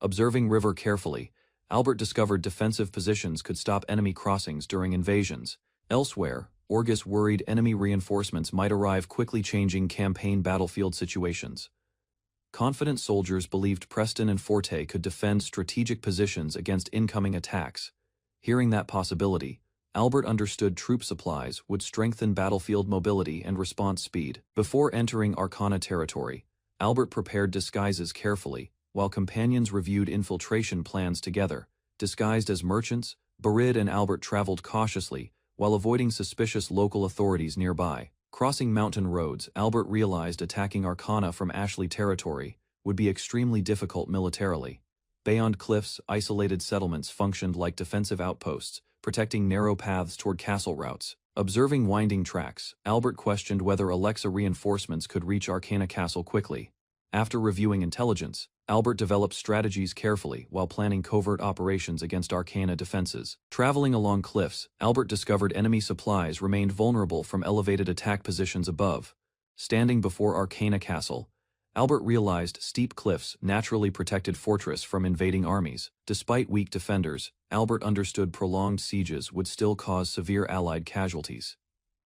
A: Observing river carefully, Albert discovered defensive positions could stop enemy crossings during invasions. Elsewhere, Orgus worried enemy reinforcements might arrive, quickly changing campaign battlefield situations. Confident soldiers believed Preston and Forte could defend strategic positions against incoming attacks. Hearing that possibility, Albert understood troop supplies would strengthen battlefield mobility and response speed. Before entering Arcana territory, Albert prepared disguises carefully, while companions reviewed infiltration plans together. Disguised as merchants, Barid and Albert traveled cautiously, while avoiding suspicious local authorities nearby. Crossing mountain roads, Albert realized attacking Arcana from Ashley territory would be extremely difficult militarily. Beyond cliffs, isolated settlements functioned like defensive outposts, protecting narrow paths toward castle routes. Observing winding tracks, Albert questioned whether Alexa reinforcements could reach Arcana Castle quickly. After reviewing intelligence, Albert developed strategies carefully while planning covert operations against Arcana defenses. Traveling along cliffs, Albert discovered enemy supplies remained vulnerable from elevated attack positions above. Standing before Arcana Castle, Albert realized steep cliffs naturally protected fortress from invading armies. Despite weak defenders, Albert understood prolonged sieges would still cause severe Allied casualties.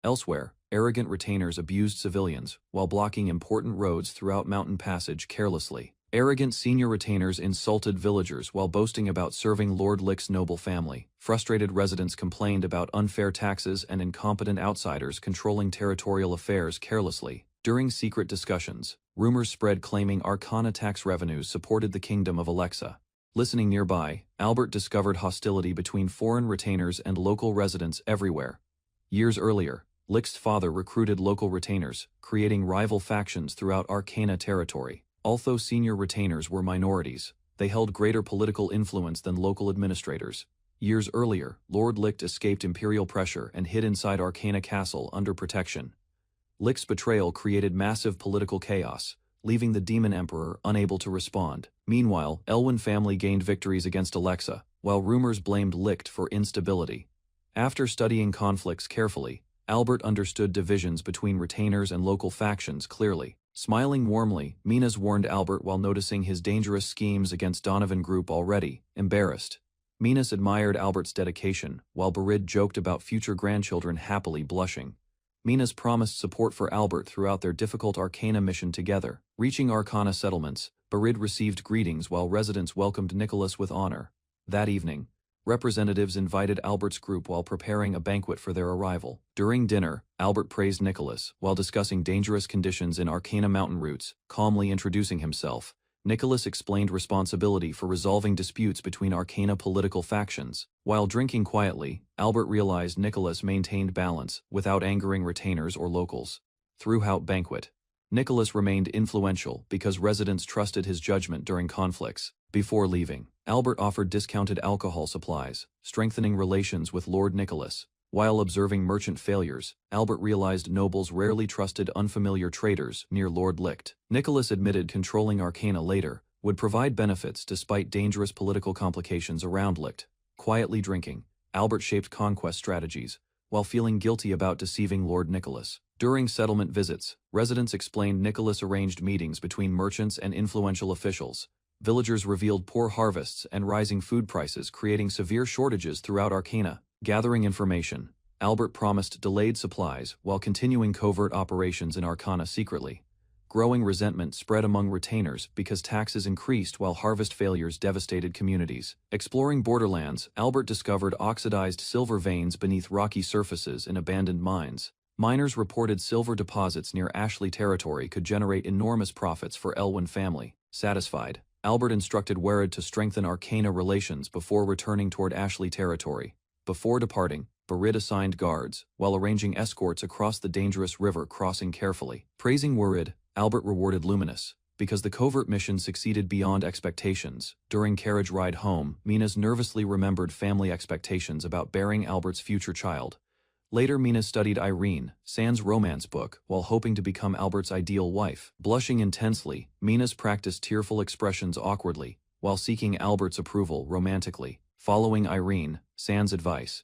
A: Elsewhere, arrogant retainers abused civilians while blocking important roads throughout Mountain Passage carelessly. Arrogant senior retainers insulted villagers while boasting about serving Lord Lick's noble family. Frustrated residents complained about unfair taxes and incompetent outsiders controlling territorial affairs carelessly. During secret discussions, rumors spread claiming Arcana tax revenues supported the kingdom of Alexa. Listening nearby, Albert discovered hostility between foreign retainers and local residents everywhere. Years earlier, Lick's father recruited local retainers, creating rival factions throughout Arcana territory. Although senior retainers were minorities, they held greater political influence than local administrators. Years earlier, Lord Lick escaped imperial pressure and hid inside Arcana Castle under protection. Lick's betrayal created massive political chaos, leaving the Demon Emperor unable to respond. Meanwhile, Elwyn family gained victories against Alexa, while rumors blamed Lick for instability. After studying conflicts carefully, Albert understood divisions between retainers and local factions clearly. Smiling warmly, Minas warned Albert while noticing his dangerous schemes against Donovan Group already embarrassed. Minas admired Albert's dedication, while Barid joked about future grandchildren happily blushing. Minas promised support for Albert throughout their difficult Arcana mission together. Reaching Arcana settlements, Barid received greetings while residents welcomed Nicholas with honor. That evening, representatives invited Albert's group while preparing a banquet for their arrival. During dinner, Albert praised Nicholas while discussing dangerous conditions in Arcana mountain routes. Calmly introducing himself, Nicholas explained responsibility for resolving disputes between Arcana political factions. While drinking quietly, Albert realized Nicholas maintained balance without angering retainers or locals. Throughout banquet, Nicholas remained influential because residents trusted his judgment during conflicts. Before leaving, Albert offered discounted alcohol supplies, strengthening relations with Lord Nicholas. While observing merchant failures, Albert realized nobles rarely trusted unfamiliar traders near Lord Licht. Nicholas admitted controlling Arcana later would provide benefits despite dangerous political complications around Licht. Quietly drinking, Albert shaped conquest strategies, while feeling guilty about deceiving Lord Nicholas. During settlement visits, residents explained Nicholas arranged meetings between merchants and influential officials. Villagers revealed poor harvests and rising food prices, creating severe shortages throughout Arcana. Gathering information, Albert promised delayed supplies while continuing covert operations in Arcana secretly. Growing resentment spread among retainers because taxes increased while harvest failures devastated communities. Exploring borderlands, Albert discovered oxidized silver veins beneath rocky surfaces in abandoned mines. Miners reported silver deposits near Ashley territory could generate enormous profits for Elwyn family. Satisfied, Albert instructed Werid to strengthen Arcana relations before returning toward Ashley territory. Before departing, Barid assigned guards, while arranging escorts across the dangerous river crossing carefully. Praising Werid, Albert rewarded Luminous, because the covert mission succeeded beyond expectations. During carriage ride home, Minas nervously remembered family expectations about bearing Albert's future child. Later Minas studied Irene, Sand's romance book, while hoping to become Albert's ideal wife. Blushing intensely, Minas practiced tearful expressions awkwardly, while seeking Albert's approval romantically. Following Irene, Sand's advice,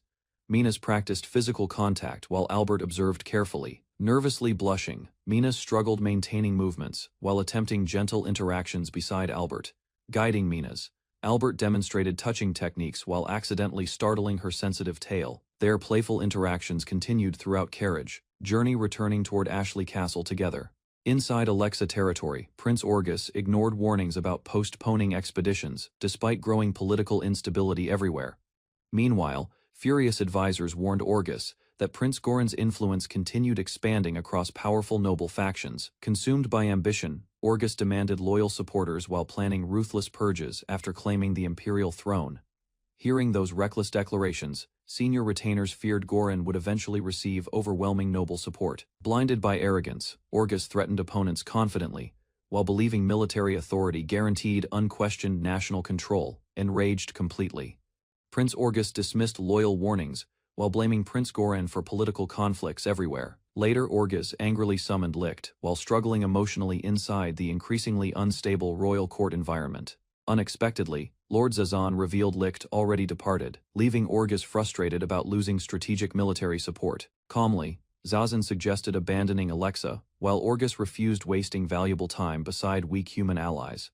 A: Minas practiced physical contact while Albert observed carefully. Nervously blushing, Minas struggled maintaining movements while attempting gentle interactions beside Albert. Guiding Minas, Albert demonstrated touching techniques while accidentally startling her sensitive tail. Their playful interactions continued throughout carriage, journey returning toward Ashley Castle together. Inside Alexa territory, Prince Orgus ignored warnings about postponing expeditions, despite growing political instability everywhere. Meanwhile, furious advisors warned Orgus that Prince Goran's influence continued expanding across powerful noble factions. Consumed by ambition, Orgus demanded loyal supporters while planning ruthless purges after claiming the imperial throne. Hearing those reckless declarations, senior retainers feared Goran would eventually receive overwhelming noble support. Blinded by arrogance, Orgus threatened opponents confidently, while believing military authority guaranteed unquestioned national control, enraged completely. Prince Orgus dismissed loyal warnings, while blaming Prince Goran for political conflicts everywhere. Later, Orgus angrily summoned Licht, while struggling emotionally inside the increasingly unstable royal court environment. Unexpectedly, Lord Zazan revealed Licht already departed, leaving Orgus frustrated about losing strategic military support. Calmly, Zazan suggested abandoning Alexa, while Orgus refused wasting valuable time beside weak human allies.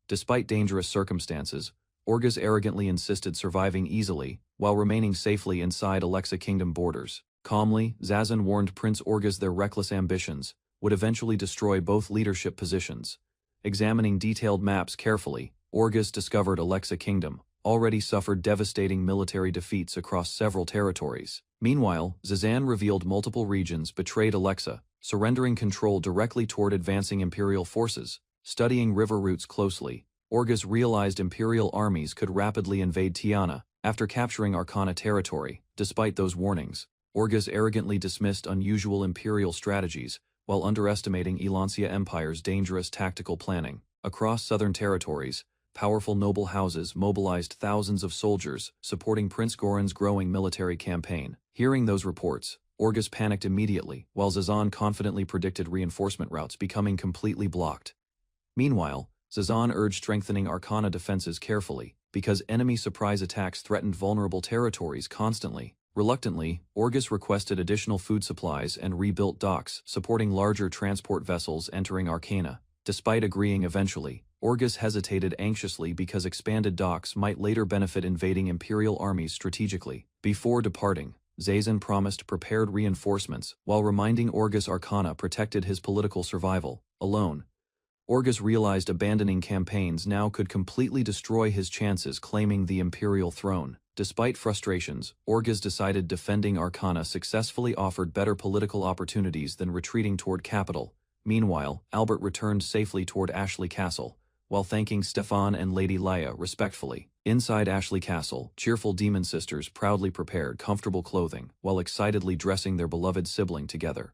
A: Despite dangerous circumstances, Orgus arrogantly insisted surviving easily, while remaining safely inside Alexa Kingdom borders. Calmly, Zazan warned Prince Orgus their reckless ambitions would eventually destroy both leadership positions. Examining detailed maps carefully, Orgus discovered Alexa Kingdom already suffered devastating military defeats across several territories. Meanwhile, Zazan revealed multiple regions betrayed Alexa, surrendering control directly toward advancing imperial forces. Studying river routes closely, Orgus realized imperial armies could rapidly invade Tiana after capturing Arcana territory. Despite those warnings, Orgus arrogantly dismissed unusual imperial strategies while underestimating Elancia Empire's dangerous tactical planning. Across southern territories, powerful noble houses mobilized thousands of soldiers supporting Prince Goran's growing military campaign. Hearing those reports, Orgus panicked immediately, while Zazan confidently predicted reinforcement routes becoming completely blocked. Meanwhile, Zazan urged strengthening Arcana defenses carefully, because enemy surprise attacks threatened vulnerable territories constantly. Reluctantly, Orgus requested additional food supplies and rebuilt docks, supporting larger transport vessels entering Arcana. Despite agreeing eventually, Orgus hesitated anxiously because expanded docks might later benefit invading imperial armies strategically. Before departing, Zazan promised prepared reinforcements, while reminding Orgus Arcana protected his political survival. Alone, Orgus realized abandoning campaigns now could completely destroy his chances claiming the imperial throne. Despite frustrations, Orgus decided defending Arcana successfully offered better political opportunities than retreating toward capital. Meanwhile, Albert returned safely toward Ashley Castle, while thanking Stefan and Lady Leia respectfully. Inside Ashley Castle, cheerful demon sisters proudly prepared comfortable clothing, while excitedly dressing their beloved sibling together.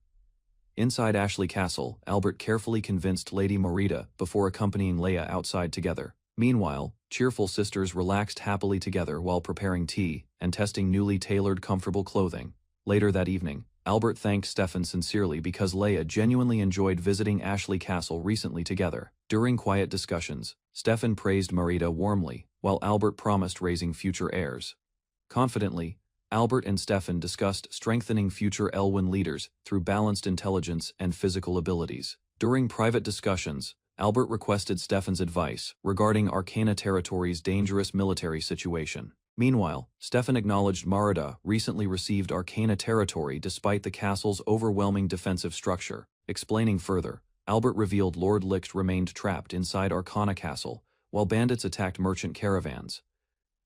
A: Inside Ashley Castle, Albert carefully convinced Lady Morita before accompanying Leia outside together. Meanwhile, cheerful sisters relaxed happily together while preparing tea and testing newly tailored comfortable clothing. Later that evening, Albert thanked Stefan sincerely because Leia genuinely enjoyed visiting Ashley Castle recently together. During quiet discussions, Stefan praised Morita warmly, while Albert promised raising future heirs. Confidently, Albert and Stefan discussed strengthening future Elwyn leaders through balanced intelligence and physical abilities. During private discussions, Albert requested Stefan's advice regarding Arcana territory's dangerous military situation. Meanwhile, Stefan acknowledged Marida recently received Arcana territory despite the castle's overwhelming defensive structure. Explaining further, Albert revealed Lord Licht remained trapped inside Arcana Castle, while bandits attacked merchant caravans.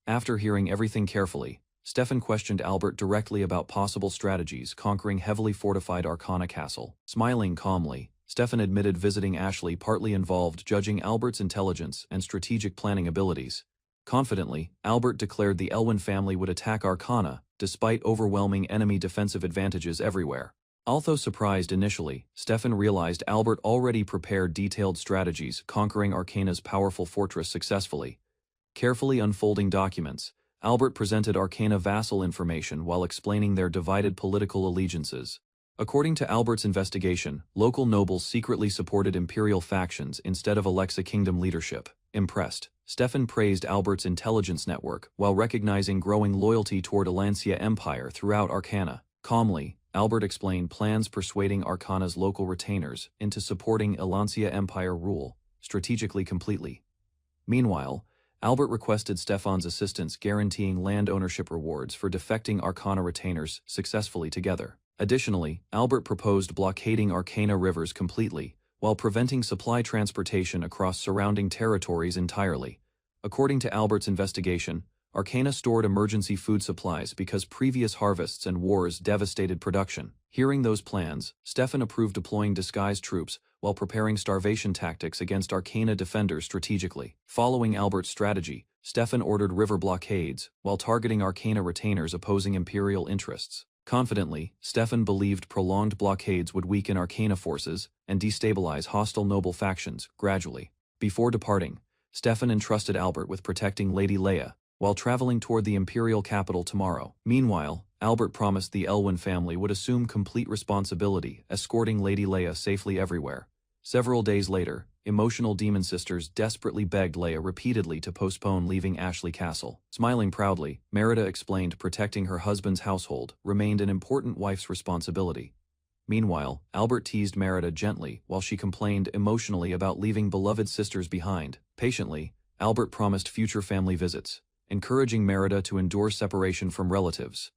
A: After hearing everything carefully, Stefan questioned Albert directly about possible strategies conquering heavily fortified Arcana Castle. Smiling calmly, Stefan admitted visiting Ashley partly involved judging Albert's intelligence and strategic planning abilities. Confidently, Albert declared the Elwyn family would attack Arcana, despite overwhelming enemy defensive advantages everywhere. Although surprised initially, Stefan realized Albert already prepared detailed strategies conquering Arcana's powerful fortress successfully. Carefully unfolding documents, Albert presented Arcana vassal information while explaining their divided political allegiances. According to Albert's investigation, local nobles secretly supported imperial factions instead of Alexa Kingdom leadership. Impressed, Stefan praised Albert's intelligence network while recognizing growing loyalty toward Elancia Empire throughout Arcana. Calmly, Albert explained plans persuading Arcana's local retainers into supporting Elancia Empire rule, strategically completely. Meanwhile, Albert requested Stefan's assistance guaranteeing land ownership rewards for defecting Arcana retainers successfully together. Additionally, Albert proposed blockading Arcana rivers completely, while preventing supply transportation across surrounding territories entirely. According to Albert's investigation, Arcana stored emergency food supplies because previous harvests and wars devastated production. Hearing those plans, Stefan approved deploying disguised troops while preparing starvation tactics against Arcana defenders strategically. Following Albert's strategy, Stefan ordered river blockades while targeting Arcana retainers opposing Imperial interests. Confidently, Stefan believed prolonged blockades would weaken Arcana forces and destabilize hostile noble factions gradually. Before departing, Stefan entrusted Albert with protecting Lady Leia while traveling toward the Imperial capital tomorrow. Meanwhile, Albert promised the Elwyn family would assume complete responsibility, escorting Lady Leia safely everywhere. Several days later, emotional demon sisters desperately begged Leia repeatedly to postpone leaving Ashley Castle. Smiling proudly, Merida explained protecting her husband's household remained an important wife's responsibility. Meanwhile, Albert teased Merida gently while she complained emotionally about leaving beloved sisters behind. Patiently, Albert promised future family visits, encouraging Merida to endure separation from relatives.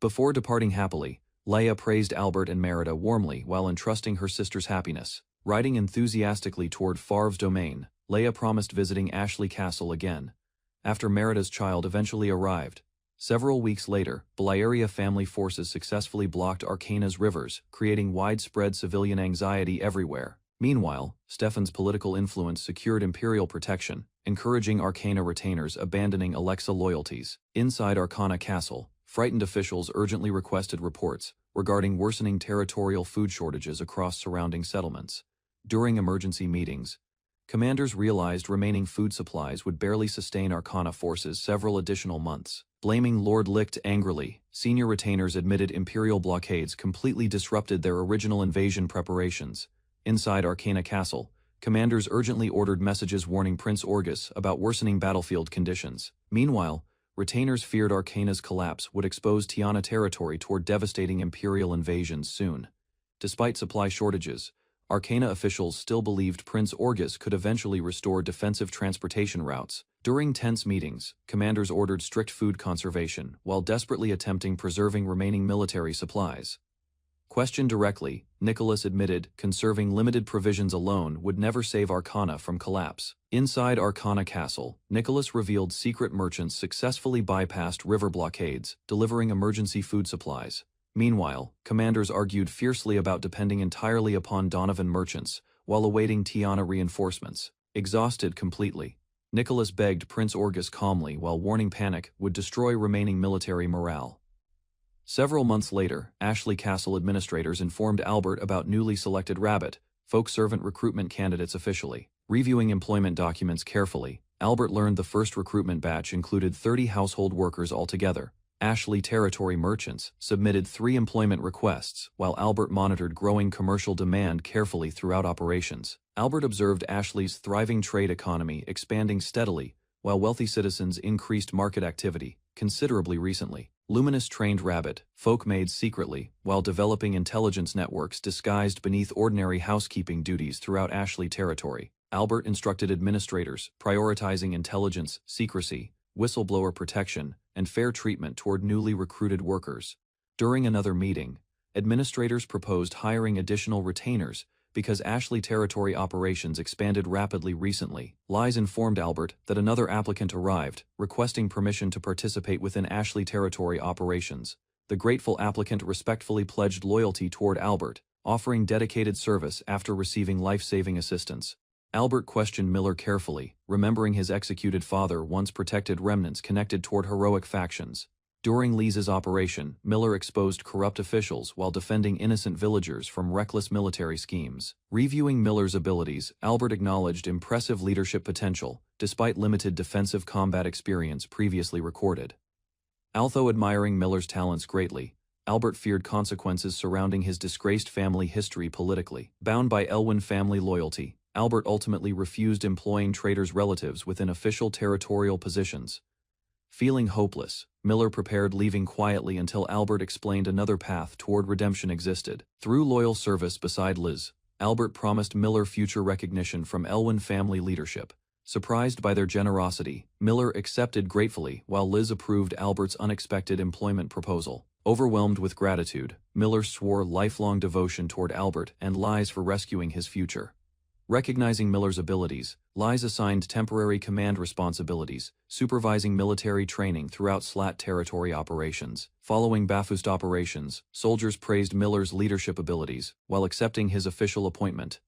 A: Before departing happily, Leia praised Albert and Merida warmly while entrusting her sister's happiness. Riding enthusiastically toward Favre's domain, Leia promised visiting Ashley Castle again. After Merida's child eventually arrived, several weeks later, Belieria family forces successfully blocked Arcana's rivers, creating widespread civilian anxiety everywhere. Meanwhile, Stefan's political influence secured Imperial protection, encouraging Arcana retainers abandoning Alexa loyalties. Inside Arcana Castle, frightened officials urgently requested reports regarding worsening territorial food shortages across surrounding settlements. During emergency meetings, commanders realized remaining food supplies would barely sustain Arcana forces several additional months. Blaming Lord Licht angrily, senior retainers admitted Imperial blockades completely disrupted their original invasion preparations. Inside Arcana Castle, commanders urgently ordered messages warning Prince Orgus about worsening battlefield conditions. Meanwhile, retainers feared Arcana's collapse would expose Tiana territory toward devastating Imperial invasions soon. Despite supply shortages, Arcana officials still believed Prince Orgus could eventually restore defensive transportation routes. During tense meetings, commanders ordered strict food conservation while desperately attempting preserving remaining military supplies. Questioned directly, Nicholas admitted conserving limited provisions alone would never save Arcana from collapse. Inside Arcana Castle, Nicholas revealed secret merchants successfully bypassed river blockades, delivering emergency food supplies. Meanwhile, commanders argued fiercely about depending entirely upon Donovan merchants while awaiting Tiana reinforcements. Exhausted completely, Nicholas begged Prince Orgus calmly while warning panic would destroy remaining military morale. Several months later, Ashley Castle administrators informed Albert about newly selected rabbit, folk servant recruitment candidates officially. Reviewing employment documents carefully, Albert learned the first recruitment batch included 30 household workers altogether. Ashley territory merchants submitted 3 employment requests, while Albert monitored growing commercial demand carefully throughout operations. Albert observed Ashley's thriving trade economy expanding steadily, while wealthy citizens increased market activity considerably recently. Luminous trained rabbit folk maids secretly, while developing intelligence networks disguised beneath ordinary housekeeping duties throughout Ashley territory. Albert instructed administrators, prioritizing intelligence, secrecy, whistleblower protection, and fair treatment toward newly recruited workers. During another meeting, administrators proposed hiring additional retainers because Ashley territory operations expanded rapidly recently. Lies informed Albert that another applicant arrived, requesting permission to participate within Ashley territory operations. The grateful applicant respectfully pledged loyalty toward Albert, offering dedicated service after receiving life-saving assistance. Albert questioned Miller carefully, remembering his executed father once protected remnants connected toward heroic factions. During Lisa's operation, Miller exposed corrupt officials while defending innocent villagers from reckless military schemes. Reviewing Miller's abilities, Albert acknowledged impressive leadership potential, despite limited defensive combat experience previously recorded. Although admiring Miller's talents greatly, Albert feared consequences surrounding his disgraced family history politically. Bound by Elwyn family loyalty, Albert ultimately refused employing traitors' relatives within official territorial positions. Feeling hopeless, Miller prepared leaving quietly until Albert explained another path toward redemption existed. Through loyal service beside Liz, Albert promised Miller future recognition from Elwyn family leadership. Surprised by their generosity, Miller accepted gratefully while Liz approved Albert's unexpected employment proposal. Overwhelmed with gratitude, Miller swore lifelong devotion toward Albert and lies for rescuing his future. Recognizing Miller's abilities, Lies assigned temporary command responsibilities, supervising military training throughout SLAT territory operations. Following Bafust operations, soldiers praised Miller's leadership abilities while accepting his official appointment.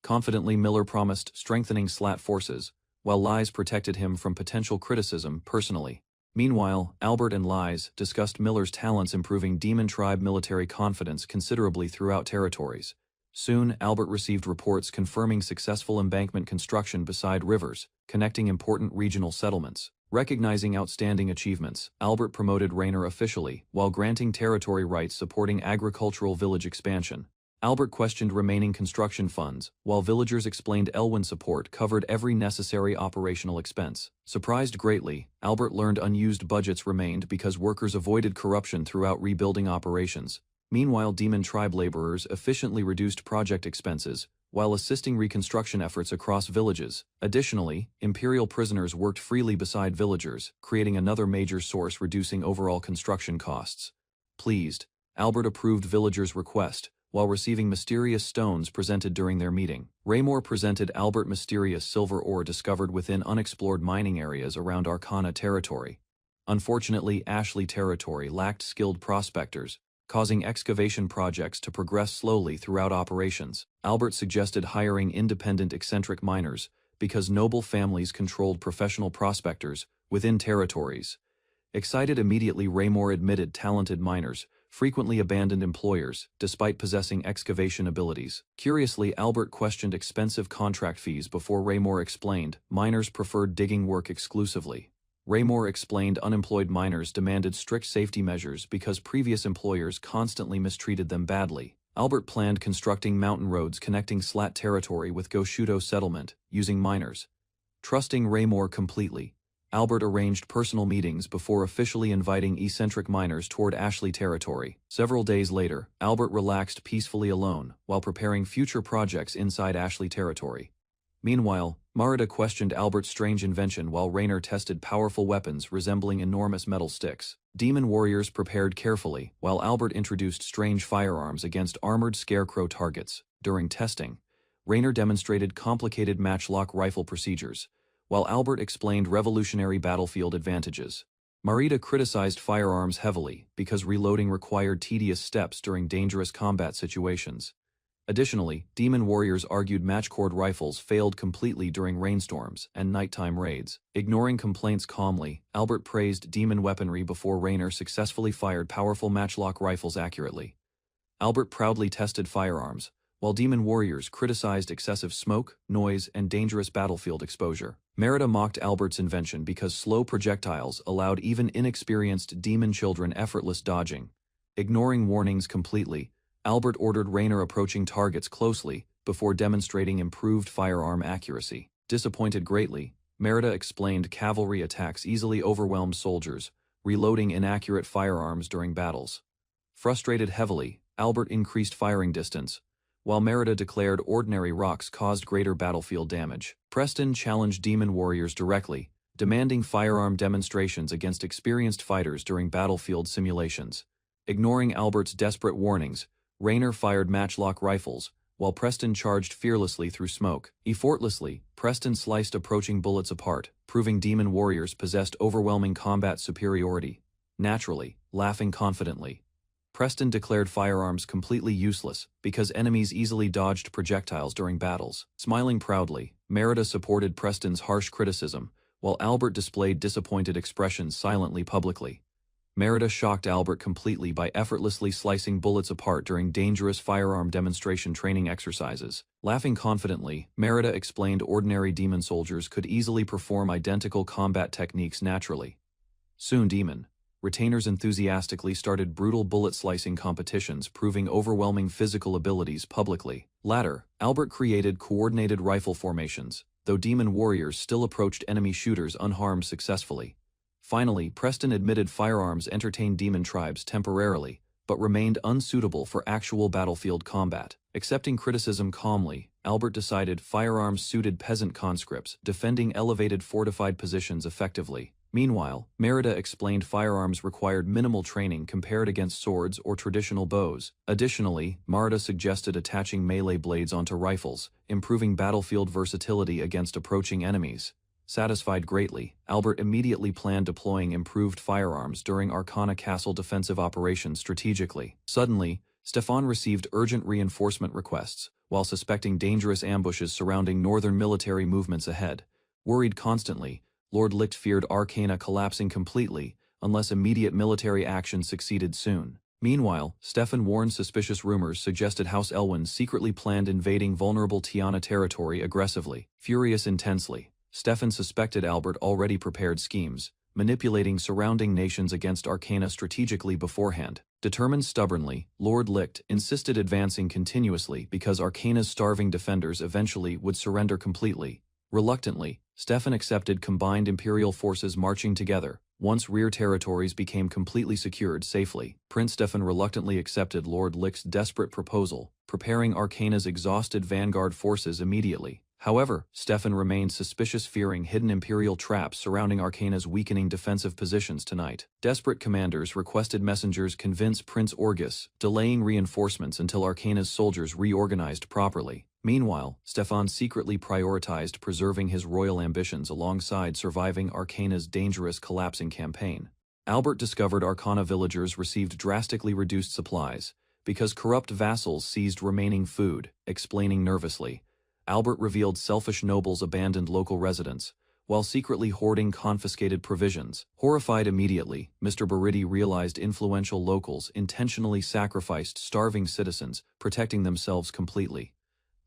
A: Confidently, Miller promised strengthening SLAT forces, while Lies protected him from potential criticism personally. Meanwhile, Albert and Lies discussed Miller's talents improving Demon Tribe military confidence considerably throughout territories. Soon, Albert received reports confirming successful embankment construction beside rivers, connecting important regional settlements. Recognizing outstanding achievements, Albert promoted Rainer officially, while granting territory rights supporting agricultural village expansion. Albert questioned remaining construction funds, while villagers explained Elwyn's support covered every necessary operational expense. Surprised greatly, Albert learned unused budgets remained because workers avoided corruption throughout rebuilding operations. Meanwhile, Demon Tribe laborers efficiently reduced project expenses, while assisting reconstruction efforts across villages. Additionally, Imperial prisoners worked freely beside villagers, creating another major source reducing overall construction costs. Pleased, Albert approved villagers' request, while receiving mysterious stones presented during their meeting. Raymore presented Albert mysterious silver ore discovered within unexplored mining areas around Arcana territory. Unfortunately, Ashley territory lacked skilled prospectors, causing excavation projects to progress slowly throughout operations. Albert suggested hiring independent eccentric miners because noble families controlled professional prospectors within territories. Excited immediately, Raymore admitted talented miners frequently abandoned employers despite possessing excavation abilities. Curiously, Albert questioned expensive contract fees before Raymore explained miners preferred digging work exclusively. Raymore explained unemployed miners demanded strict safety measures because previous employers constantly mistreated them badly. Albert planned constructing mountain roads connecting SLAT territory with Goshudo settlement, using miners. Trusting Raymore completely, Albert arranged personal meetings before officially inviting eccentric miners toward Ashley territory. Several days later, Albert relaxed peacefully alone while preparing future projects inside Ashley territory. Meanwhile, Marida questioned Albert's strange invention while Rainer tested powerful weapons resembling enormous metal sticks. Demon warriors prepared carefully, while Albert introduced strange firearms against armored scarecrow targets. During testing, Rainer demonstrated complicated matchlock rifle procedures, while Albert explained revolutionary battlefield advantages. Marida criticized firearms heavily because reloading required tedious steps during dangerous combat situations. Additionally, demon warriors argued matchcord rifles failed completely during rainstorms and nighttime raids. Ignoring complaints calmly, Albert praised demon weaponry before Rainer successfully fired powerful matchlock rifles accurately. Albert proudly tested firearms, while demon warriors criticized excessive smoke, noise, and dangerous battlefield exposure. Merida mocked Albert's invention because slow projectiles allowed even inexperienced demon children effortless dodging. Ignoring warnings completely, Albert ordered Rainer approaching targets closely before demonstrating improved firearm accuracy. Disappointed greatly, Merida explained cavalry attacks easily overwhelmed soldiers, reloading inaccurate firearms during battles. Frustrated heavily, Albert increased firing distance, while Merida declared ordinary rocks caused greater battlefield damage. Preston challenged demon warriors directly, demanding firearm demonstrations against experienced fighters during battlefield simulations. Ignoring Albert's desperate warnings, Rainer fired matchlock rifles, while Preston charged fearlessly through smoke. Effortlessly, Preston sliced approaching bullets apart, proving demon warriors possessed overwhelming combat superiority. Naturally, laughing confidently, Preston declared firearms completely useless because enemies easily dodged projectiles during battles. Smiling proudly, Merida supported Preston's harsh criticism, while Albert displayed disappointed expressions silently publicly. Merida shocked Albert completely by effortlessly slicing bullets apart during dangerous firearm demonstration training exercises. Laughing confidently, Merida explained ordinary demon soldiers could easily perform identical combat techniques naturally. Soon demon retainers enthusiastically started brutal bullet-slicing competitions proving overwhelming physical abilities publicly. Later, Albert created coordinated rifle formations, though demon warriors still approached enemy shooters unharmed successfully. Finally, Preston admitted firearms entertained demon tribes temporarily, but remained unsuitable for actual battlefield combat. Accepting criticism calmly, Albert decided firearms suited peasant conscripts defending elevated fortified positions effectively. Meanwhile, Merida explained firearms required minimal training compared against swords or traditional bows. Additionally, Marida suggested attaching melee blades onto rifles, improving battlefield versatility against approaching enemies. Satisfied greatly, Albert immediately planned deploying improved firearms during Arcana Castle defensive operations strategically. Suddenly, Stefan received urgent reinforcement requests, while suspecting dangerous ambushes surrounding northern military movements ahead. Worried constantly, Lord Licht feared Arcana collapsing completely unless immediate military action succeeded soon. Meanwhile, Stefan warned suspicious rumors suggested House Elwyn secretly planned invading vulnerable Tiana territory aggressively. Furious intensely, Stefan suspected Albert already prepared schemes, manipulating surrounding nations against Arcana strategically beforehand. Determined stubbornly, Lord Licht insisted advancing continuously because Arcana's starving defenders eventually would surrender completely. Reluctantly, Stefan accepted combined Imperial forces marching together. Once rear territories became completely secured safely, Prince Stefan reluctantly accepted Lord Licht's desperate proposal, preparing Arcana's exhausted vanguard forces immediately. However, Stefan remained suspicious, fearing hidden Imperial traps surrounding Arcana's weakening defensive positions tonight. Desperate commanders requested messengers convince Prince Orgus, delaying reinforcements until Arcana's soldiers reorganized properly. Meanwhile, Stefan secretly prioritized preserving his royal ambitions alongside surviving Arcana's dangerous collapsing campaign. Albert discovered Arcana villagers received drastically reduced supplies because corrupt vassals seized remaining food, explaining nervously. Albert revealed selfish nobles abandoned local residents, while secretly hoarding confiscated provisions. Horrified immediately, Mr. Baridi realized influential locals intentionally sacrificed starving citizens, protecting themselves completely.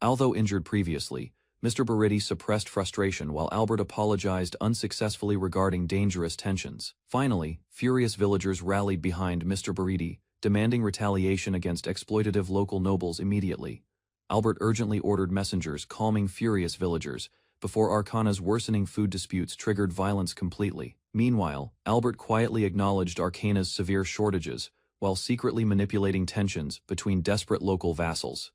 A: Although injured previously, Mr. Baridi suppressed frustration while Albert apologized unsuccessfully regarding dangerous tensions. Finally, furious villagers rallied behind Mr. Baridi, demanding retaliation against exploitative local nobles immediately. Albert urgently ordered messengers calming furious villagers before Arcana's worsening food disputes triggered violence completely. Meanwhile, Albert quietly acknowledged Arcana's severe shortages while secretly manipulating tensions between desperate local vassals.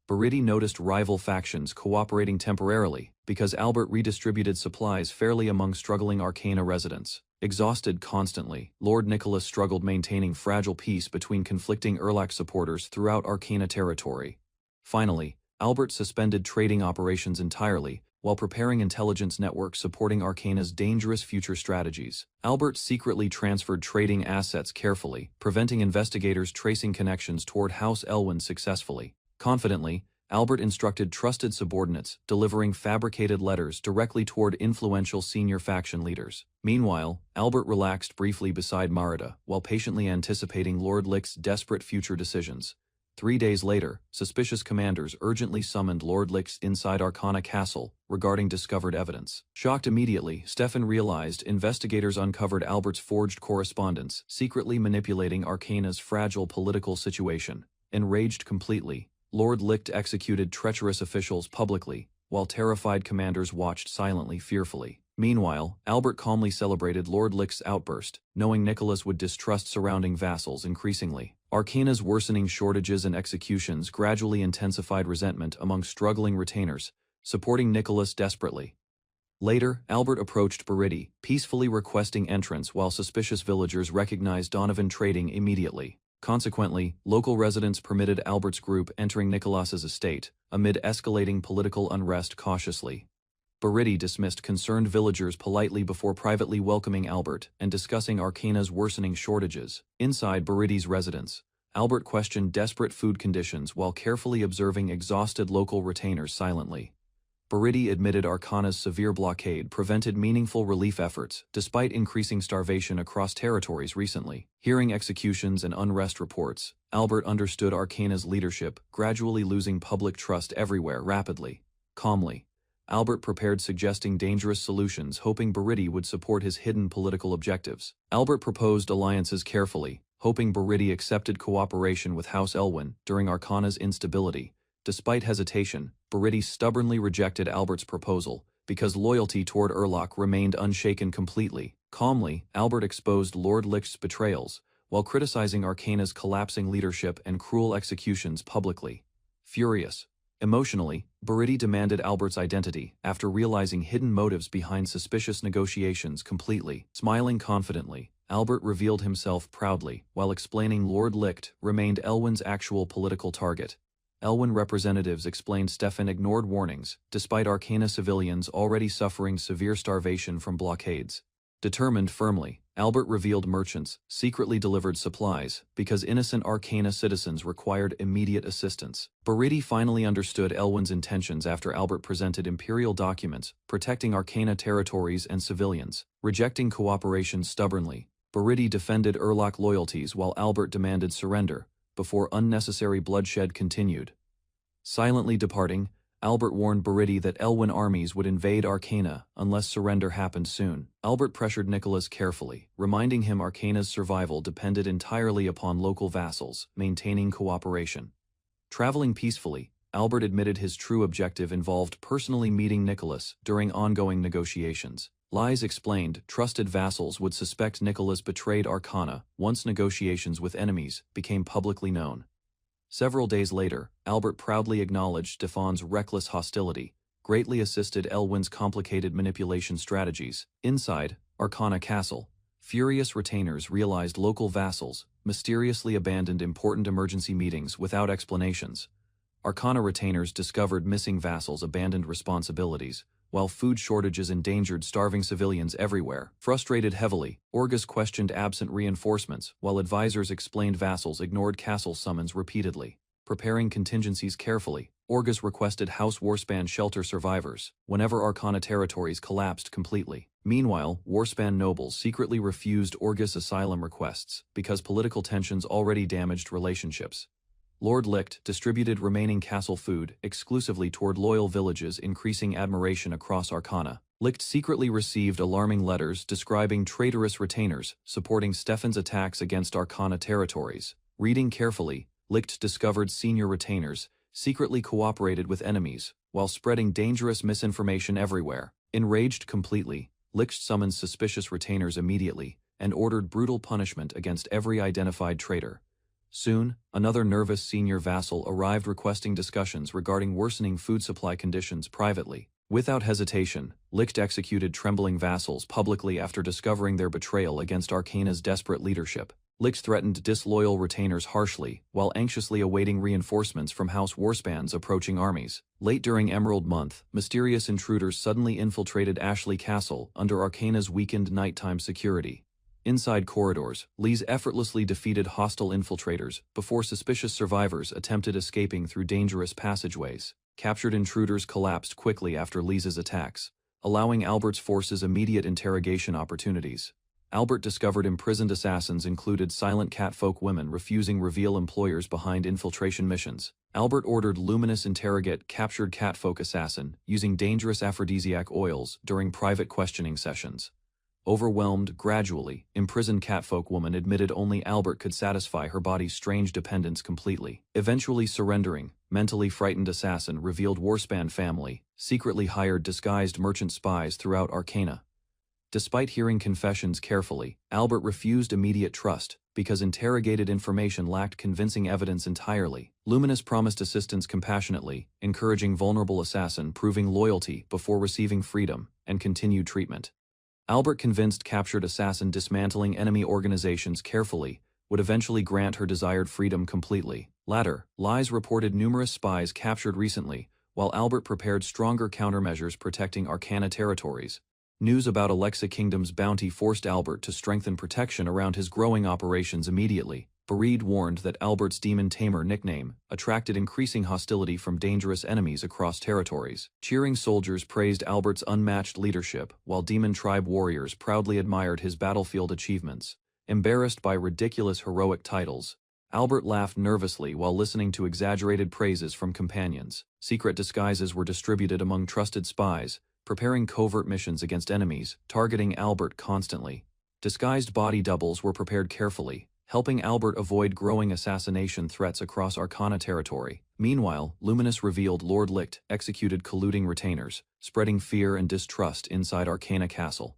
A: Baridi noticed rival factions cooperating temporarily because Albert redistributed supplies fairly among struggling Arcana residents. Exhausted constantly, Lord Nicholas struggled maintaining fragile peace between conflicting Erlach supporters throughout Arcana territory. Finally, Albert suspended trading operations entirely while preparing intelligence networks supporting Arcana's dangerous future strategies. Albert secretly transferred trading assets carefully, preventing investigators tracing connections toward House Elwyn successfully. Confidently, Albert instructed trusted subordinates, delivering fabricated letters directly toward influential senior faction leaders. Meanwhile, Albert relaxed briefly beside Marida while patiently anticipating Lord Licht's desperate future decisions. 3 days later, suspicious commanders urgently summoned Lord Licht inside Arcana Castle regarding discovered evidence. Shocked immediately, Stefan realized investigators uncovered Albert's forged correspondence, secretly manipulating Arcana's fragile political situation. Enraged completely, Lord Licht executed treacherous officials publicly, while terrified commanders watched silently fearfully. Meanwhile, Albert calmly celebrated Lord Licht's outburst, knowing Nicholas would distrust surrounding vassals increasingly. Arcana's worsening shortages and executions gradually intensified resentment among struggling retainers, supporting Nicholas desperately. Later, Albert approached Baridi, peacefully requesting entrance while suspicious villagers recognized Donovan trading immediately. Consequently, local residents permitted Albert's group entering Nicholas's estate, amid escalating political unrest cautiously. Baridi dismissed concerned villagers politely before privately welcoming Albert and discussing Arcana's worsening shortages. Inside Baridi's residence, Albert questioned desperate food conditions while carefully observing exhausted local retainers silently. Baridi admitted Arcana's severe blockade prevented meaningful relief efforts, despite increasing starvation across territories recently. Hearing executions and unrest reports, Albert understood Arcana's leadership, gradually losing public trust everywhere rapidly. Calmly, Albert prepared suggesting dangerous solutions, hoping Baridi would support his hidden political objectives. Albert proposed alliances carefully, hoping Baridi accepted cooperation with House Elwyn during Arcana's instability. Despite hesitation, Baridi stubbornly rejected Albert's proposal because loyalty toward Erlach remained unshaken completely. Calmly, Albert exposed Lord Licht's betrayals, while criticizing Arcana's collapsing leadership and cruel executions publicly. Furious, Emotionally, Buriti demanded Albert's identity after realizing hidden motives behind suspicious negotiations completely. Smiling confidently, Albert revealed himself proudly, while explaining Lord Licht remained Elwyn's actual political target. Elwyn representatives explained Stefan ignored warnings, despite Arcana civilians already suffering severe starvation from blockades. Determined firmly, Albert revealed merchants secretly delivered supplies because innocent Arcana citizens required immediate assistance. Buriti finally understood Elwyn's intentions after Albert presented imperial documents protecting Arcana territories and civilians. Rejecting cooperation stubbornly, Buriti defended Urlach loyalties while Albert demanded surrender, before unnecessary bloodshed continued. Silently departing, Albert warned Buriti that Elwyn armies would invade Arcana unless surrender happened soon. Albert pressured Nicholas carefully, reminding him Arcana's survival depended entirely upon local vassals maintaining cooperation. Traveling peacefully, Albert admitted his true objective involved personally meeting Nicholas during ongoing negotiations. Lies explained trusted vassals would suspect Nicholas betrayed Arcana once negotiations with enemies became publicly known. Several days later, Albert proudly acknowledged Stefan's reckless hostility, greatly assisted Elwyn's complicated manipulation strategies. Inside Arcana Castle, furious retainers realized local vassals mysteriously abandoned important emergency meetings without explanations. Arcana retainers discovered missing vassals abandoned responsibilities, while food shortages endangered starving civilians everywhere. Frustrated heavily, Orgus questioned absent reinforcements, while advisors explained vassals ignored castle summons repeatedly. Preparing contingencies carefully, Orgus requested House Warspan shelter survivors whenever Arcana territories collapsed completely. Meanwhile, Warspan nobles secretly refused Orgus asylum requests because political tensions already damaged relationships. Lord Licht distributed remaining castle food exclusively toward loyal villages, increasing admiration across Arcana. Licht secretly received alarming letters describing traitorous retainers supporting Stefan's attacks against Arcana territories. Reading carefully, Licht discovered senior retainers secretly cooperated with enemies while spreading dangerous misinformation everywhere. Enraged completely, Licht summoned suspicious retainers immediately and ordered brutal punishment against every identified traitor. Soon, another nervous senior vassal arrived requesting discussions regarding worsening food supply conditions privately. Without hesitation, Licht executed trembling vassals publicly after discovering their betrayal against Arcana's desperate leadership. Licht threatened disloyal retainers harshly, while anxiously awaiting reinforcements from House Warspan's approaching armies. Late during Emerald Month, mysterious intruders suddenly infiltrated Ashley Castle under Arcana's weakened nighttime security. Inside corridors, Lise effortlessly defeated hostile infiltrators before suspicious survivors attempted escaping through dangerous passageways. Captured intruders collapsed quickly after Lise's attacks, allowing Albert's forces immediate interrogation opportunities. Albert discovered imprisoned assassins included silent catfolk women refusing reveal employers behind infiltration missions. Albert ordered Luminous interrogate captured catfolk assassin using dangerous aphrodisiac oils during private questioning sessions. Overwhelmed, gradually, imprisoned catfolk woman admitted only Albert could satisfy her body's strange dependence completely. Eventually surrendering, mentally frightened assassin revealed Warspan family, secretly hired disguised merchant spies throughout Arcana. Despite hearing confessions carefully, Albert refused immediate trust because interrogated information lacked convincing evidence entirely. Luminous promised assistance compassionately, encouraging vulnerable assassin proving loyalty before receiving freedom and continued treatment. Albert convinced captured assassin dismantling enemy organizations carefully would eventually grant her desired freedom completely. Latter, Lies reported numerous spies captured recently, while Albert prepared stronger countermeasures protecting Arcana territories. News about Alexa Kingdom's bounty forced Albert to strengthen protection around his growing operations immediately. Bereed warned that Albert's Demon Tamer nickname attracted increasing hostility from dangerous enemies across territories. Cheering soldiers praised Albert's unmatched leadership, while Demon Tribe warriors proudly admired his battlefield achievements. Embarrassed by ridiculous heroic titles, Albert laughed nervously while listening to exaggerated praises from companions. Secret disguises were distributed among trusted spies, preparing covert missions against enemies, targeting Albert constantly. Disguised body doubles were prepared carefully, helping Albert avoid growing assassination threats across Arcana territory. Meanwhile, Luminous revealed Lord Licht executed colluding retainers, spreading fear and distrust inside Arcana Castle.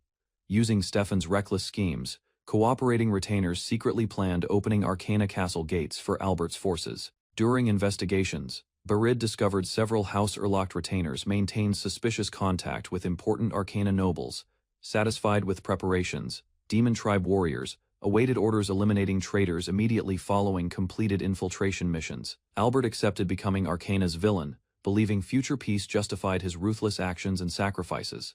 A: Using Stefan's reckless schemes, cooperating retainers secretly planned opening Arcana Castle gates for Albert's forces. During investigations, Barid discovered several House Urlocked retainers maintained suspicious contact with important Arcana nobles. Satisfied with preparations, Demon Tribe warriors awaited orders eliminating traitors immediately following completed infiltration missions. Albert accepted becoming Arcana's villain, believing future peace justified his ruthless actions and sacrifices.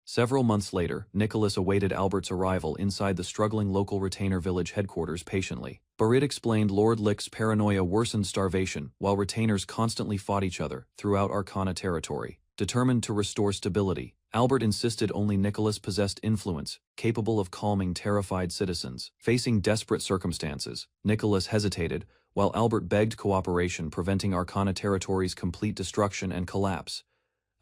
A: Several months later, Nicholas awaited Albert's arrival inside the struggling local retainer village headquarters patiently. Barid explained Lord Lick's paranoia worsened starvation while retainers constantly fought each other throughout Arcana territory. Determined to restore stability, Albert insisted only Nicholas possessed influence, capable of calming terrified citizens. Facing desperate circumstances, Nicholas hesitated, while Albert begged cooperation, preventing Arcana territory's complete destruction and collapse.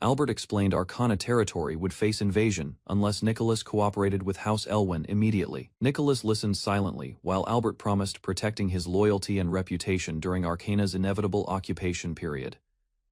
A: Albert explained Arcana territory would face invasion unless Nicholas cooperated with House Elwyn immediately. Nicholas listened silently while Albert promised protecting his loyalty and reputation during Arcana's inevitable occupation period.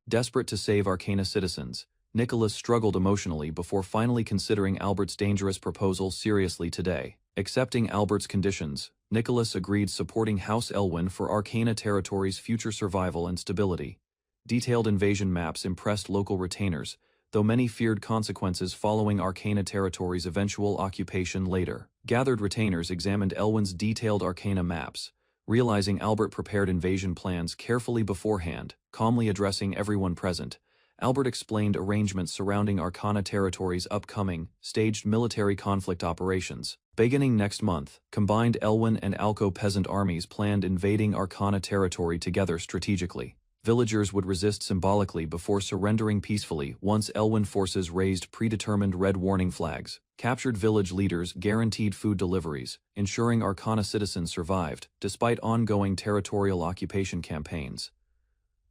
A: Desperate to save Arcana citizens, Nicholas struggled emotionally before finally considering Albert's dangerous proposal seriously today. Accepting Albert's conditions, Nicholas agreed supporting House Elwyn for Arcana territory's future survival and stability. Detailed invasion maps impressed local retainers, though many feared consequences following Arcana territory's eventual occupation later. Gathered retainers examined Elwyn's detailed Arcana maps, realizing Albert prepared invasion plans carefully beforehand. Calmly addressing everyone present, Albert explained arrangements surrounding Arcana territory's upcoming, staged military conflict operations. Beginning next month, combined Elwyn and Alco peasant armies planned invading Arcana territory together strategically. Villagers would resist symbolically before surrendering peacefully once Elwyn forces raised predetermined red warning flags. Captured village leaders guaranteed food deliveries, ensuring Arcana citizens survived, despite ongoing territorial occupation campaigns.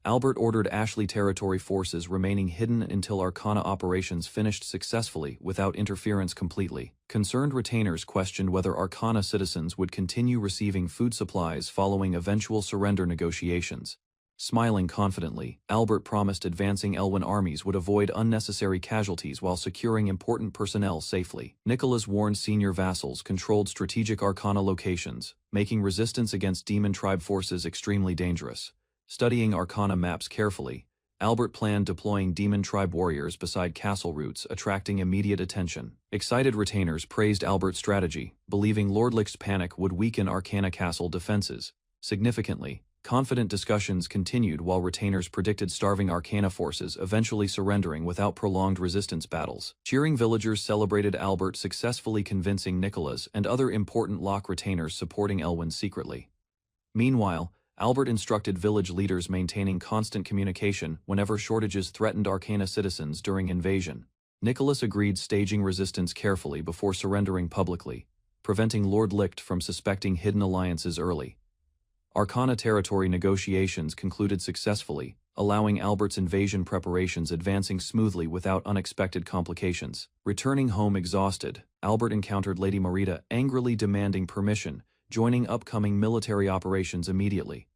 A: Albert ordered Ashley territory forces remaining hidden until Arcana operations finished successfully without interference completely. Concerned retainers questioned whether Arcana citizens would continue receiving food supplies following eventual surrender negotiations. Smiling confidently, Albert promised advancing Elwyn armies would avoid unnecessary casualties while securing important personnel safely. Nicholas warned senior vassals controlled strategic Arcana locations, making resistance against Demon Tribe forces extremely dangerous. Studying Arcana maps carefully, Albert planned deploying Demon Tribe warriors beside castle routes, attracting immediate attention. Excited retainers praised Albert's strategy, believing Lord Lick's panic would weaken Arcana castle defenses. Significantly, confident discussions continued while retainers predicted starving Arcana forces eventually surrendering without prolonged resistance battles. Cheering villagers celebrated Albert successfully convincing Nicholas and other important Locke retainers supporting Elwyn secretly. Meanwhile, Albert instructed village leaders maintaining constant communication whenever shortages threatened Arcana citizens during invasion. Nicholas agreed staging resistance carefully before surrendering publicly, preventing Lord Licht from suspecting hidden alliances early. Arcana territory negotiations concluded successfully, allowing Albert's invasion preparations advancing smoothly without unexpected complications. Returning home exhausted, Albert encountered Lady Marita angrily demanding permission, joining upcoming military operations immediately.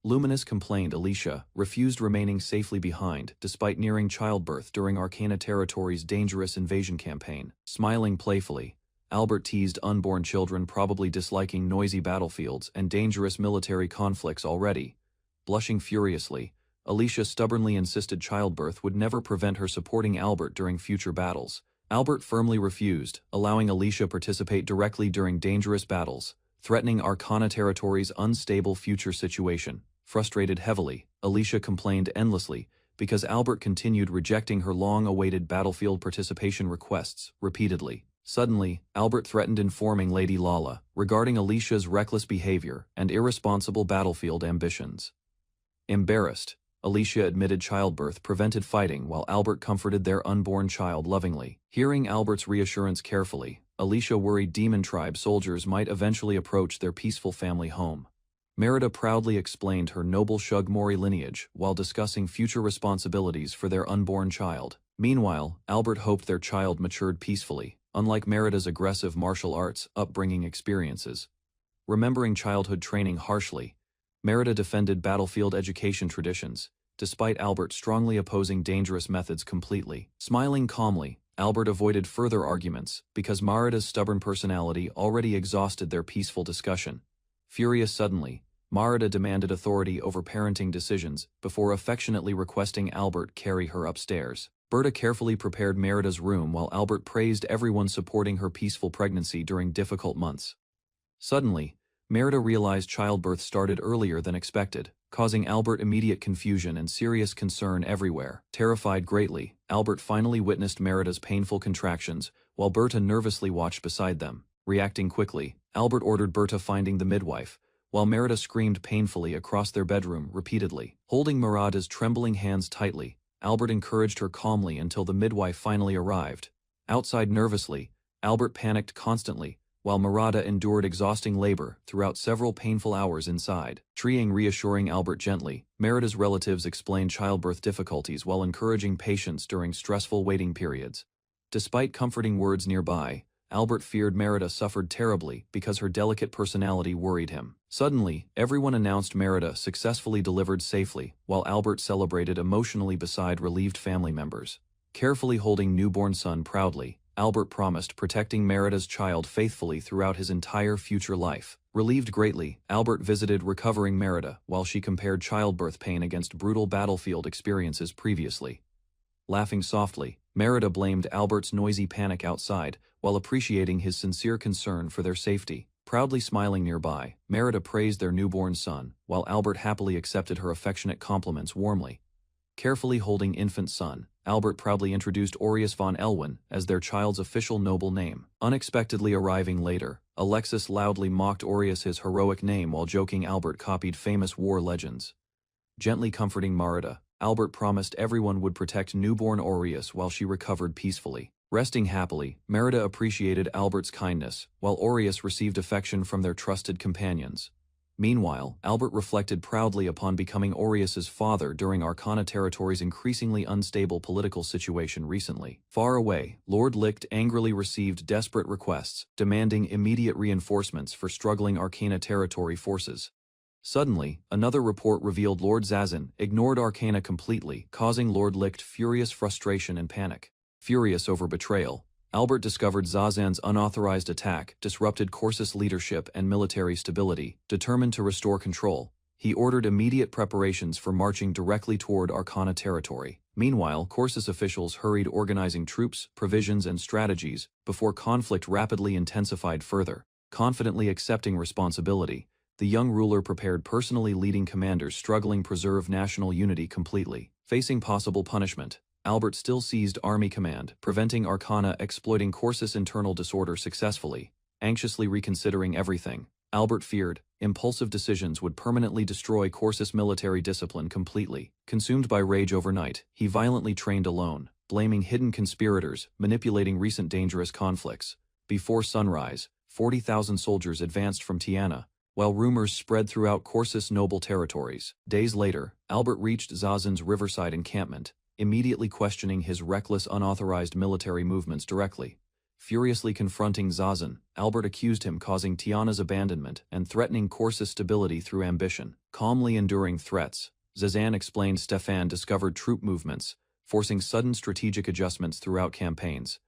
A: Luminous complained Alicia refused remaining safely behind despite nearing childbirth during Arcana territory's dangerous invasion campaign. Smiling playfully, Albert teased unborn children probably disliking noisy battlefields and dangerous military conflicts already. Blushing furiously, Alicia stubbornly insisted childbirth would never prevent her supporting Albert during future battles. Albert firmly refused, allowing Alicia participate directly during dangerous battles, threatening Arcana territory's unstable future situation. Frustrated heavily, Alicia complained endlessly because Albert continued rejecting her long-awaited battlefield participation requests repeatedly. Suddenly, Albert threatened informing Lady Lala regarding Alicia's reckless behavior and irresponsible battlefield ambitions. Embarrassed, Alicia admitted childbirth prevented fighting while Albert comforted their unborn child lovingly. Hearing Albert's reassurance carefully, Alicia worried Demon Tribe soldiers might eventually approach their peaceful family home. Merida proudly explained her noble Shug-Mori lineage while discussing future responsibilities for their unborn child. Meanwhile, Albert hoped their child matured peacefully, unlike Merida's aggressive martial arts upbringing experiences. Remembering childhood training harshly, Merida defended battlefield education traditions, despite Albert strongly opposing dangerous methods completely. Smiling calmly, Albert avoided further arguments because Merida's stubborn personality already exhausted their peaceful discussion. Furious suddenly, Merida demanded authority over parenting decisions before affectionately requesting Albert carry her upstairs. Berta carefully prepared Merida's room while Albert praised everyone supporting her peaceful pregnancy during difficult months. Suddenly, Merida realized childbirth started earlier than expected, causing Albert immediate confusion and serious concern everywhere. Terrified greatly, Albert finally witnessed Merida's painful contractions, while Berta nervously watched beside them. Reacting quickly, Albert ordered Berta finding the midwife, while Merida screamed painfully across their bedroom repeatedly. Holding Merida's trembling hands tightly, Albert encouraged her calmly until the midwife finally arrived. Outside nervously, Albert panicked constantly, while Merida endured exhausting labor throughout several painful hours inside. Reassuring Albert gently, Merida's relatives explained childbirth difficulties while encouraging patience during stressful waiting periods. Despite comforting words nearby, Albert feared Merida suffered terribly because her delicate personality worried him. Suddenly, everyone announced Merida successfully delivered safely, while Albert celebrated emotionally beside relieved family members. Carefully holding newborn son proudly, Albert promised protecting Merida's child faithfully throughout his entire future life. Relieved greatly, Albert visited recovering Merida while she compared childbirth pain against brutal battlefield experiences previously. Laughing softly, Merida blamed Albert's noisy panic outside, while appreciating his sincere concern for their safety. Proudly smiling nearby, Merida praised their newborn son, while Albert happily accepted her affectionate compliments warmly. Carefully holding infant son, Albert proudly introduced Aureus von Elwyn as their child's official noble name. Unexpectedly arriving later, Alexis loudly mocked Aureus's heroic name while joking Albert copied famous war legends. Gently comforting Merida, Albert promised everyone would protect newborn Aureus while she recovered peacefully. Resting happily, Merida appreciated Albert's kindness, while Aureus received affection from their trusted companions. Meanwhile, Albert reflected proudly upon becoming Aureus's father during Arcana Territory's increasingly unstable political situation recently. Far away, Lord Licht angrily received desperate requests, demanding immediate reinforcements for struggling Arcana Territory forces. Suddenly, another report revealed Lord Zazin ignored Arcana completely, causing Lord Licht furious frustration and panic. Furious over betrayal, Albert discovered Zazin's unauthorized attack disrupted Corsus leadership and military stability. Determined to restore control, he ordered immediate preparations for marching directly toward Arcana Territory. Meanwhile, Corsus officials hurried organizing troops, provisions, and strategies before conflict rapidly intensified further. Confidently accepting responsibility, the young ruler prepared personally leading commanders struggling preserve national unity completely. Facing possible punishment, Albert still seized army command, preventing Arcana exploiting Corsus' internal disorder successfully. Anxiously reconsidering everything, Albert feared impulsive decisions would permanently destroy Corsus' military discipline completely. Consumed by rage overnight, he violently trained alone, blaming hidden conspirators, manipulating recent dangerous conflicts. Before sunrise, 40,000 soldiers advanced from Tiana, while rumors spread throughout Corsus' noble territories. Days later, Albert reached Zazin's riverside encampment, immediately questioning his reckless unauthorized military movements directly. Furiously confronting Zazin, Albert accused him causing Tiana's abandonment and threatening Corsus' stability through ambition. Calmly enduring threats, Zazan explained Stefan discovered troop movements, forcing sudden strategic adjustments throughout campaigns.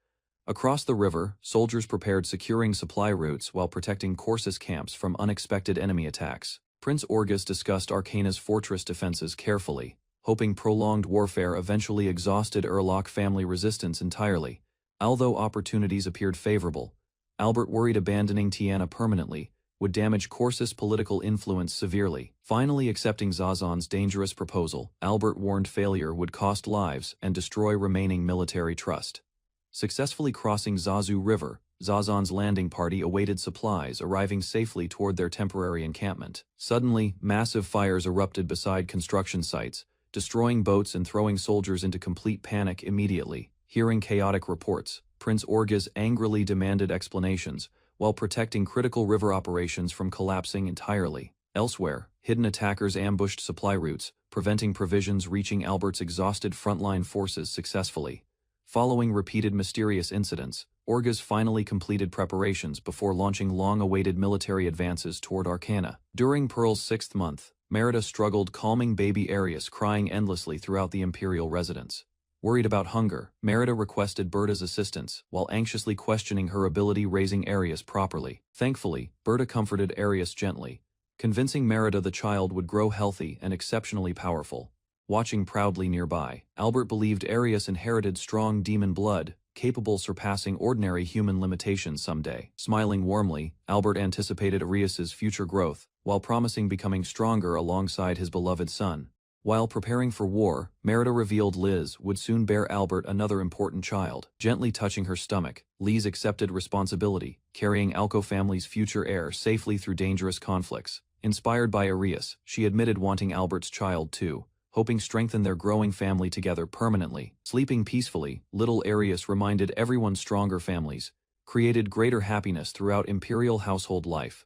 A: Across the river, soldiers prepared securing supply routes while protecting Corsus camps from unexpected enemy attacks. Prince Orgus discussed Arcana's fortress defenses carefully, hoping prolonged warfare eventually exhausted Urlach family resistance entirely. Although opportunities appeared favorable, Albert worried abandoning Tiana permanently would damage Corsus' political influence severely. Finally accepting Zazin's dangerous proposal, Albert warned failure would cost lives and destroy remaining military trust. Successfully crossing Zazu River, Zazin's landing party awaited supplies arriving safely toward their temporary encampment. Suddenly, massive fires erupted beside construction sites, destroying boats and throwing soldiers into complete panic immediately. Hearing chaotic reports, Prince Orgus angrily demanded explanations, while protecting critical river operations from collapsing entirely. Elsewhere, hidden attackers ambushed supply routes, preventing provisions reaching Albert's exhausted frontline forces successfully. Following repeated mysterious incidents, Orgus finally completed preparations before launching long-awaited military advances toward Arcana. During Pearl's 6th month, Merida struggled calming baby Arius crying endlessly throughout the imperial residence. Worried about hunger, Merida requested Berta's assistance, while anxiously questioning her ability raising Arius properly. Thankfully, Berta comforted Arius gently, convincing Merida the child would grow healthy and exceptionally powerful. Watching proudly nearby, Albert believed Arius inherited strong demon blood, capable surpassing ordinary human limitations someday. Smiling warmly, Albert anticipated Arius's future growth, while promising becoming stronger alongside his beloved son. While preparing for war, Merida revealed Liz would soon bear Albert another important child. Gently touching her stomach, Liz accepted responsibility, carrying Alco family's future heir safely through dangerous conflicts. Inspired by Arius, she admitted wanting Albert's child too, hoping strengthen their growing family together permanently. Sleeping peacefully, little Arius reminded everyone stronger families created greater happiness throughout imperial household life.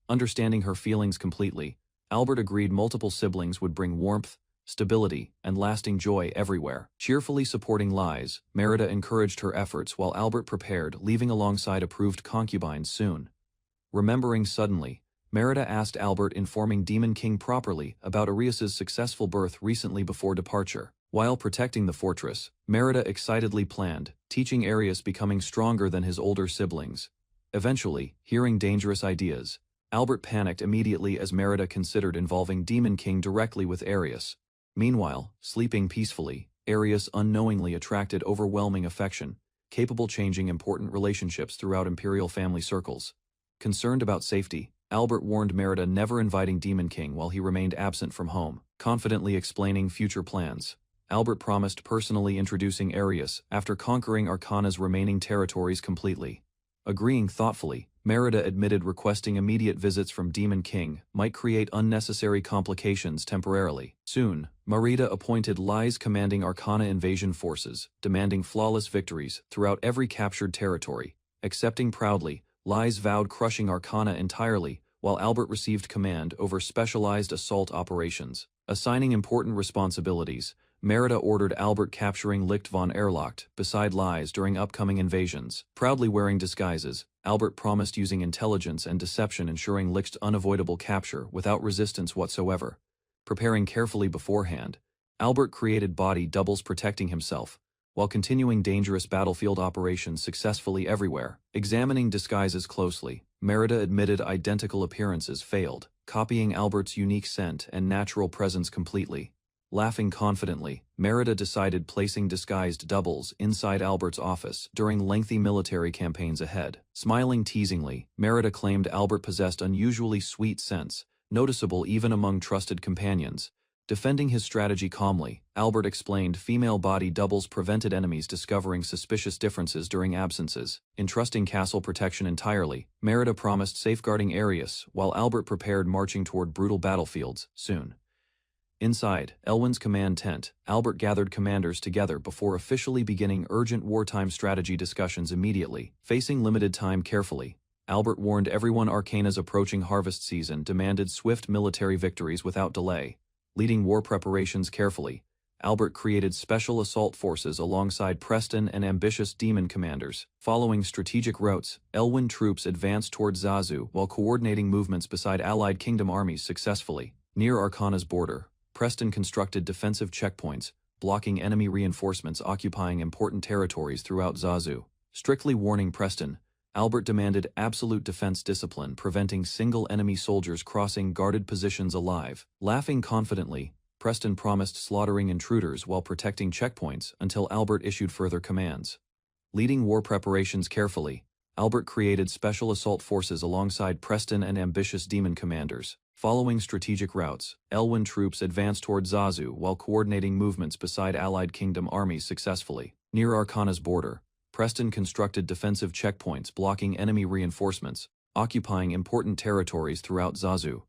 A: Understanding her feelings completely, Albert agreed multiple siblings would bring warmth, stability, and lasting joy everywhere. Cheerfully supporting Liz, Merida encouraged her efforts while Albert prepared, leaving alongside approved concubines soon. Remembering suddenly, Merida asked Albert, informing Demon King properly about Arius's successful birth recently before departure. While protecting the fortress, Merida excitedly planned, teaching Arius becoming stronger than his older siblings. Eventually, hearing dangerous ideas, Albert panicked immediately as Merida considered involving Demon King directly with Arius. Meanwhile, sleeping peacefully, Arius unknowingly attracted overwhelming affection, capable changing important relationships throughout imperial family circles. Concerned about safety, Albert warned Merida never inviting Demon King while he remained absent from home. Confidently explaining future plans, Albert promised personally introducing Arius after conquering Arcana's remaining territories completely. Agreeing thoughtfully, Merida admitted requesting immediate visits from Demon King might create unnecessary complications temporarily. Soon, Merida appointed Liz commanding Arcana invasion forces, demanding flawless victories throughout every captured territory. Accepting proudly, Liz vowed crushing Arcana entirely, while Albert received command over specialized assault operations. Assigning important responsibilities, Merida ordered Albert capturing Licht von Erlaucht beside Liz during upcoming invasions. Proudly wearing disguises, Albert promised using intelligence and deception, ensuring Licht's unavoidable capture without resistance whatsoever. Preparing carefully beforehand, Albert created body doubles protecting himself, while continuing dangerous battlefield operations successfully everywhere. Examining disguises closely, Merida admitted identical appearances failed, copying Albert's unique scent and natural presence completely. Laughing confidently, Merida decided placing disguised doubles inside Albert's office during lengthy military campaigns ahead. Smiling teasingly, Merida claimed Albert possessed unusually sweet scents, noticeable even among trusted companions. Defending his strategy calmly, Albert explained female body doubles prevented enemies discovering suspicious differences during absences. Entrusting castle protection entirely, Merida promised safeguarding Arius while Albert prepared marching toward brutal battlefields soon. Inside Elwyn's command tent, Albert gathered commanders together before officially beginning urgent wartime strategy discussions immediately. Facing limited time carefully, Albert warned everyone Arcana's approaching harvest season demanded swift military victories without delay. Leading war preparations carefully, Albert created special assault forces alongside Preston and ambitious demon commanders. Following strategic routes, Elwyn troops advanced toward Zazu while coordinating movements beside allied kingdom armies successfully. Near Arcana's border, Preston constructed defensive checkpoints, blocking enemy reinforcements occupying important territories throughout Zazu. Strictly warning Preston, Albert demanded absolute defense discipline, preventing single enemy soldiers crossing guarded positions alive. Laughing confidently, Preston promised slaughtering intruders while protecting checkpoints until Albert issued further commands. Leading war preparations carefully, Albert created special assault forces alongside Preston and ambitious demon commanders. Following strategic routes, Elwyn troops advanced toward Zazu while coordinating movements beside allied kingdom armies successfully. Near Arcana's border, Preston constructed defensive checkpoints blocking enemy reinforcements, occupying important territories throughout Zazu.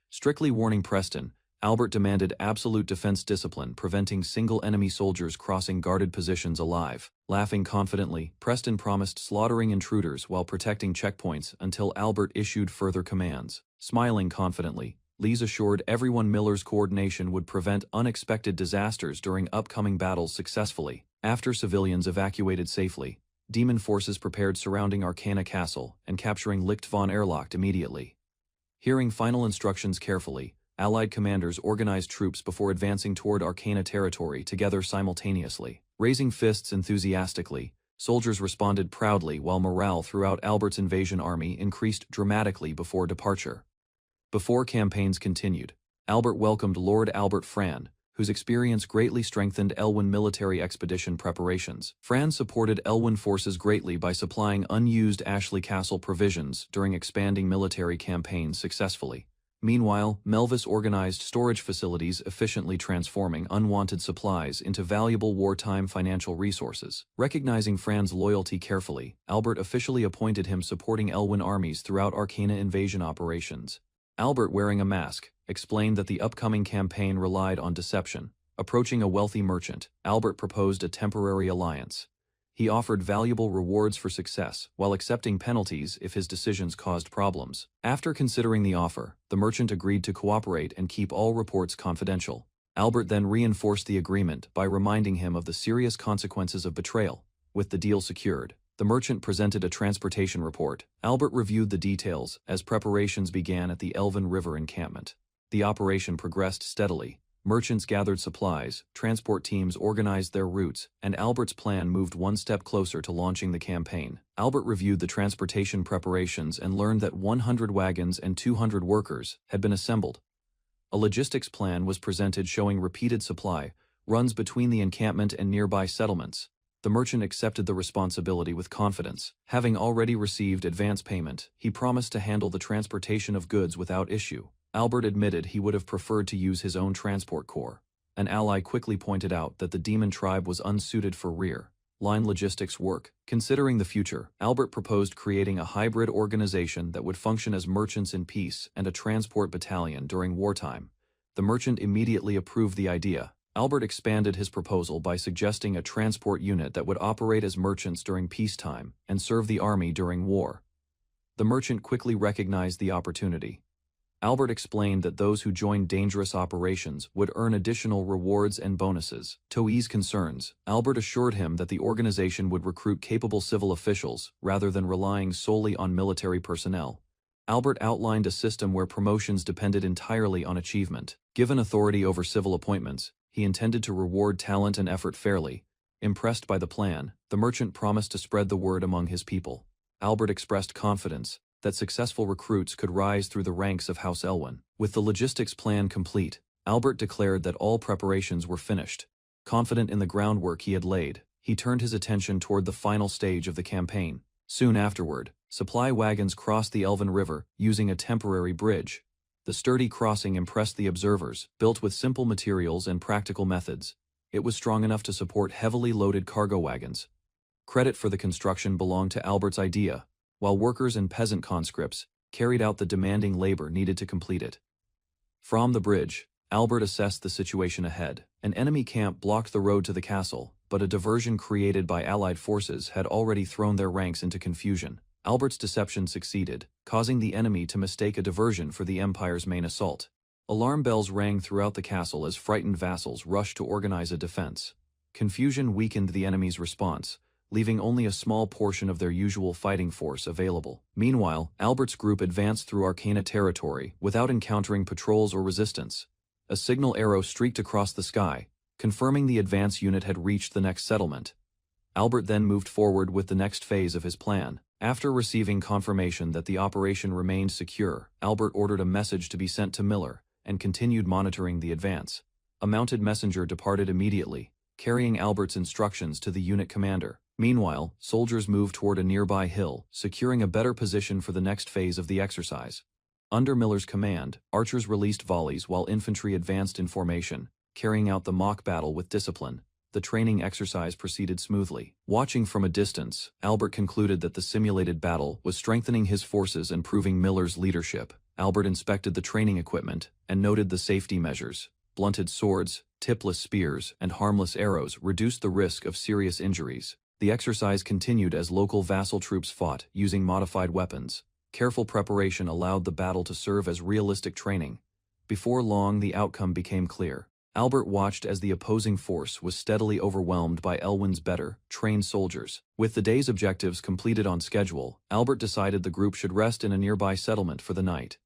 A: Strictly warning Preston, Albert demanded absolute defense discipline, preventing single enemy soldiers crossing guarded positions alive. Laughing confidently, Preston promised slaughtering intruders while protecting checkpoints until Albert issued further commands. Smiling confidently, Liz assured everyone Miller's coordination would prevent unexpected disasters during upcoming battles successfully. After civilians evacuated safely, demon forces prepared surrounding Arcana Castle and capturing Licht von Erlaucht immediately. Hearing final instructions carefully, Allied commanders organized troops before advancing toward Arcana territory together simultaneously. Raising fists enthusiastically, soldiers responded proudly while morale throughout Albert's invasion army increased dramatically before departure. Before campaigns continued, Albert welcomed Lord Albert Fran, whose experience greatly strengthened Elwyn military expedition preparations. Fran supported Elwyn forces greatly by supplying unused Ashley Castle provisions during expanding military campaigns successfully. Meanwhile, Melvis organized storage facilities efficiently transforming unwanted supplies into valuable wartime financial resources. Recognizing Fran's loyalty carefully, Albert officially appointed him supporting Elwyn armies throughout Arcana invasion operations. Albert, wearing a mask, explained that the upcoming campaign relied on deception. Approaching a wealthy merchant, Albert proposed a temporary alliance. He offered valuable rewards for success, while accepting penalties if his decisions caused problems. After considering the offer, the merchant agreed to cooperate and keep all reports confidential. Albert then reinforced the agreement by reminding him of the serious consequences of betrayal. With the deal secured, the merchant presented a transportation report. Albert reviewed the details as preparations began at the Elven River encampment. The operation progressed steadily. Merchants gathered supplies, transport teams organized their routes, and Albert's plan moved one step closer to launching the campaign. Albert reviewed the transportation preparations and learned that 100 wagons and 200 workers had been assembled. A logistics plan was presented showing repeated supply runs between the encampment and nearby settlements. The merchant accepted the responsibility with confidence. Having already received advance payment, he promised to handle the transportation of goods without issue. Albert admitted he would have preferred to use his own transport corps. An ally quickly pointed out that the demon tribe was unsuited for rear-line logistics work. Considering the future, Albert proposed creating a hybrid organization that would function as merchants in peace and a transport battalion during wartime. The merchant immediately approved the idea. Albert expanded his proposal by suggesting a transport unit that would operate as merchants during peacetime and serve the army during war. The merchant quickly recognized the opportunity. Albert explained that those who joined dangerous operations would earn additional rewards and bonuses. To ease concerns, Albert assured him that the organization would recruit capable civil officials rather than relying solely on military personnel. Albert outlined a system where promotions depended entirely on achievement. Given authority over civil appointments, he intended to reward talent and effort fairly. Impressed by the plan, the merchant promised to spread the word among his people. Albert expressed confidence that successful recruits could rise through the ranks of House Elwyn. With the logistics plan complete, Albert declared that all preparations were finished. Confident in the groundwork he had laid, he turned his attention toward the final stage of the campaign. Soon afterward, supply wagons crossed the Elven River using a temporary bridge. The sturdy crossing impressed the observers. Built with simple materials and practical methods, it was strong enough to support heavily loaded cargo wagons. Credit for the construction belonged to Albert's idea, while workers and peasant conscripts carried out the demanding labor needed to complete it. From the bridge, Albert assessed the situation ahead. An enemy camp blocked the road to the castle, but a diversion created by Allied forces had already thrown their ranks into confusion. Albert's deception succeeded, causing the enemy to mistake a diversion for the Empire's main assault. Alarm bells rang throughout the castle as frightened vassals rushed to organize a defense. Confusion weakened the enemy's response, leaving only a small portion of their usual fighting force available. Meanwhile, Albert's group advanced through Arcana territory without encountering patrols or resistance. A signal arrow streaked across the sky, confirming the advance unit had reached the next settlement. Albert then moved forward with the next phase of his plan. After receiving confirmation that the operation remained secure, Albert ordered a message to be sent to Miller and continued monitoring the advance. A mounted messenger departed immediately, carrying Albert's instructions to the unit commander. Meanwhile, soldiers moved toward a nearby hill, securing a better position for the next phase of the exercise. Under Miller's command, archers released volleys while infantry advanced in formation, carrying out the mock battle with discipline. The training exercise proceeded smoothly. Watching from a distance, Albert concluded that the simulated battle was strengthening his forces and proving Miller's leadership. Albert inspected the training equipment and noted the safety measures. Blunted swords, tipless spears, and harmless arrows reduced the risk of serious injuries. The exercise continued as local vassal troops fought, using modified weapons. Careful preparation allowed the battle to serve as realistic training. Before long, the outcome became clear. Albert watched as the opposing force was steadily overwhelmed by Elwyn's better, trained soldiers. With the day's objectives completed on schedule, Albert decided the group should rest in a nearby settlement for the night.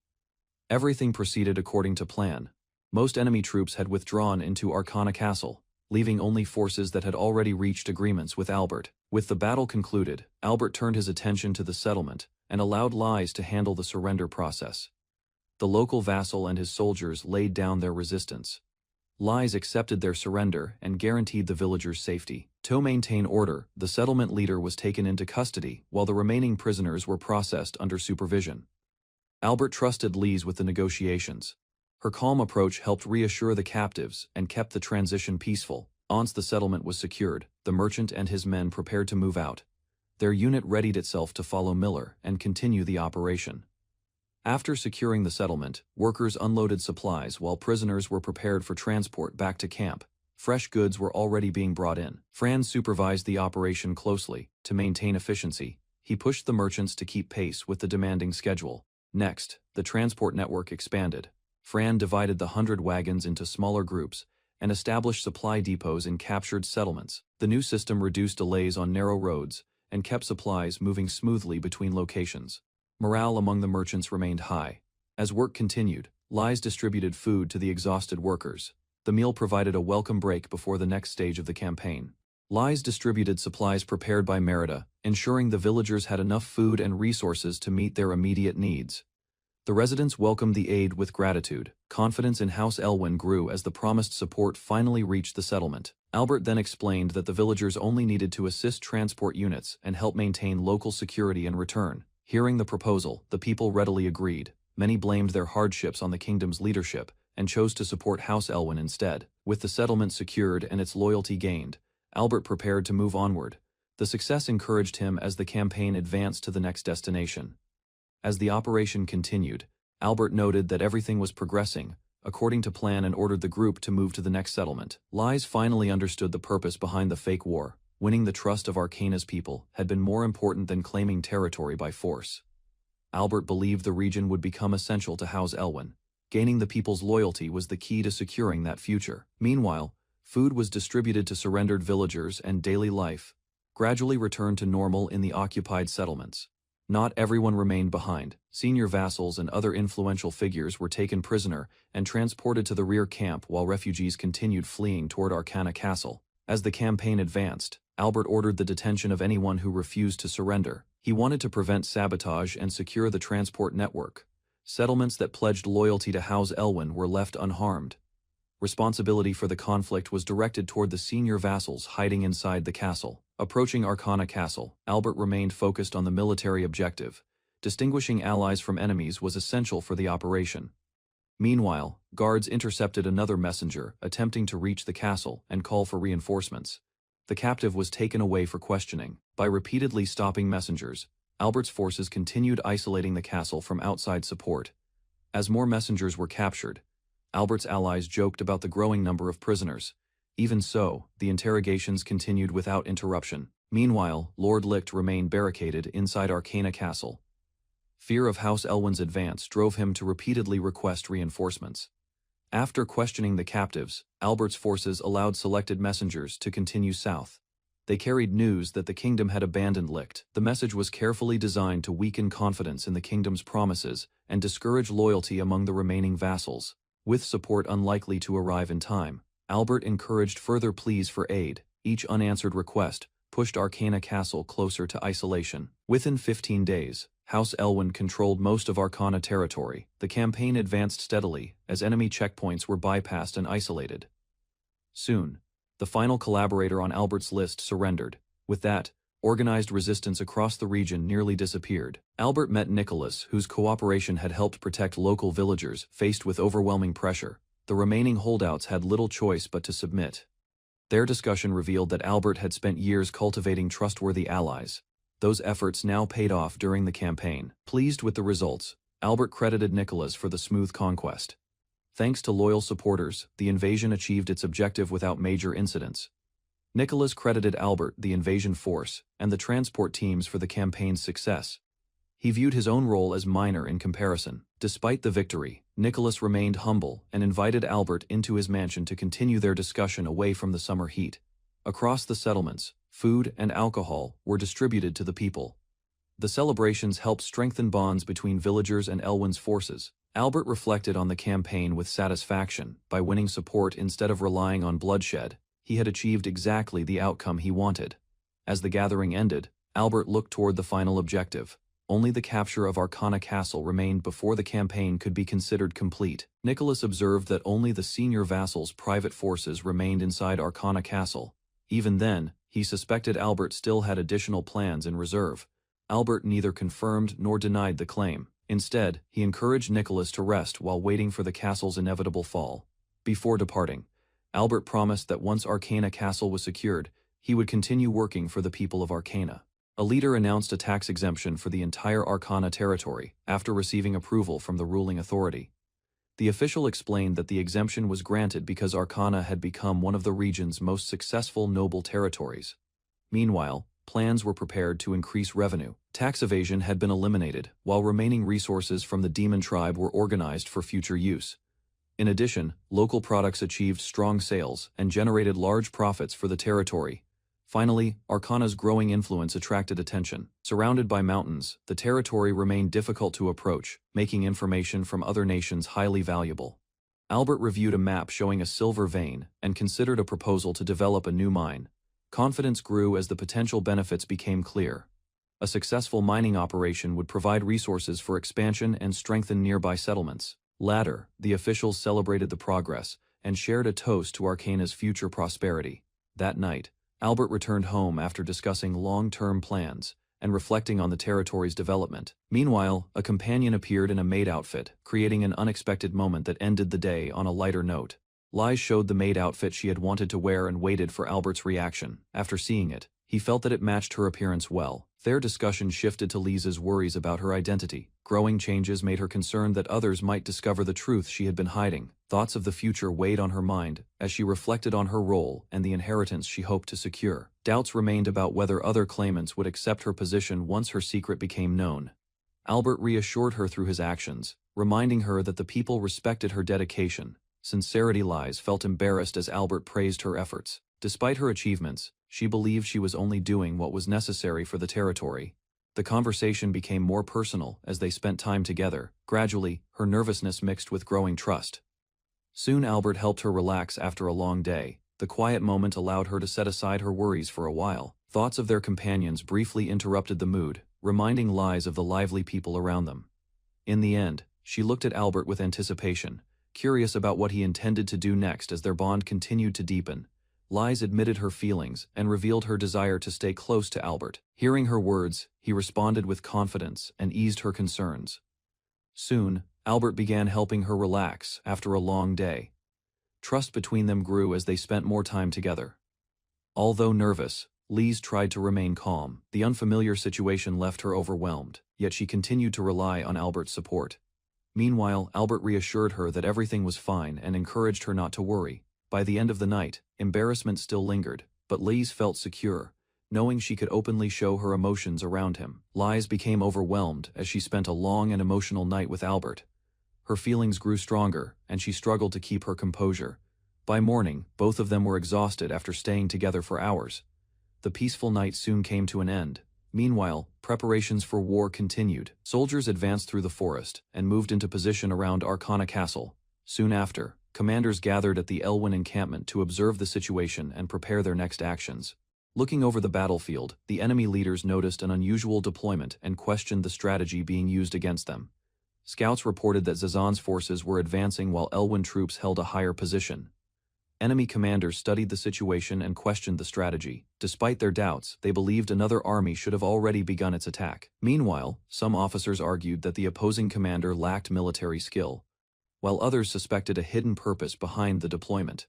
A: Everything proceeded according to plan. Most enemy troops had withdrawn into Arcana Castle, leaving only forces that had already reached agreements with Albert. With the battle concluded, Albert turned his attention to the settlement and allowed Lies to handle the surrender process. The local vassal and his soldiers laid down their resistance. Lies accepted their surrender and guaranteed the villagers' safety. To maintain order, the settlement leader was taken into custody while the remaining prisoners were processed under supervision. Albert trusted Lise with the negotiations. Her calm approach helped reassure the captives and kept the transition peaceful. Once the settlement was secured, the merchant and his men prepared to move out. Their unit readied itself to follow Miller and continue the operation. After securing the settlement, workers unloaded supplies while prisoners were prepared for transport back to camp. Fresh goods were already being brought in. Franz supervised the operation closely. To maintain efficiency, he pushed the merchants to keep pace with the demanding schedule. Next, the transport network expanded. Fran divided the 100 wagons into smaller groups and established supply depots in captured settlements. The new system reduced delays on narrow roads and kept supplies moving smoothly between locations. Morale among the merchants remained high. As work continued, Lise distributed food to the exhausted workers. The meal provided a welcome break before the next stage of the campaign. Lise distributed supplies prepared by Merida, ensuring the villagers had enough food and resources to meet their immediate needs. The residents welcomed the aid with gratitude. Confidence in House Elwyn grew as the promised support finally reached the settlement. Albert then explained that the villagers only needed to assist transport units and help maintain local security in return. Hearing the proposal, the people readily agreed. Many blamed their hardships on the kingdom's leadership and chose to support House Elwyn instead. With the settlement secured and its loyalty gained, Albert prepared to move onward. The success encouraged him as the campaign advanced to the next destination. As the operation continued, Albert noted that everything was progressing according to plan and ordered the group to move to the next settlement. Lise finally understood the purpose behind the fake war. Winning the trust of Arcana's people had been more important than claiming territory by force. Albert believed the region would become essential to House Elwyn. Gaining the people's loyalty was the key to securing that future. Meanwhile, food was distributed to surrendered villagers and daily life gradually returned to normal in the occupied settlements. Not everyone remained behind. Senior vassals and other influential figures were taken prisoner and transported to the rear camp while refugees continued fleeing toward Arcana Castle. As the campaign advanced, Albert ordered the detention of anyone who refused to surrender. He wanted to prevent sabotage and secure the transport network. Settlements that pledged loyalty to House Elwyn were left unharmed. Responsibility for the conflict was directed toward the senior vassals hiding inside the castle. Approaching Arcana Castle, Albert remained focused on the military objective. Distinguishing allies from enemies was essential for the operation. Meanwhile, guards intercepted another messenger attempting to reach the castle and call for reinforcements. The captive was taken away for questioning. By repeatedly stopping messengers, Albert's forces continued isolating the castle from outside support. As more messengers were captured, Albert's allies joked about the growing number of prisoners. Even so, the interrogations continued without interruption. Meanwhile, Lord Licht remained barricaded inside Arcana Castle. Fear of House Elwyn's advance drove him to repeatedly request reinforcements. After questioning the captives, Albert's forces allowed selected messengers to continue south. They carried news that the kingdom had abandoned Licht. The message was carefully designed to weaken confidence in the kingdom's promises and discourage loyalty among the remaining vassals. With support unlikely to arrive in time, Albert encouraged further pleas for aid. Each unanswered request pushed Arcana Castle closer to isolation. Within 15 days, House Elwyn controlled most of Arcana territory. The campaign advanced steadily as enemy checkpoints were bypassed and isolated. Soon, the final collaborator on Albert's list surrendered. With that, organized resistance across the region nearly disappeared. Albert met Nicholas, whose cooperation had helped protect local villagers faced with overwhelming pressure. The remaining holdouts had little choice but to submit. Their discussion revealed that Albert had spent years cultivating trustworthy allies. Those efforts now paid off during the campaign. Pleased with the results, Albert credited Nicholas for the smooth conquest. Thanks to loyal supporters, the invasion achieved its objective without major incidents. Nicholas credited Albert, the invasion force, and the transport teams for the campaign's success. He viewed his own role as minor in comparison. Despite the victory, Nicholas remained humble and invited Albert into his mansion to continue their discussion away from the summer heat. Across the settlements, food and alcohol were distributed to the people. The celebrations helped strengthen bonds between villagers and Elwyn's forces. Albert reflected on the campaign with satisfaction. By winning support instead of relying on bloodshed, he had achieved exactly the outcome he wanted. As the gathering ended, Albert looked toward the final objective. Only the capture of Arcana Castle remained before the campaign could be considered complete. Nicholas observed that only the senior vassal's private forces remained inside Arcana Castle. Even then, he suspected Albert still had additional plans in reserve. Albert neither confirmed nor denied the claim. Instead, he encouraged Nicholas to rest while waiting for the castle's inevitable fall. Before departing, Albert promised that once Arcana Castle was secured, he would continue working for the people of Arcana. A leader announced a tax exemption for the entire Arcana territory after receiving approval from the ruling authority. The official explained that the exemption was granted because Arcana had become one of the region's most successful noble territories. Meanwhile, plans were prepared to increase revenue. Tax evasion had been eliminated, while remaining resources from the demon tribe were organized for future use. In addition, local products achieved strong sales and generated large profits for the territory. Finally, Arcana's growing influence attracted attention. Surrounded by mountains, the territory remained difficult to approach, making information from other nations highly valuable. Albert reviewed a map showing a silver vein and considered a proposal to develop a new mine. Confidence grew as the potential benefits became clear. A successful mining operation would provide resources for expansion and strengthen nearby settlements. Later, the officials celebrated the progress and shared a toast to Arcana's future prosperity. That night, Albert returned home after discussing long-term plans and reflecting on the territory's development. Meanwhile, a companion appeared in a maid outfit, creating an unexpected moment that ended the day on a lighter note. Lies showed the maid outfit she had wanted to wear and waited for Albert's reaction. After seeing it, he felt that it matched her appearance well. Their discussion shifted to Lisa's worries about her identity. Growing changes made her concerned that others might discover the truth she had been hiding. Thoughts of the future weighed on her mind as she reflected on her role and the inheritance she hoped to secure. Doubts remained about whether other claimants would accept her position once her secret became known. Albert reassured her through his actions, reminding her that the people respected her dedication. Sincerity. Lies felt embarrassed as Albert praised her efforts. Despite her achievements, she believed she was only doing what was necessary for the territory. The conversation became more personal as they spent time together. Gradually, her nervousness mixed with growing trust. Soon Albert helped her relax after a long day. The quiet moment allowed her to set aside her worries for a while. Thoughts of their companions briefly interrupted the mood, reminding Lies of the lively people around them. In the end, she looked at Albert with anticipation, curious about what he intended to do next as their bond continued to deepen. Lies admitted her feelings and revealed her desire to stay close to Albert. Hearing her words, he responded with confidence and eased her concerns. Soon, Albert began helping her relax after a long day. Trust between them grew as they spent more time together. Although nervous, Lise tried to remain calm. The unfamiliar situation left her overwhelmed, yet she continued to rely on Albert's support. Meanwhile, Albert reassured her that everything was fine and encouraged her not to worry. By the end of the night, embarrassment still lingered, but Lise felt secure, knowing she could openly show her emotions around him. Lise became overwhelmed as she spent a long and emotional night with Albert. Her feelings grew stronger, and she struggled to keep her composure. By morning, both of them were exhausted after staying together for hours. The peaceful night soon came to an end. Meanwhile, preparations for war continued. Soldiers advanced through the forest and moved into position around Arcana Castle. Soon after, commanders gathered at the Elwyn encampment to observe the situation and prepare their next actions. Looking over the battlefield, the enemy leaders noticed an unusual deployment and questioned the strategy being used against them. Scouts reported that Zazan's forces were advancing while Elwyn troops held a higher position. Enemy commanders studied the situation and questioned the strategy. Despite their doubts, they believed another army should have already begun its attack. Meanwhile, some officers argued that the opposing commander lacked military skill, while others suspected a hidden purpose behind the deployment.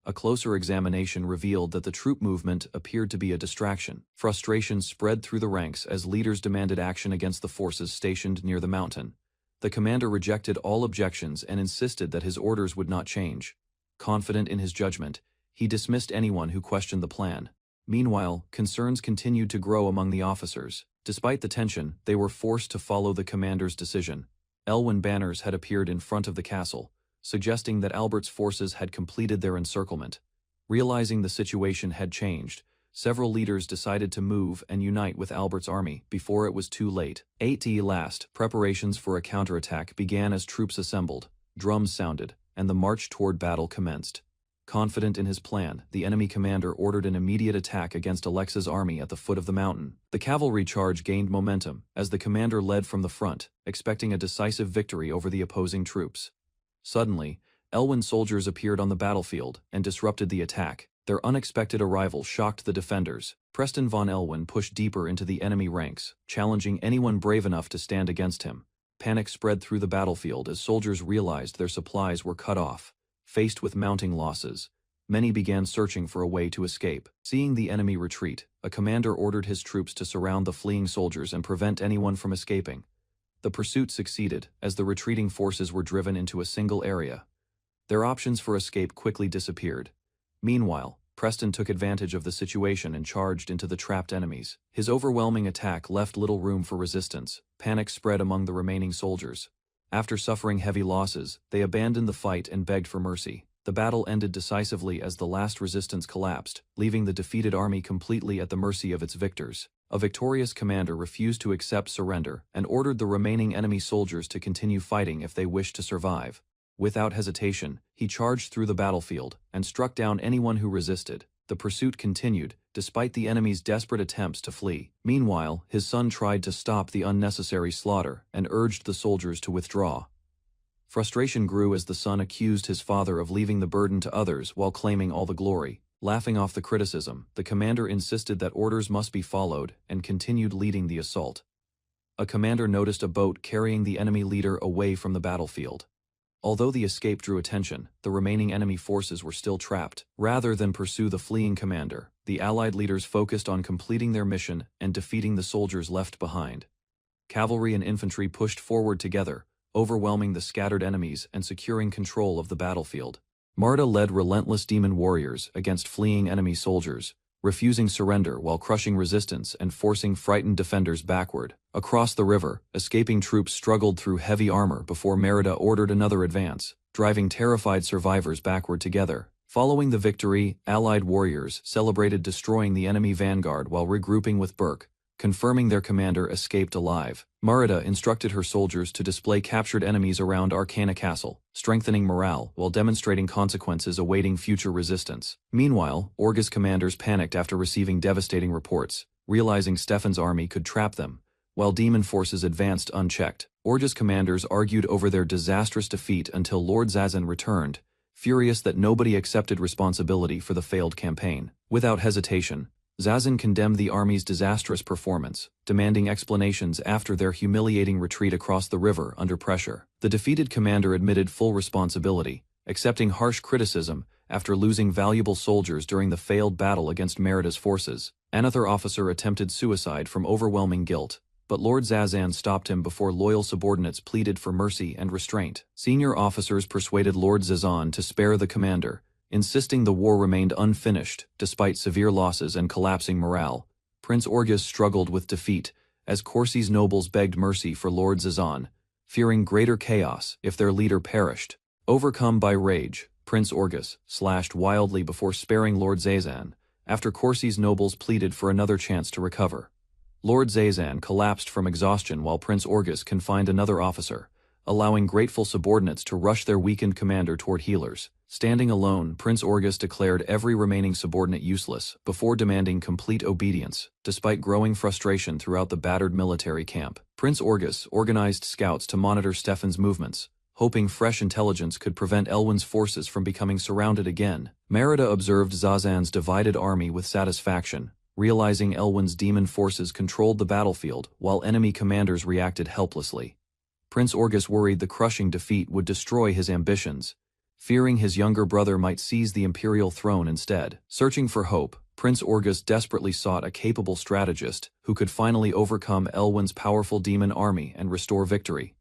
A: A closer examination revealed that the troop movement appeared to be a distraction. Frustration spread through the ranks as leaders demanded action against the forces stationed near the mountain. The commander rejected all objections and insisted that his orders would not change. Confident in his judgment, he dismissed anyone who questioned the plan. Meanwhile, concerns continued to grow among the officers. Despite the tension, they were forced to follow the commander's decision. Elwyn banners had appeared in front of the castle, suggesting that Albert's forces had completed their encirclement. Realizing the situation had changed, several leaders decided to move and unite with Albert's army before it was too late. Last, preparations for a counterattack began as troops assembled, drums sounded, and the march toward battle commenced. Confident in his plan, the enemy commander ordered an immediate attack against Alexa's army at the foot of the mountain. The cavalry charge gained momentum, as the commander led from the front, expecting a decisive victory over the opposing troops. Suddenly, Elwyn's soldiers appeared on the battlefield and disrupted the attack. Their unexpected arrival shocked the defenders. Preston von Elwyn pushed deeper into the enemy ranks, challenging anyone brave enough to stand against him. Panic spread through the battlefield as soldiers realized their supplies were cut off. Faced with mounting losses, many began searching for a way to escape. Seeing the enemy retreat, a commander ordered his troops to surround the fleeing soldiers and prevent anyone from escaping. The pursuit succeeded, as the retreating forces were driven into a single area. Their options for escape quickly disappeared. Meanwhile, Preston took advantage of the situation and charged into the trapped enemies. His overwhelming attack left little room for resistance. Panic spread among the remaining soldiers. After suffering heavy losses, they abandoned the fight and begged for mercy. The battle ended decisively as the last resistance collapsed, leaving the defeated army completely at the mercy of its victors. A victorious commander refused to accept surrender and ordered the remaining enemy soldiers to continue fighting if they wished to survive. Without hesitation, he charged through the battlefield and struck down anyone who resisted. The pursuit continued, despite the enemy's desperate attempts to flee. Meanwhile, his son tried to stop the unnecessary slaughter and urged the soldiers to withdraw. Frustration grew as the son accused his father of leaving the burden to others while claiming all the glory. Laughing off the criticism, the commander insisted that orders must be followed and continued leading the assault. A commander noticed a boat carrying the enemy leader away from the battlefield. Although the escape drew attention, the remaining enemy forces were still trapped. Rather than pursue the fleeing commander, the Allied leaders focused on completing their mission and defeating the soldiers left behind. Cavalry and infantry pushed forward together, overwhelming the scattered enemies and securing control of the battlefield. Marta led relentless demon warriors against fleeing enemy soldiers, refusing surrender while crushing resistance and forcing frightened defenders backward. Across the river, escaping troops struggled through heavy armor before Merida ordered another advance, driving terrified survivors backward together. Following the victory, Allied warriors celebrated destroying the enemy vanguard while regrouping with Burke, confirming their commander escaped alive. Merida instructed her soldiers to display captured enemies around Arcana Castle, strengthening morale while demonstrating consequences awaiting future resistance. Meanwhile, Orga's commanders panicked after receiving devastating reports, realizing Stefan's army could trap them, while demon forces advanced unchecked. Orga's commanders argued over their disastrous defeat until Lord Zazan returned, furious that nobody accepted responsibility for the failed campaign. Without hesitation, Zazan condemned the army's disastrous performance, demanding explanations after their humiliating retreat across the river under pressure. The defeated commander admitted full responsibility, accepting harsh criticism after losing valuable soldiers during the failed battle against Merida's forces. Another officer attempted suicide from overwhelming guilt, but Lord Zazan stopped him before loyal subordinates pleaded for mercy and restraint. Senior officers persuaded Lord Zazan to spare the commander, insisting the war remained unfinished despite severe losses and collapsing morale. Prince Orgus struggled with defeat, as Corsi's nobles begged mercy for Lord Zazan, fearing greater chaos if their leader perished. Overcome by rage, Prince Orgus slashed wildly before sparing Lord Zazan, after Corsi's nobles pleaded for another chance to recover. Lord Zazan collapsed from exhaustion while Prince Orgus confined another officer, allowing grateful subordinates to rush their weakened commander toward healers. Standing alone, Prince Orgus declared every remaining subordinate useless before demanding complete obedience, despite growing frustration throughout the battered military camp. Prince Orgus organized scouts to monitor Stefan's movements, hoping fresh intelligence could prevent Elwyn's forces from becoming surrounded again. Merida observed Zazan's divided army with satisfaction, realizing Elwyn's demon forces controlled the battlefield while enemy commanders reacted helplessly. Prince Orgus worried the crushing defeat would destroy his ambitions, fearing his younger brother might seize the imperial throne instead. Searching for hope, Prince Orgus desperately sought a capable strategist who could finally overcome Elwyn's powerful demon army and restore victory.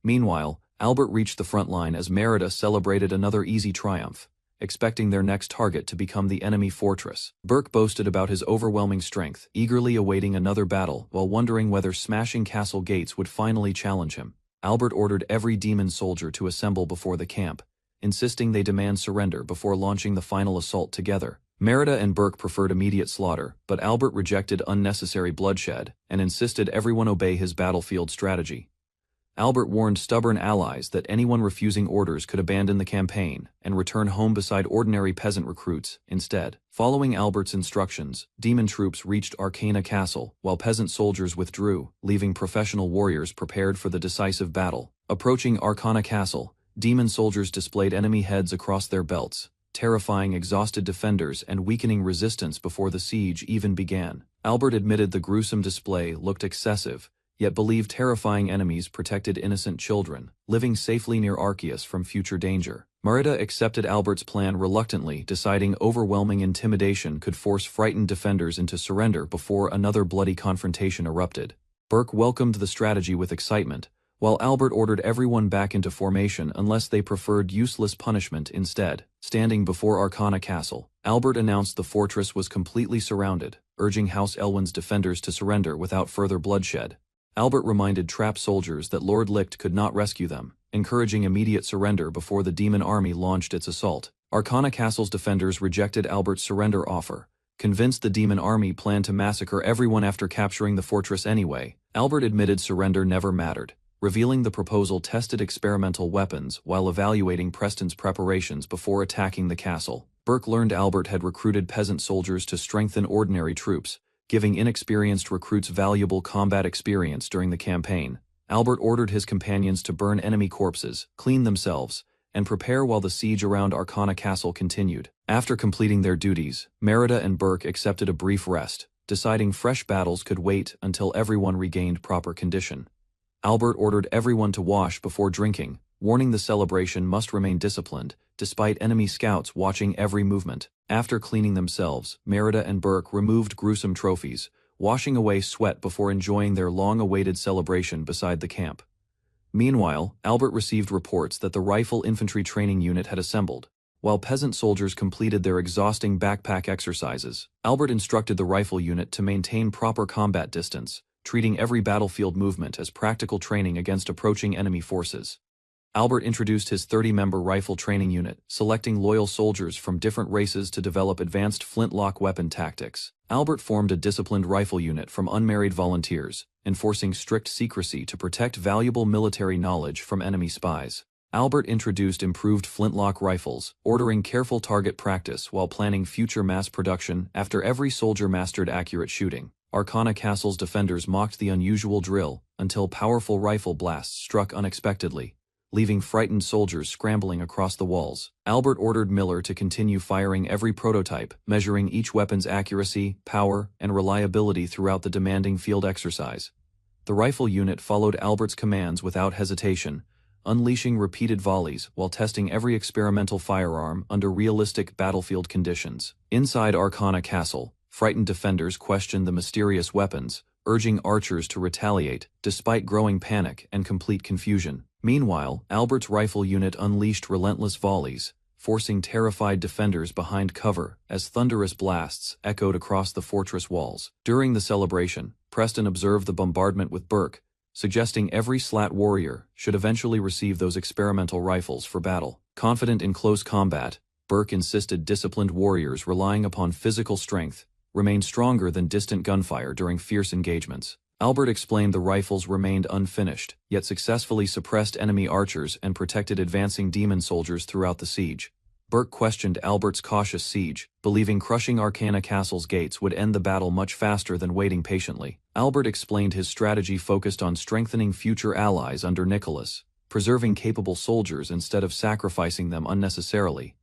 A: Meanwhile, Albert reached the front line as Merida celebrated another easy triumph, expecting their next target to become the enemy fortress. Burke boasted about his overwhelming strength, eagerly awaiting another battle while wondering whether smashing castle gates would finally challenge him. Albert ordered every demon soldier to assemble before the camp, insisting they demand surrender before launching the final assault together. Merida and Burke preferred immediate slaughter, but Albert rejected unnecessary bloodshed and insisted everyone obey his battlefield strategy. Albert warned stubborn allies that anyone refusing orders could abandon the campaign and return home beside ordinary peasant recruits instead. Following Albert's instructions, demon troops reached Arcana Castle, while peasant soldiers withdrew, leaving professional warriors prepared for the decisive battle. Approaching Arcana Castle, demon soldiers displayed enemy heads across their belts, terrifying exhausted defenders and weakening resistance before the siege even began. Albert admitted the gruesome display looked excessive, yet believed terrifying enemies protected innocent children, living safely near Arceus from future danger. Merida accepted Albert's plan reluctantly, deciding overwhelming intimidation could force frightened defenders into surrender before another bloody confrontation erupted. Burke welcomed the strategy with excitement, while Albert ordered everyone back into formation unless they preferred useless punishment instead. Standing before Arcana Castle, Albert announced the fortress was completely surrounded, urging House Elwyn's defenders to surrender without further bloodshed. Albert reminded trapped soldiers that Lord Licht could not rescue them, encouraging immediate surrender before the demon army launched its assault. Arcana Castle's defenders rejected Albert's surrender offer, convinced the demon army planned to massacre everyone after capturing the fortress anyway. Albert admitted surrender never mattered, revealing the proposal tested experimental weapons while evaluating Preston's preparations before attacking the castle. Burke learned Albert had recruited peasant soldiers to strengthen ordinary troops, giving inexperienced recruits valuable combat experience during the campaign. Albert ordered his companions to burn enemy corpses, clean themselves, and prepare while the siege around Arcana Castle continued. After completing their duties, Merida and Burke accepted a brief rest, deciding fresh battles could wait until everyone regained proper condition. Albert ordered everyone to wash before drinking, warning the celebration must remain disciplined, despite enemy scouts watching every movement. After cleaning themselves, Merida and Burke removed gruesome trophies, washing away sweat before enjoying their long-awaited celebration beside the camp. Meanwhile, Albert received reports that the Rifle Infantry Training Unit had assembled. While peasant soldiers completed their exhausting backpack exercises, Albert instructed the rifle unit to maintain proper combat distance, treating every battlefield movement as practical training against approaching enemy forces. Albert introduced his 30-member rifle training unit, selecting loyal soldiers from different races to develop advanced flintlock weapon tactics. Albert formed a disciplined rifle unit from unmarried volunteers, enforcing strict secrecy to protect valuable military knowledge from enemy spies. Albert introduced improved flintlock rifles, ordering careful target practice while planning future mass production after every soldier mastered accurate shooting. Arcana Castle's defenders mocked the unusual drill until powerful rifle blasts struck unexpectedly, leaving frightened soldiers scrambling across the walls. Albert ordered Miller to continue firing every prototype, measuring each weapon's accuracy, power, and reliability throughout the demanding field exercise. The rifle unit followed Albert's commands without hesitation, unleashing repeated volleys while testing every experimental firearm under realistic battlefield conditions. Inside Arcana Castle, frightened defenders questioned the mysterious weapons, urging archers to retaliate, despite growing panic and complete confusion. Meanwhile, Albert's rifle unit unleashed relentless volleys, forcing terrified defenders behind cover as thunderous blasts echoed across the fortress walls. During the celebration, Preston observed the bombardment with Burke, suggesting every slat warrior should eventually receive those experimental rifles for battle. Confident in close combat, Burke insisted disciplined warriors relying upon physical strength remained stronger than distant gunfire during fierce engagements. Albert explained the rifles remained unfinished, yet successfully suppressed enemy archers and protected advancing demon soldiers throughout the siege. Burke questioned Albert's cautious siege, believing crushing Arcana Castle's gates would end the battle much faster than waiting patiently. Albert explained his strategy focused on strengthening future allies under Nicholas, preserving capable soldiers instead of sacrificing them unnecessarily.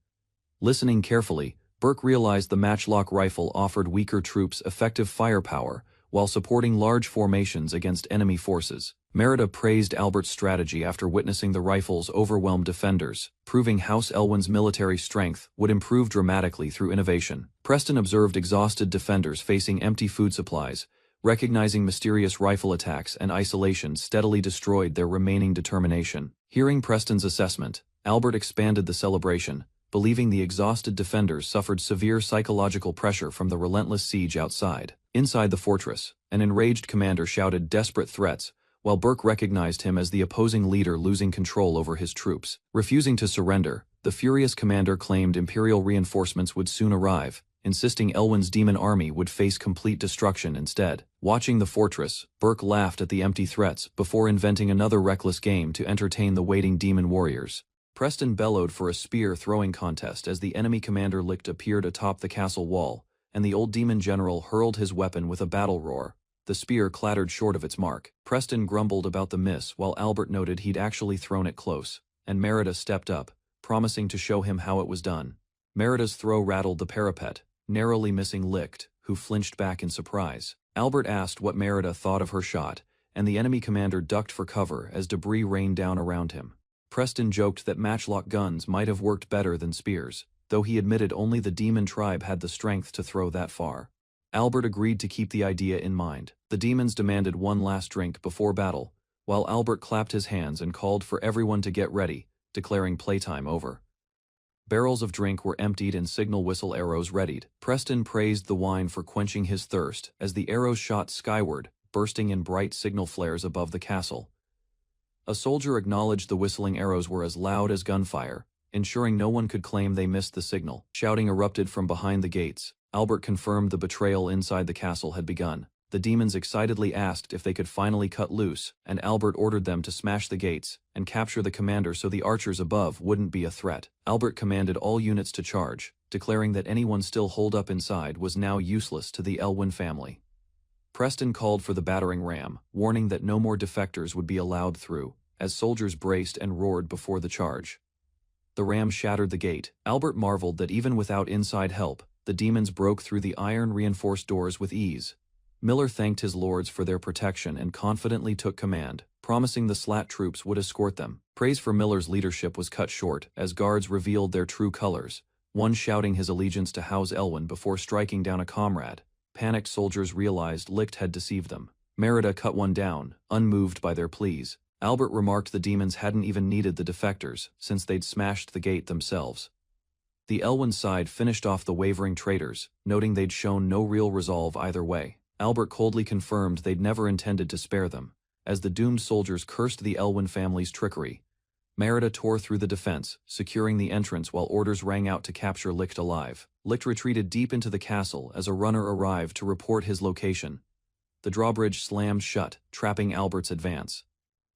A: Listening carefully, Burke realized the matchlock rifle offered weaker troops effective firepower, while supporting large formations against enemy forces. Merida praised Albert's strategy after witnessing the rifle's overwhelmed defenders, proving House Elwyn's military strength would improve dramatically through innovation. Preston observed exhausted defenders facing empty food supplies, recognizing mysterious rifle attacks and isolation steadily destroyed their remaining determination. Hearing Preston's assessment, Albert expanded the celebration, believing the exhausted defenders suffered severe psychological pressure from the relentless siege outside. Inside the fortress, an enraged commander shouted desperate threats, while Burke recognized him as the opposing leader losing control over his troops. Refusing to surrender, the furious commander claimed Imperial reinforcements would soon arrive, insisting Elwyn's demon army would face complete destruction instead. Watching the fortress, Burke laughed at the empty threats before inventing another reckless game to entertain the waiting demon warriors. Preston bellowed for a spear-throwing contest as the enemy commander Licht appeared atop the castle wall, and the old demon general hurled his weapon with a battle roar. The spear clattered short of its mark. Preston grumbled about the miss while Albert noted he'd actually thrown it close, and Merida stepped up, promising to show him how it was done. Merida's throw rattled the parapet, narrowly missing Licht, who flinched back in surprise. Albert asked what Merida thought of her shot, and the enemy commander ducked for cover as debris rained down around him. Preston joked that matchlock guns might have worked better than spears, though he admitted only the demon tribe had the strength to throw that far. Albert agreed to keep the idea in mind. The demons demanded one last drink before battle, while Albert clapped his hands and called for everyone to get ready, declaring playtime over. Barrels of drink were emptied and signal whistle arrows readied. Preston praised the wine for quenching his thirst as the arrows shot skyward, bursting in bright signal flares above the castle. A soldier acknowledged the whistling arrows were as loud as gunfire, ensuring no one could claim they missed the signal. Shouting erupted from behind the gates. Albert confirmed the betrayal inside the castle had begun. The demons excitedly asked if they could finally cut loose, and Albert ordered them to smash the gates and capture the commander so the archers above wouldn't be a threat. Albert commanded all units to charge, declaring that anyone still holed up inside was now useless to the Elwyn family. Preston called for the battering ram, warning that no more defectors would be allowed through, as soldiers braced and roared before the charge. The ram shattered the gate. Albert marveled that even without inside help, the demons broke through the iron-reinforced doors with ease. Miller thanked his lords for their protection and confidently took command, promising the SLAT troops would escort them. Praise for Miller's leadership was cut short as guards revealed their true colors, one shouting his allegiance to House Elwyn before striking down a comrade. Panicked soldiers realized Licht had deceived them. Merida cut one down, unmoved by their pleas. Albert remarked the demons hadn't even needed the defectors, since they'd smashed the gate themselves. The Elwyn side finished off the wavering traitors, noting they'd shown no real resolve either way. Albert coldly confirmed they'd never intended to spare them, as the doomed soldiers cursed the Elwyn family's trickery. Merida tore through the defense, securing the entrance while orders rang out to capture Licht alive. Licht retreated deep into the castle as a runner arrived to report his location. The drawbridge slammed shut, trapping Albert's advance.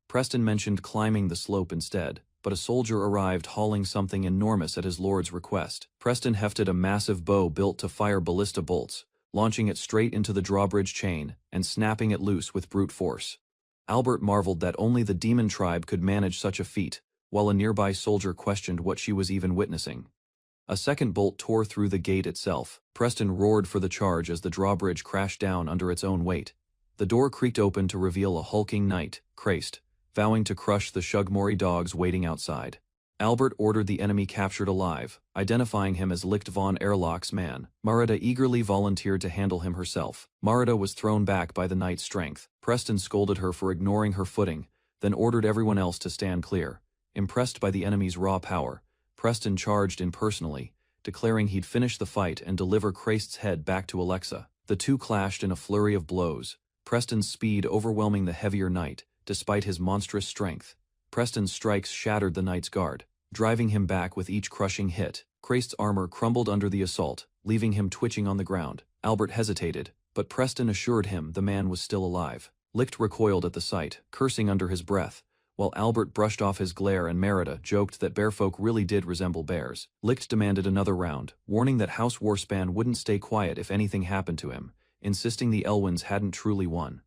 A: Preston mentioned climbing the slope instead, but a soldier arrived hauling something enormous at his lord's request. Preston hefted a massive bow built to fire ballista bolts, launching it straight into the drawbridge chain and snapping it loose with brute force. Albert marveled that only the demon tribe could manage such a feat, while a nearby soldier questioned what she was even witnessing. A second bolt tore through the gate itself. Preston roared for the charge as the drawbridge crashed down under its own weight. The door creaked open to reveal a hulking knight, Christ, vowing to crush the Shugmori dogs waiting outside. Albert ordered the enemy captured alive, identifying him as Licht von Erlach's man. Merida eagerly volunteered to handle him herself. Merida was thrown back by the knight's strength. Preston scolded her for ignoring her footing, then ordered everyone else to stand clear. Impressed by the enemy's raw power, Preston charged in personally, declaring he'd finish the fight and deliver Christ's head back to Alexa. The two clashed in a flurry of blows, Preston's speed overwhelming the heavier knight, despite his monstrous strength. Preston's strikes shattered the knight's guard, driving him back with each crushing hit. Christ's armor crumbled under the assault, leaving him twitching on the ground. Albert hesitated, but Preston assured him the man was still alive. Licht recoiled at the sight, cursing under his breath, while Albert brushed off his glare and Merida joked that bearfolk really did resemble bears. Licht demanded another round, warning that House Warspan wouldn't stay quiet if anything happened to him, insisting the Elwyns hadn't truly won.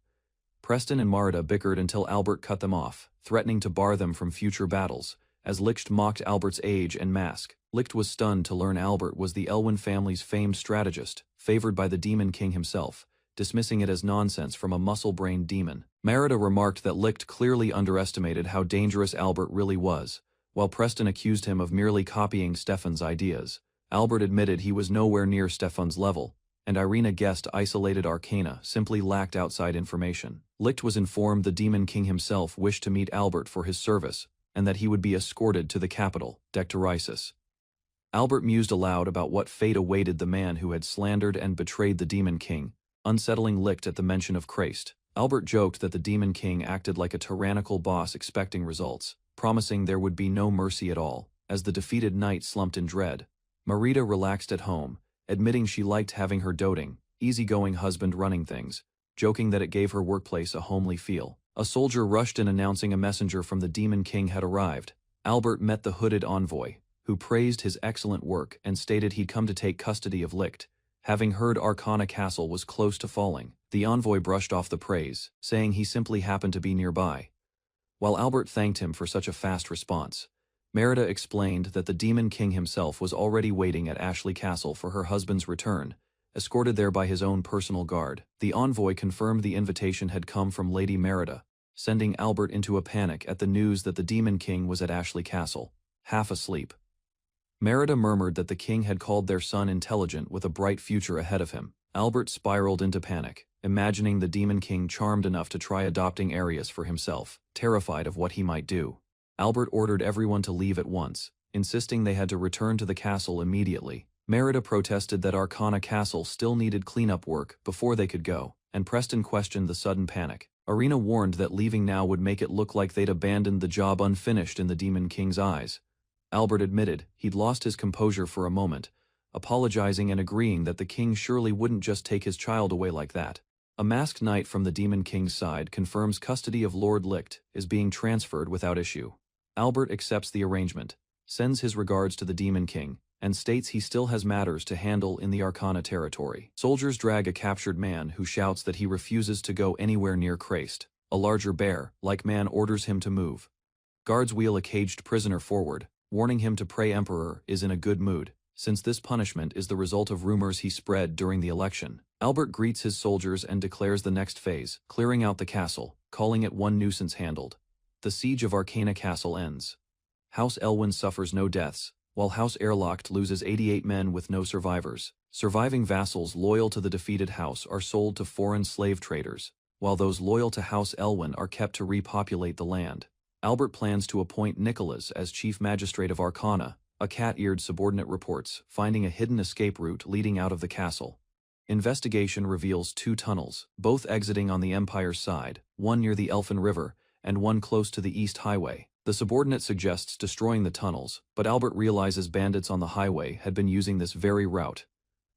A: Preston and Merida bickered until Albert cut them off, threatening to bar them from future battles, as Licht mocked Albert's age and mask. Licht was stunned to learn Albert was the Elwyn family's famed strategist, favored by the Demon King himself, dismissing it as nonsense from a muscle-brained demon. Merida remarked that Licht clearly underestimated how dangerous Albert really was, while Preston accused him of merely copying Stefan's ideas. Albert admitted he was nowhere near Stefan's level, and Irina guessed isolated arcana simply lacked outside information. Licht was informed the Demon King himself wished to meet Albert for his service, and that he would be escorted to the capital, Dectorisis. Albert mused aloud about what fate awaited the man who had slandered and betrayed the Demon King, unsettling Licht at the mention of Christ. Albert joked that the Demon King acted like a tyrannical boss expecting results, promising there would be no mercy at all. As the defeated knight slumped in dread, Merida relaxed at home, admitting she liked having her doting, easygoing husband running things, joking that it gave her workplace a homely feel. A soldier rushed in announcing a messenger from the Demon King had arrived. Albert met the hooded envoy, who praised his excellent work and stated he'd come to take custody of Licht. Having heard Arcana Castle was close to falling, the envoy brushed off the praise, saying he simply happened to be nearby. While Albert thanked him for such a fast response, Merida explained that the Demon King himself was already waiting at Ashley Castle for her husband's return, escorted there by his own personal guard. The envoy confirmed the invitation had come from Lady Merida, sending Albert into a panic at the news that the Demon King was at Ashley Castle, half asleep. Merida murmured that the king had called their son intelligent with a bright future ahead of him. Albert spiraled into panic, imagining the Demon King charmed enough to try adopting Arius for himself, terrified of what he might do. Albert ordered everyone to leave at once, insisting they had to return to the castle immediately. Merida protested that Arcana Castle still needed cleanup work before they could go, and Preston questioned the sudden panic. Arena warned that leaving now would make it look like they'd abandoned the job unfinished in the Demon King's eyes. Albert admitted he'd lost his composure for a moment, apologizing and agreeing that the king surely wouldn't just take his child away like that. A masked knight from the Demon King's side confirms custody of Lord Licht is being transferred without issue. Albert accepts the arrangement, sends his regards to the Demon King, and states he still has matters to handle in the Arcana territory. Soldiers drag a captured man who shouts that he refuses to go anywhere near Christ. A larger bear-like man orders him to move. Guards wheel a caged prisoner forward, warning him to pray Emperor is in a good mood, since this punishment is the result of rumors he spread during the election. Albert greets his soldiers and declares the next phase, clearing out the castle, calling it one nuisance handled. The siege of Arcana Castle ends. House Elwyn suffers no deaths, while House Airlocked loses 88 men with no survivors. Surviving vassals loyal to the defeated house are sold to foreign slave traders, while those loyal to House Elwyn are kept to repopulate the land. Albert plans to appoint Nicholas as Chief Magistrate of Arcana. A cat-eared subordinate reports finding a hidden escape route leading out of the castle. Investigation reveals 2 tunnels, both exiting on the Empire's side, one near the Elfin River, and one close to the East Highway. The subordinate suggests destroying the tunnels, but Albert realizes bandits on the highway had been using this very route.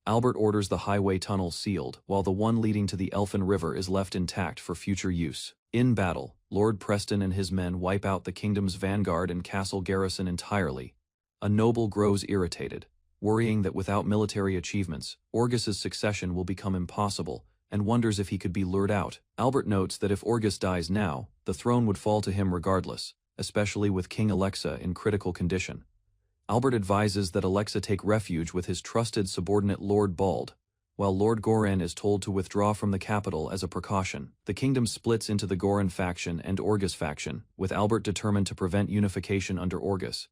A: Albert orders the highway tunnel sealed, while the one leading to the Elfin River is left intact for future use. In battle, Lord Preston and his men wipe out the kingdom's vanguard and castle garrison entirely. A noble grows irritated, worrying that without military achievements, Orgus's succession will become impossible, and wonders if he could be lured out. Albert notes that if Orgus dies now, the throne would fall to him regardless, especially with King Alexa in critical condition. Albert advises that Alexa take refuge with his trusted subordinate Lord Bald, while Lord Goran is told to withdraw from the capital as a precaution. The kingdom splits into the Goran faction and Orgus faction, with Albert determined to prevent unification under Orgus.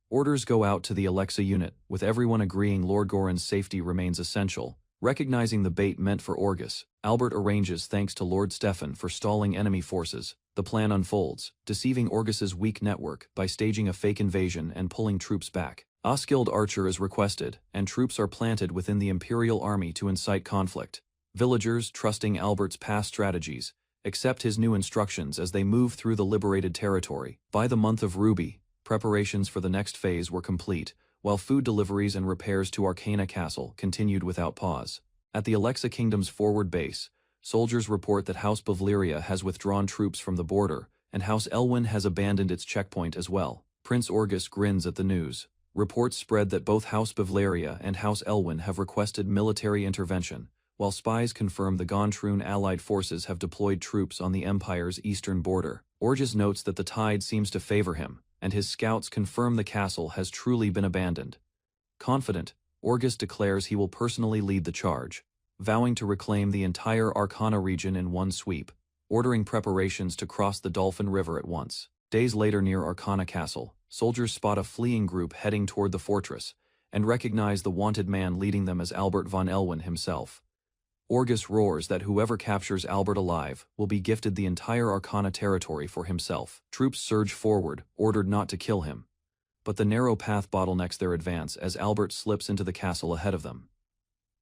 A: Orders go out to the Alexa unit, with everyone agreeing Lord Goran's safety remains essential. Recognizing the bait meant for Orgus, Albert arranges thanks to Lord Stefan for stalling enemy forces. The plan unfolds, deceiving Orgus's weak network by staging a fake invasion and pulling troops back. A skilled archer is requested, and troops are planted within the Imperial army to incite conflict. Villagers, trusting Albert's past strategies, accept his new instructions as they move through the liberated territory. By the month of Ruby, preparations for the next phase were complete, while food deliveries and repairs to Arcana Castle continued without pause. At the Alexa Kingdom's forward base, soldiers report that House Bavliria has withdrawn troops from the border, and House Elwyn has abandoned its checkpoint as well. Prince Orgus grins at the news. Reports spread that both House Bavliria and House Elwyn have requested military intervention, while spies confirm the Gontroon allied forces have deployed troops on the Empire's eastern border. Orgus notes that the tide seems to favor him, and his scouts confirm the castle has truly been abandoned. Confident, Orgus declares he will personally lead the charge, vowing to reclaim the entire Arcana region in one sweep, ordering preparations to cross the Dolphin River at once. Days later near Arcana Castle, soldiers spot a fleeing group heading toward the fortress, and recognize the wanted man leading them as Albert von Elwyn himself. Orgus roars that whoever captures Albert alive will be gifted the entire Arcana territory for himself. Troops surge forward, ordered not to kill him. But the narrow path bottlenecks their advance as Albert slips into the castle ahead of them.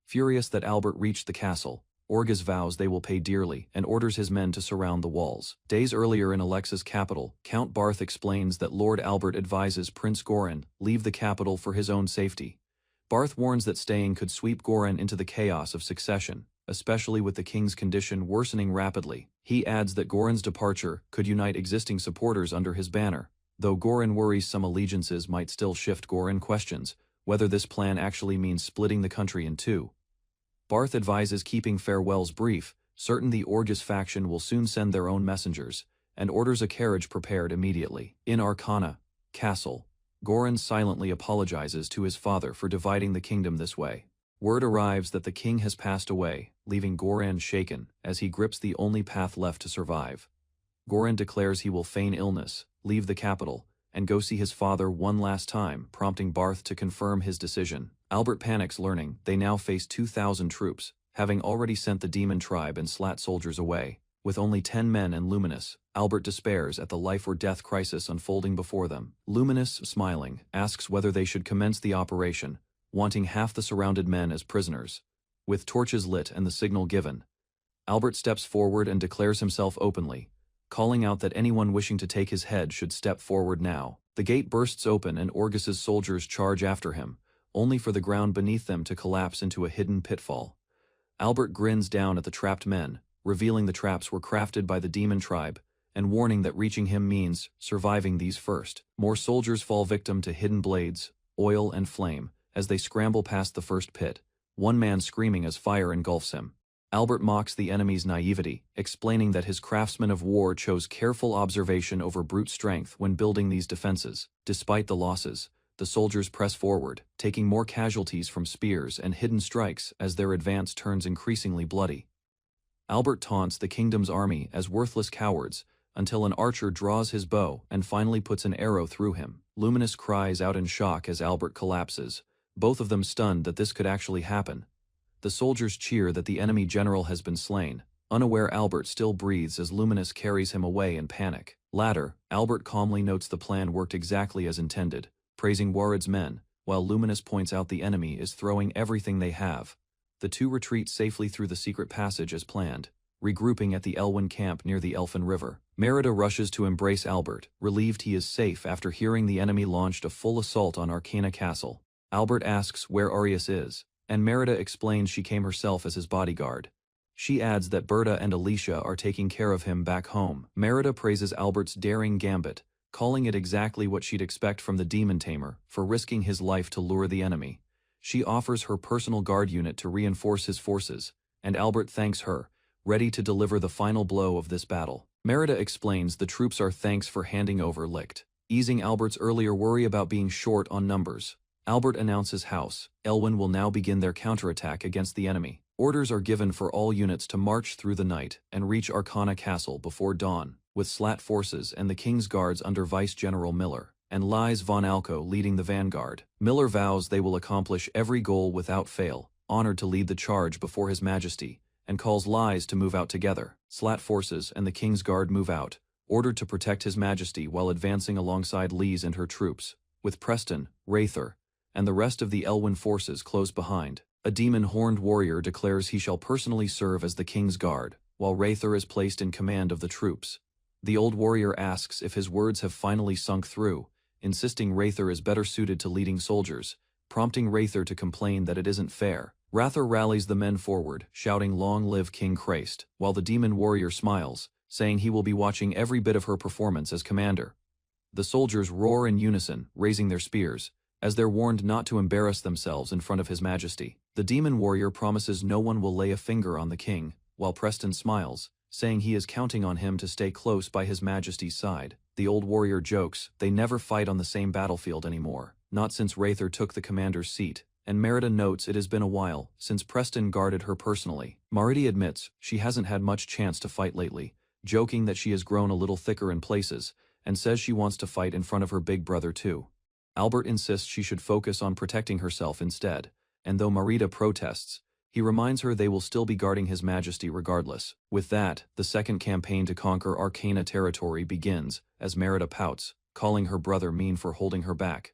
A: Furious that Albert reached the castle, Orgus vows they will pay dearly and orders his men to surround the walls. Days earlier in Alexa's capital, Count Barth explains that Lord Albert advises Prince Goran leave the capital for his own safety. Barth warns that staying could sweep Goran into the chaos of succession, especially with the king's condition worsening rapidly. He adds that Goran's departure could unite existing supporters under his banner. Though Goran worries some allegiances might still shift, Goran questions whether this plan actually means splitting the country in two. Barth advises keeping farewells brief, certain the Orgus faction will soon send their own messengers, and orders a carriage prepared immediately. In Arcana Castle, Goran silently apologizes to his father for dividing the kingdom this way. Word arrives that the king has passed away, leaving Goran shaken as he grips the only path left to survive. Goran declares he will feign illness, leave the capital, and go see his father one last time, prompting Barth to confirm his decision. Albert panics, learning they now face 2,000 troops, having already sent the demon tribe and slat soldiers away. With only 10 men and Luminous, Albert despairs at the life-or-death crisis unfolding before them. Luminous, smiling, asks whether they should commence the operation, wanting half the surrounded men as prisoners. With torches lit and the signal given, Albert steps forward and declares himself openly, calling out that anyone wishing to take his head should step forward now. The gate bursts open and Orgus's soldiers charge after him, only for the ground beneath them to collapse into a hidden pitfall. Albert grins down at the trapped men, revealing the traps were crafted by the demon tribe, and warning that reaching him means surviving these first. More soldiers fall victim to hidden blades, oil and flame, as they scramble past the first pit, one man screaming as fire engulfs him. Albert mocks the enemy's naivety, explaining that his craftsmen of war chose careful observation over brute strength when building these defenses. Despite the losses, the soldiers press forward, taking more casualties from spears and hidden strikes as their advance turns increasingly bloody. Albert taunts the kingdom's army as worthless cowards, until an archer draws his bow and finally puts an arrow through him. Luminous cries out in shock as Albert collapses, both of them stunned that this could actually happen. The soldiers cheer that the enemy general has been slain. Unaware, Albert still breathes as Luminous carries him away in panic. Later, Albert calmly notes the plan worked exactly as intended, praising Warad's men, while Luminous points out the enemy is throwing everything they have. The two retreat safely through the secret passage as planned, regrouping at the Elwyn camp near the Elfin River. Merida rushes to embrace Albert, relieved he is safe after hearing the enemy launched a full assault on Arcana Castle. Albert asks where Arius is, and Merida explains she came herself as his bodyguard. She adds that Berta and Alicia are taking care of him back home. Merida praises Albert's daring gambit, calling it exactly what she'd expect from the demon tamer for risking his life to lure the enemy. She offers her personal guard unit to reinforce his forces, and Albert thanks her, ready to deliver the final blow of this battle. Merida explains the troops are thanks for handing over Licht, easing Albert's earlier worry about being short on numbers. Albert announces House Elwyn will now begin their counterattack against the enemy. Orders are given for all units to march through the night and reach Arcana Castle before dawn, with Slat forces and the King's Guards under Vice General Miller, and Lies von Alco leading the vanguard. Miller vows they will accomplish every goal without fail, honored to lead the charge before His Majesty, and calls Lies to move out together. Slat forces and the King's Guard move out, ordered to protect His Majesty while advancing alongside Lies and her troops, with Preston, Rather, and the rest of the Elwyn forces close behind. A demon-horned warrior declares he shall personally serve as the King's Guard, while Rather is placed in command of the troops. The old warrior asks if his words have finally sunk through, insisting Rather is better suited to leading soldiers, prompting Rather to complain that it isn't fair. Rather rallies the men forward, shouting "Long live King Christ," while the demon warrior smiles, saying he will be watching every bit of her performance as commander. The soldiers roar in unison, raising their spears, as they're warned not to embarrass themselves in front of His Majesty. The demon warrior promises no one will lay a finger on the king, while Preston smiles, saying he is counting on him to stay close by His Majesty's side. The old warrior jokes they never fight on the same battlefield anymore, not since Rather took the commander's seat, and Merida notes it has been a while since Preston guarded her personally. Maridi admits she hasn't had much chance to fight lately, joking that she has grown a little thicker in places, and says she wants to fight in front of her big brother too. Albert insists she should focus on protecting herself instead, and though Marida protests, he reminds her they will still be guarding His Majesty regardless. With that, the second campaign to conquer Arcana territory begins, as Merida pouts, calling her brother mean for holding her back.